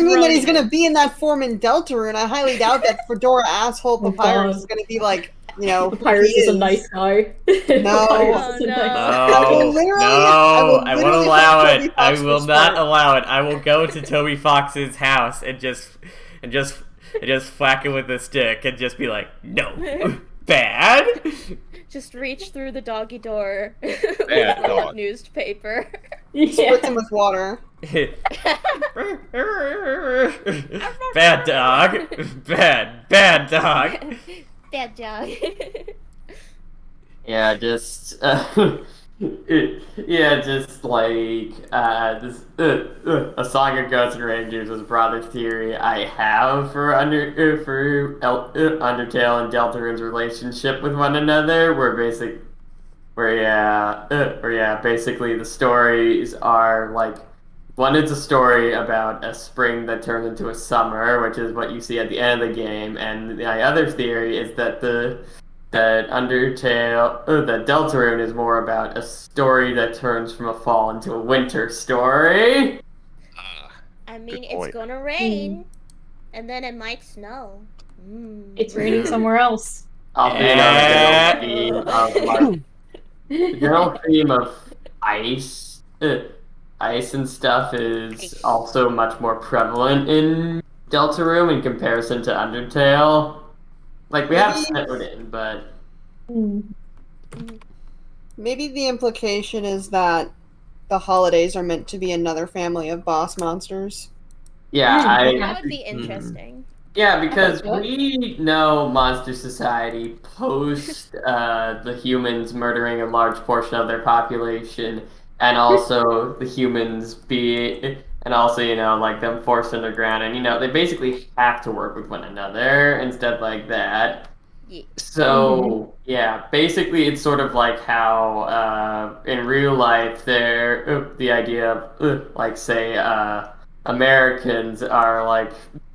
mean that he's gonna be in that form in Deltarune. I highly doubt that fedora asshole Papyrus is gonna be like, Papyrus is a nice guy. No. Oh, no. I won't allow it. I will not allow it. I will go to Toby Fox's house and just whack it with a stick and just be like, no, bad. Just reach through the doggy door. Bad dog. Newspaper. Spritz him with water. Bad dog. Bad dog. Bad dog. Yeah, just just like this a Song of Ghosts and Rangers is a broader theory I have for Undertale and Deltarune's relationship with one another, where basically the stories are like, one is a story about a spring that turns into a summer, which is what you see at the end of the game, and the other theory is that that Deltarune is more about a story that turns from a fall into a winter story. I mean, Good it's point. gonna rain, and then it might snow. It's raining somewhere else. The general theme of ice and stuff is also much more prevalent in Deltarune in comparison to Undertale. Like, we have Snowden, but Maybe the implication is that the holidays are meant to be another family of boss monsters. That would be interesting. Yeah, because we know Monster Society post the humans murdering a large portion of their population, and also the humans like them forced underground, and they basically have to work with one another instead like that. Yeah. So basically it's sort of like how in real life the idea of like say Americans are like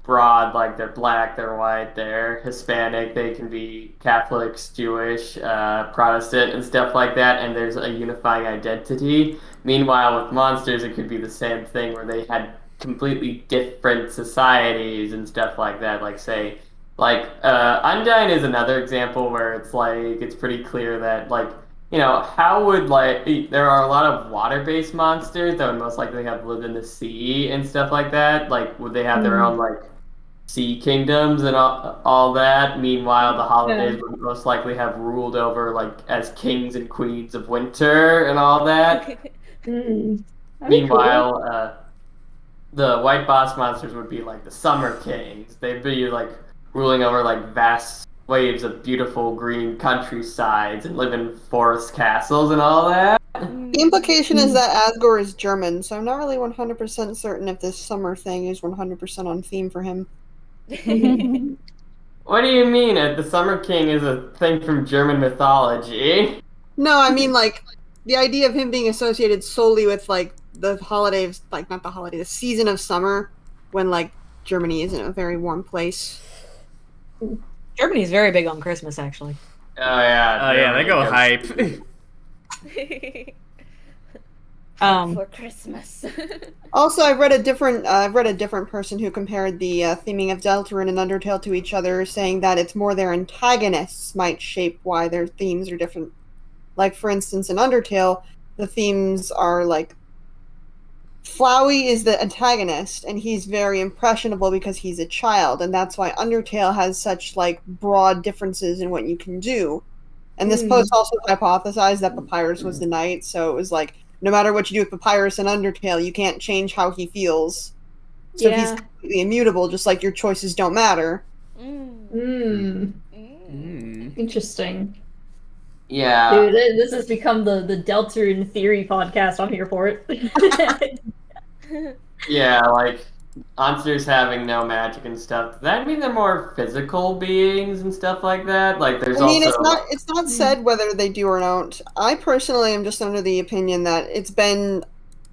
broad, like they're black, they're white, they're Hispanic, they can be Catholics, Jewish, Protestant, and stuff like that, and there's a unifying identity. Meanwhile, with monsters, it could be the same thing where they had completely different societies and stuff like that. Like, say, like, Undyne is another example where it's like, it's pretty clear that, like, how would, like, there are a lot of water-based monsters that would most likely have lived in the sea and stuff like that. Like, would they have their own, like, sea kingdoms and all that? Meanwhile, the holidays would most likely have ruled over, like, as kings and queens of winter and all that. Meanwhile, the white boss monsters would be, like, the summer kings. They'd be, like, ruling over, like, vast waves of beautiful green countrysides and live in forest castles and all that. The implication is that Asgore is German, so I'm not really 100% certain if this summer thing is 100% on theme for him. What do you mean? The Summer King is a thing from German mythology. No, I mean, like, the idea of him being associated solely with, like, the holidays, like, not the holiday, the season of summer, when, like, Germany is in a very warm place. Germany's very big on Christmas, actually. Oh yeah. Oh yeah, they go hype. For Christmas. Also, I've read a different person who compared the theming of Deltarune and Undertale to each other, saying that it's more their antagonists might shape why their themes are different. Like, for instance, in Undertale, the themes are, like, Flowey is the antagonist, and he's very impressionable because he's a child, and that's why Undertale has such, like, broad differences in what you can do. And this post also hypothesized that Papyrus was the knight, so it was like, no matter what you do with Papyrus and Undertale, you can't change how he feels. So if he's completely immutable, just like your choices don't matter. Interesting. Yeah. Dude, this has become the Deltarune theory podcast. I'm here for it. Yeah, like, monsters having no magic and stuff. Does that mean they're more physical beings and stuff like that? Like, there's it's not said whether they do or don't. I personally am just under the opinion that it's been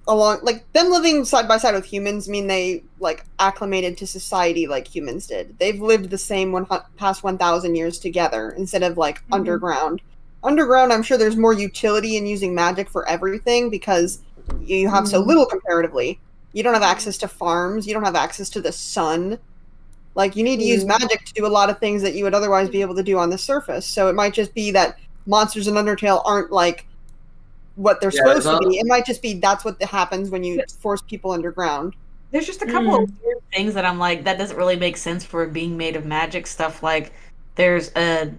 like, them living side by side with humans mean they, like, acclimated to society like humans did. They've lived the same past 1,000 years together instead of, like, underground. Underground, I'm sure there's more utility in using magic for everything because you have so little comparatively. You don't have access to farms. You don't have access to the sun. Like, you need to use magic to do a lot of things that you would otherwise be able to do on the surface. So it might just be that monsters in Undertale aren't, like, what they're supposed to be. It might just be that's what happens when you force people underground. There's just a couple of weird things that I'm like, that doesn't really make sense for being made of magic stuff. Like, there's a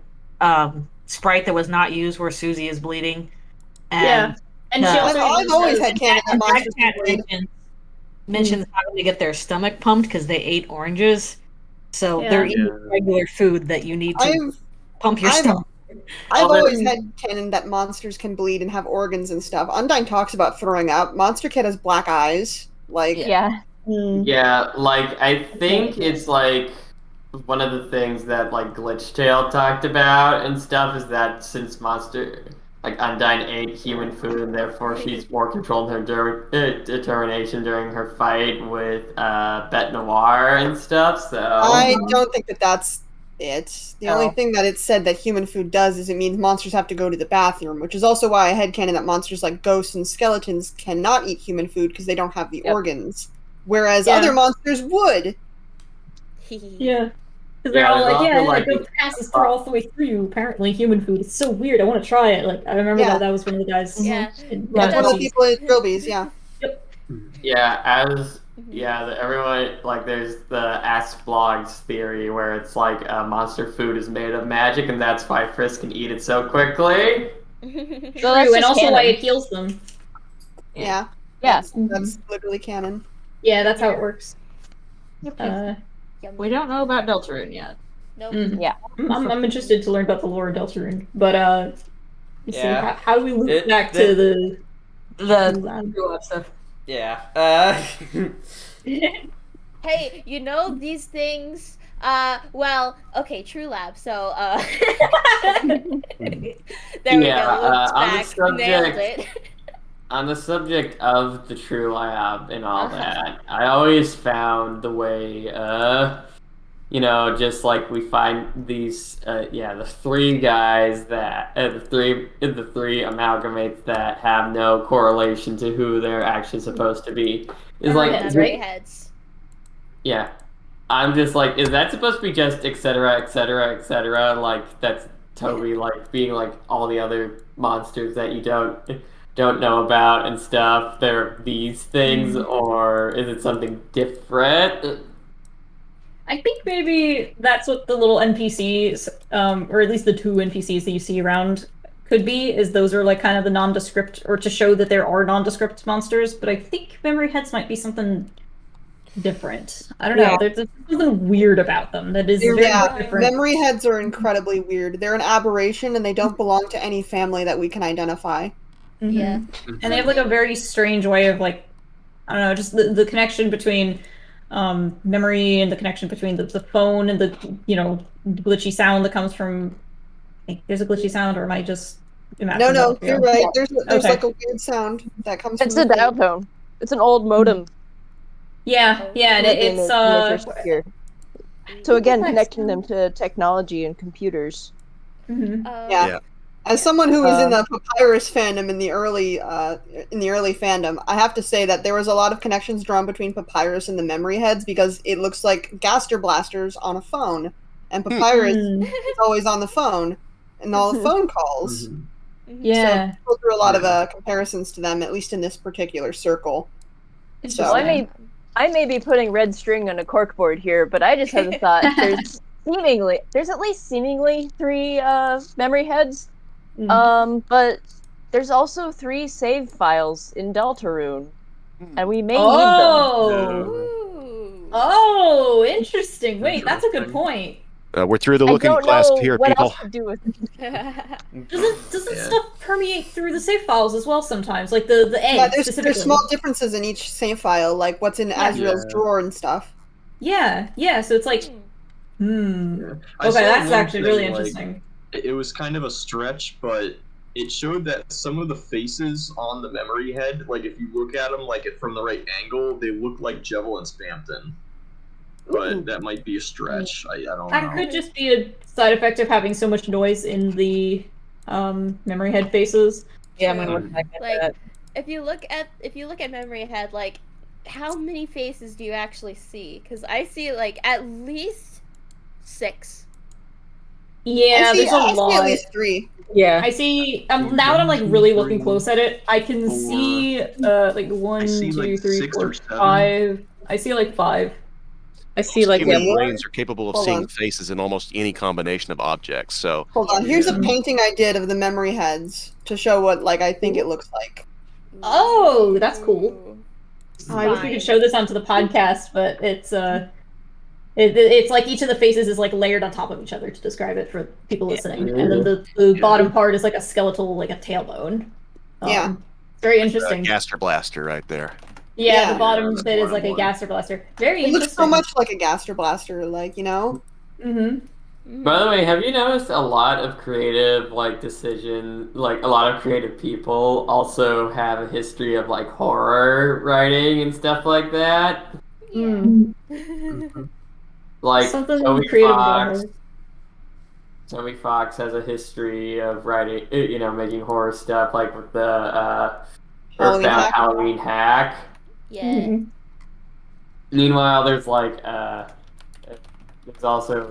sprite that was not used where Susie is bleeding. And and she also I've always had canon that monsters can bleed. Mentions having to get their stomach pumped because they ate oranges. So they're eating regular food that you need to pump your stomach. I've always had canon that monsters can bleed and have organs and stuff. Undyne talks about throwing up. Monster Kid has black eyes. Like, Yeah, like, I think it's, like, one of the things that, like, Glitchtail talked about and stuff is that since Undyne ate human food and therefore she's more controlled in her determination during her fight with Bete Noir and stuff, so... I don't think that that's it. The only thing that it said that human food does is it means monsters have to go to the bathroom, which is also why I headcanon that monsters like ghosts and skeletons cannot eat human food because they don't have the organs. Whereas other monsters would. Because they're all like, go passes through all the way through you. Apparently, human food. It's so weird. I want to try it. Like, I remember that was one of the guys. That's one of the people at Trilbies, everyone, like, there's the Ask Blogs theory where it's like monster food is made of magic and that's why Frisk can eat it so quickly. True, and also why it heals them. That's literally canon. Yeah, that's how it works. We don't know about Deltarune yet. Nope. I'm interested to learn about the lore of Deltarune, but how do we loop back to the grow up stuff? Hey, these things. True Lab. So, there we go. On Back. the Nailed subject it. on the subject of the True Lab and all that, I always found the way, just like we find these, the three guys that, the three amalgamates that have no correlation to who they're actually supposed to be. Is like, Memory heads. yeah. I'm just like, is that supposed to be just et cetera, et cetera, et cetera? Like, that's totally like being like all the other monsters that you don't know about and stuff. They're these things, or is it something different? I think maybe that's what the little NPCs, or at least the two NPCs that you see around, could be. Is those are like kind of the nondescript, or to show that there are nondescript monsters. But I think memory heads might be something different. I don't know. Yeah. There's something weird about them that is very different. Memory heads are incredibly weird. They're an aberration, and they don't belong to any family that we can identify. Yeah. And they have like a very strange way of like, I don't know, just the connection between memory and the connection between the phone and the glitchy sound that comes from. There's a glitchy sound, or am I just imagining? No, you're right. There's Okay. like a weird sound that comes. It's from a the dial tone. It's an old modem. Yeah, and it's when they first appear. So again, connecting them to technology and computers. Yeah. As someone who was in the Papyrus fandom in the early fandom, I have to say that there was a lot of connections drawn between Papyrus and the memory heads because it looks like Gaster blasters on a phone, and Papyrus is always on the phone and all the phone calls. Yeah. So go through a lot of comparisons to them, at least in this particular circle. So Well, I may be putting red string on a corkboard here, but I just had a thought. There's at least seemingly 3 memory heads. But there's also 3 save files in Deltarune, and we may need them. Oh, interesting. Wait, that's a good point. We're through the looking glass here, what people. else to do with it. Doesn't stuff permeate through the save files as well sometimes? Like the eggs yeah, specifically. there's small differences in each save file, like what's in Azrael's drawer and stuff. Yeah, so it's like, I Okay, saw that's one actually thing, really like, interesting. It was kind of a stretch, but it showed that some of the faces on the memory head, like if you look at them like from the right angle, they look like Jevil and Spamton. But that might be a stretch. I don't know. That could just be a side effect of having so much noise in the memory head faces. Yeah, I'm gonna look back at Like, that. if you look at Memory Head, like, how many faces do you actually see? Because I see like at least 6. Yeah, there's a lot. I see at least 3. Yeah. I see. Now that I'm like really looking close at it, I can see like 1, see, 2, like, 3, 6 4, or 7. 5. I see like 5. I see like Human yeah, brains are capable of Hold seeing on. faces in almost any combination of objects. So Hold on. Here's a painting I did of the memory heads to show what I think it looks like. Oh, that's cool. Oh, I wish we Fine. could show this onto the podcast, but it's it's like each of the faces is like layered on top of each other to describe it for people listening, and then the bottom part is like a skeletal, like a tailbone. Yeah. Very interesting. Gaster Blaster right there. Yeah, the bottom that's bit is one like a one. Gaster Blaster. Very It looks interesting. so much like a Gaster Blaster, Mm-hmm. By the way, have you noticed a lot of creative decision, like a lot of creative people also have a history of like horror writing and stuff like that? Like Something Toby creative Fox. about her. Toby Fox has a history of writing, making horror stuff, like with the Halloween Earthbound Hack? Halloween Hack. Yeah. Mm-hmm. Meanwhile, there's also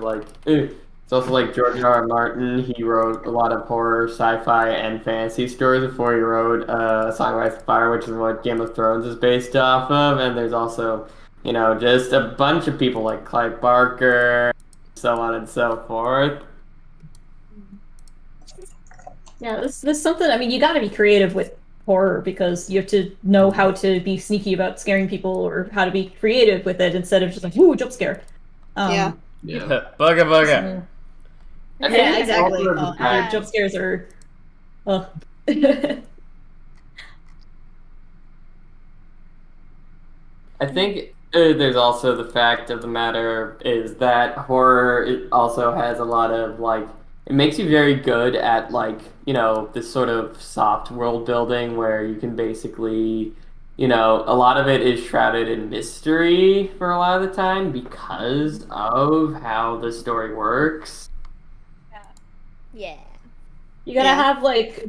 George R. R. Martin. He wrote a lot of horror, sci-fi, and fantasy stories before he wrote Song of Ice and Fire, which is what Game of Thrones is based off of. And there's also, just a bunch of people like Clive Barker, so on and so forth. Yeah, this is something. I mean, you got to be creative with horror because you have to know how to be sneaky about scaring people or how to be creative with it instead of just like, "Ooh, jump scare." Yeah. Bugga bugga. Yeah, exactly. Also the fact- Jump scares are. I think there's also the fact of the matter is that horror it also has a lot of it makes you very good at like, you know, this sort of soft world building where you can basically, you know, a lot of it is shrouded in mystery for a lot of the time because of how the story works. Yeah. You gotta have like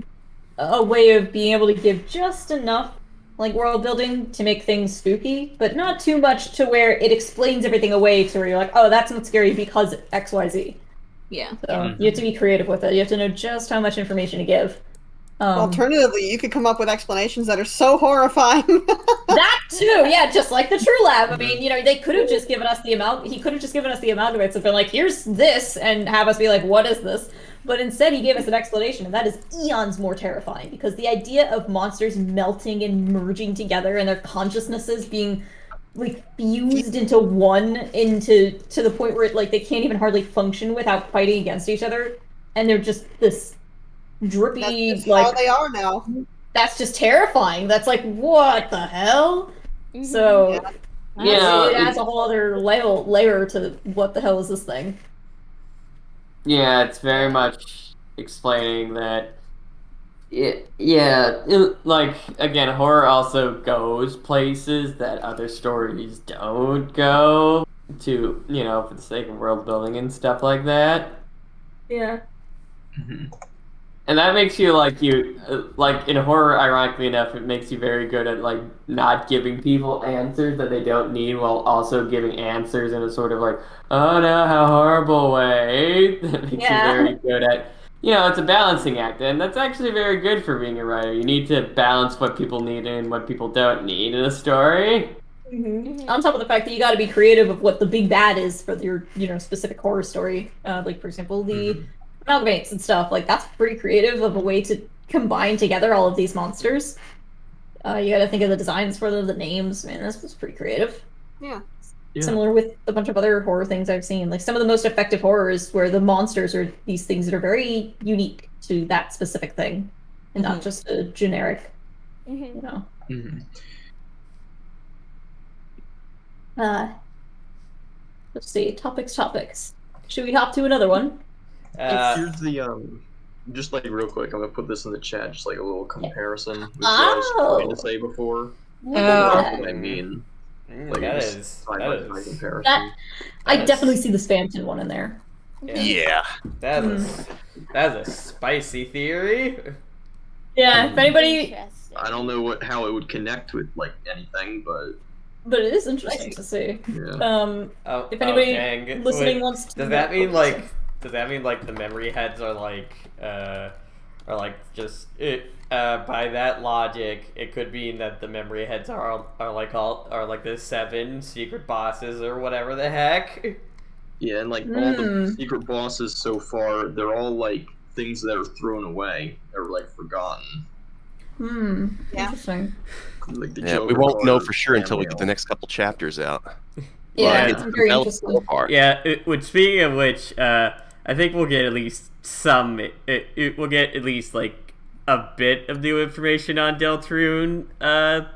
a way of being able to give just enough like world building to make things spooky, but not too much to where it explains everything away to where you're like, oh, that's not scary because XYZ. Yeah. So you have to be creative with it. You have to know just how much information to give. Alternatively, you could come up with explanations that are so horrifying. That too, yeah, just like the True Lab. I mean, you know, they could have just given us the amount. He could have just given us the amalgamates and been like, "Here's this," and have us be like, "What is this?" But instead, he gave us an explanation, and that is eons more terrifying because the idea of monsters melting and merging together and their consciousnesses being like fused into one, to the point where it, like they can't even hardly function without fighting against each other, and they're just this drippy That's just like how they are now. that's just terrifying. That's like, what the hell? So, Yeah, it adds a whole other layer to what the hell is this thing? Yeah, it's very much explaining that. Like again, horror also goes places that other stories don't go to, you know, for the sake of world building and stuff like that. Yeah. And that makes you like like in horror, ironically enough, it makes you very good at like not giving people answers that they don't need while also giving answers in a sort of like, oh no, how horrible way. That makes you very good at, you know, it's a balancing act, and that's actually very good for being a writer. You need to balance what people need and what people don't need in a story. On top of the fact that you got to be creative of what the big bad is for your, you know, specific horror story. Like for example, the amalgamates and stuff. Like that's pretty creative of a way to combine together all of these monsters. You got to think of the designs for them, the names. Man, this was pretty creative. Yeah. Similar with a bunch of other horror things I've seen. Like some of the most effective horrors where the monsters are these things that are very unique to that specific thing, and not just a generic. You know. Let's see. Topics. Should we hop to another one? Here's the just like real quick, I'm gonna put this in the chat, just like a little comparison with what I was trying to say before. What I mean, like that just is side-by-side comparison. I definitely see the Spamton one in there. Yeah. That's a spicy theory. Yeah, if anybody, I don't know how it would connect with like anything, but it is interesting to see. Yeah. If anybody listening wants to, does that mean like the memory heads are like just it? By that logic, it could mean that the memory heads are like the 7 secret bosses or whatever the heck. Yeah, and like all the secret bosses so far, they're all like things that are thrown away or like forgotten. Interesting. Like the Yeah, we won't know for sure until we get the next couple chapters out. Yeah, it's very interesting. Yeah, speaking of which, I think we'll get at least some. We'll get at least like a bit of new information on Deltarune on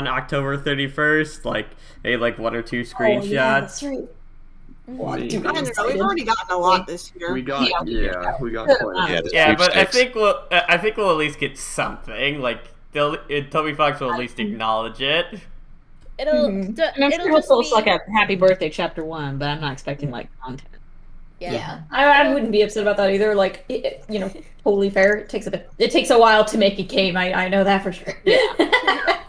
October 31st. Like maybe like 1 or 2 screenshots. Oh, yeah, that's right. Well, dude, I don't know, we've already gotten a lot this year. We got quite a bit. Yeah, but I think we'll at least get something. Like Toby Fox will at least acknowledge it. It'll I'm sure just it'll be like a happy birthday chapter 1, but I'm not expecting like content. Yeah. I wouldn't be upset about that either. Like, you know, totally fair. It takes a while to make a game. I know that for sure. Yeah.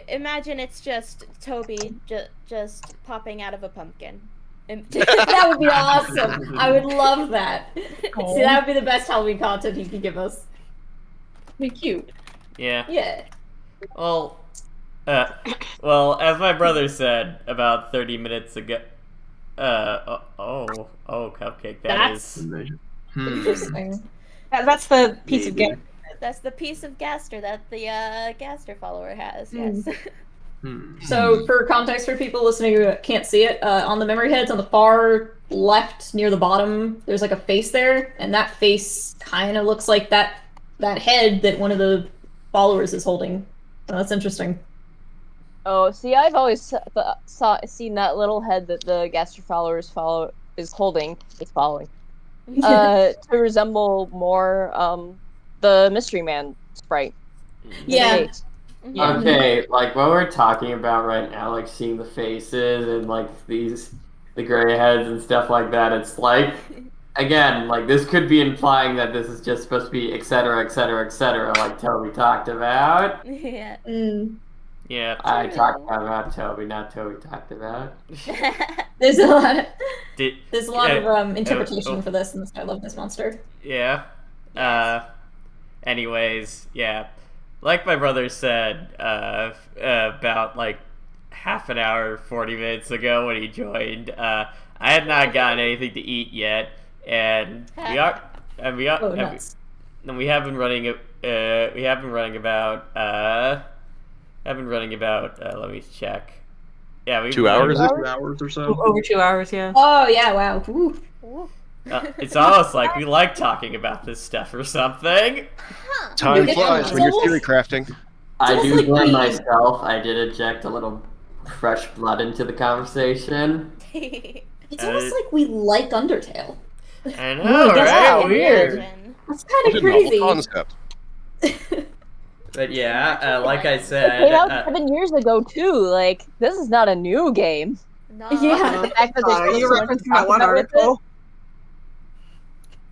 Imagine it's just Toby just popping out of a pumpkin. That would be awesome. I would love that. See, that would be the best Halloween content he could give us. Be cute. Yeah. Yeah. Well, as my brother said about 30 minutes ago. Cupcake. That's interesting. That's the piece of game. That's the piece of Gaster that the Gaster follower has. Yes. So, for context for people listening who can't see it, on the memory heads on the far left near the bottom, there's like a face there, and that face kind of looks like that head that one of the followers is holding. So that's interesting. Oh, see, I've always seen that little head that the Gaster followers is following, to resemble more the Mystery Man sprite. Yeah. Yeah. Okay, like what we're talking about right now, like seeing the faces and like the gray heads and stuff like that, it's like, again, like this could be implying that this is just supposed to be et cetera, et cetera, et cetera, like Toby talked about. Yeah. Yeah, True. I talked about Toby, not Toby talked about. There's a lot. Did, There's a lot of interpretation oh. for this, and I love this monster. Yeah. Yes. Anyways, yeah. Like my brother said, about like half an hour, 40 minutes ago when he joined, I had not gotten anything to eat yet, and we have been running about let me check. Yeah, we've 2 been running hours? 2 hours or so. Over 2 hours, yeah. Oh yeah! Wow. Ooh. It's almost like we like talking about this stuff or something. Time It's flies when you're almost- theory crafting. I almost do like blame we- myself. I did inject a little fresh blood into the conversation. It's almost like we like Undertale. I know, Yeah, right? Weird. Imagine. That's kind of It's a novel crazy. concept. But yeah, like I It said, came out 7 years ago too. Like, this is not a new game. No. Yeah. The fact that there's Are you so much to referencing talk that one about with it. article?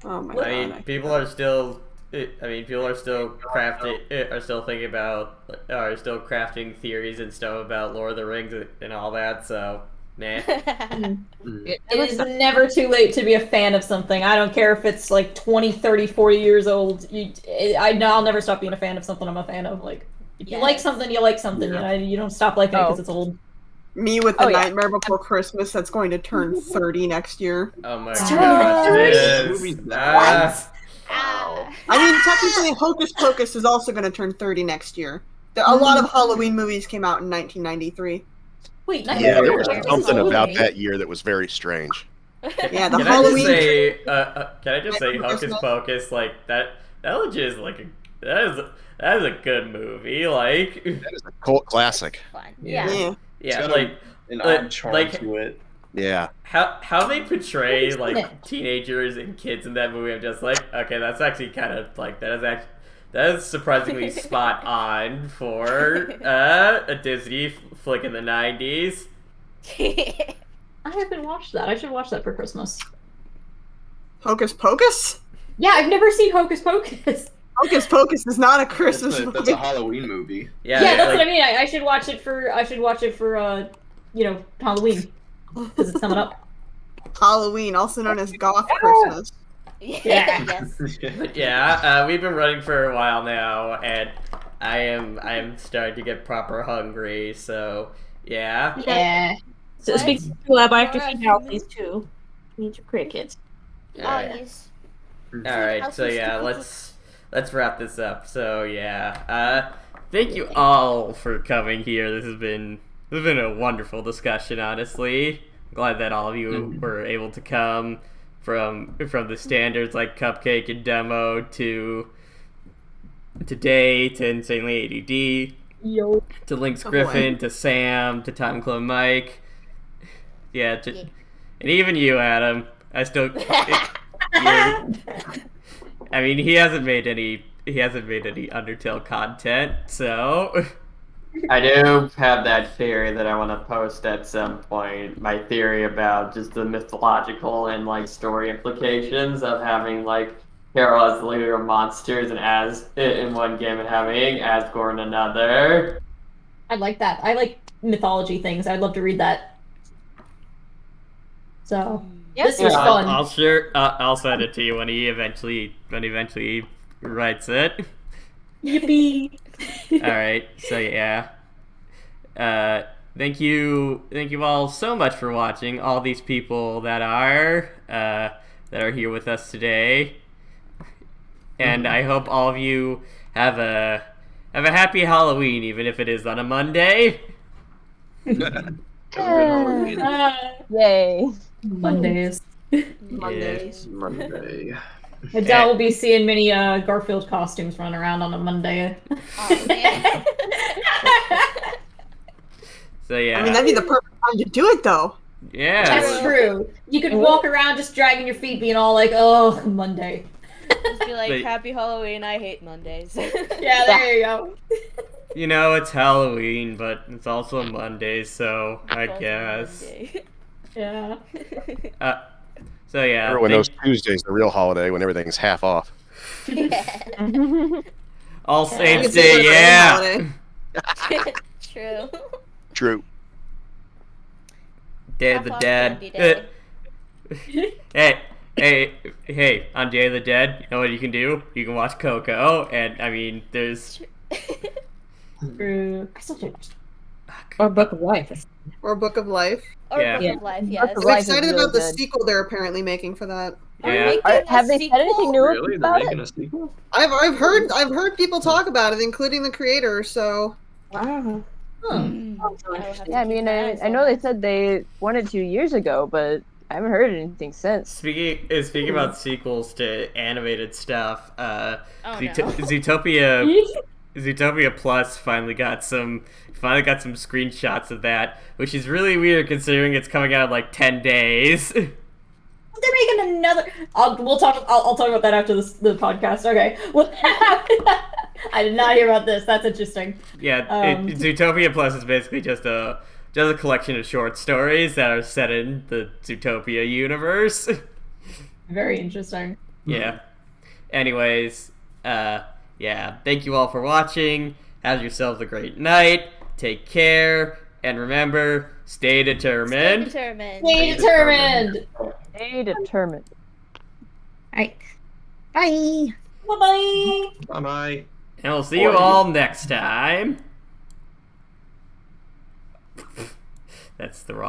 Oh my god. I mean, people are still. People are still still crafting theories and stuff about Lord of the Rings and all that. So, nah. It is never too late to be a fan of something. I don't care if it's like 20, 30, 40 years old. I'll never stop being a fan of something I'm a fan of. Like, if you like Yes. something, you like something. Yeah. You don't stop liking it because it's old. Me with the Oh, yeah. Nightmare Before Christmas that's going to turn 30 next year. Oh my What? gosh. This Yes. movie's Ah. I mean, technically, Hocus Pocus is also going to turn 30 next year. A lot of Halloween movies came out in 1993. Wait, Yeah, there was Nightmare Before something Christmas about is that year that was very strange. Yeah, the Can Halloween. I just say Nightmare Hocus Christmas. Pocus, like that legit is like that is a good movie. Like, That is a cult classic. Fun. Yeah. Yeah. yeah, got like an Like- odd charm like- to it. Yeah. how they portray Isn't like it? teenagers and kids in that movie. I'm just like, okay, that's actually kind of like that is surprisingly spot on for a Disney flick in the 90s. I haven't watched that. I should watch that for Christmas. Hocus Pocus? Yeah, I've never seen Hocus Pocus. Hocus Pocus is not a That's Christmas a movie. Halloween movie. Yeah, Yeah, that's like, what I mean. I should watch it for Halloween because it's coming up. Halloween, also known as Goth Christmas. Yeah. Yes. But yeah, we've been running for a while now, and I am starting to get proper hungry. So yeah. Yeah. So What? speaking of lab, I have to Alright. feed Alfie's too. Feed your crickets. Oh, Alright. yes. All right. So Alfie's yeah, too let's wrap this up. So yeah, thank you all for coming here. This has been a wonderful discussion. Honestly, glad that all of you were able to come from the standards like Cupcake and Demo to today to Insanely ADD Yo. to Lynx Oh, Griffin boy. to Sam to Time Clone Mike. Yeah, Yeah. and even you, Adam. I still. I mean, he hasn't made any Undertale content, so I do have that theory that I want to post at some point. My theory about just the mythological and like story implications of having like Carol as the leader of monsters and as in one game and having Asgore in another. I like that. I like mythology things. I'd love to read that. So this was fun. I'll send it to you when he eventually writes it. Yippee! All right. So yeah. Thank you all so much for watching. All these people that are here with us today, and I hope all of you have a happy Halloween, even if it is on a Monday. Yay. Mondays. Mondays. Monday. I doubt we'll be seeing many Garfield costumes running around on a Monday. Oh, man. So yeah. I mean, that'd be the perfect time to do it, though. Yeah. That's true. You could walk around just dragging your feet, being all like, "Oh, Monday." Just be like, But- Happy Halloween, I hate Mondays. Yeah, there you go. You know, it's Halloween, but it's also Monday, so I Also guess. Monday. Yeah. So yeah. Everyone knows Tuesday's the real holiday when everything's half off. Yeah. All You Saints could say Day, it's a yeah. holiday. True. True. Day of Half the off Dead. Candy Day. Hey, on Day of the Dead, you know what you can do? You can watch Coco, and I mean, there's. True. I still do. Or Book of Life. Or Book of Life. Or Yeah. Book of Life, yes. Book of I'm Life is excited really about the good. sequel they're apparently making for that. Yeah. Have they said anything new Really? They're about making it? a sequel? I've heard people talk about it, including the creator. So Wow. Yeah, I mean, I know they said they wanted to years ago, but I haven't heard anything since. Speaking about sequels to animated stuff, Oh, Zootopia Plus finally got some screenshots of that, which is really weird considering it's coming out in like 10 days. They're making another. I'll talk about that after the podcast. Okay. Well, I did not hear about this. That's interesting. Yeah, Zootopia Zootopia Plus is basically just a collection of short stories that are set in the Zootopia universe. Very interesting. Yeah. Anyways, yeah, thank you all for watching. Have yourselves a great night. Take care. And remember, stay determined. Stay determined. Stay determined. Alright. Bye. Bye-bye. Bye-bye. And we'll see you all next time. That's the wrong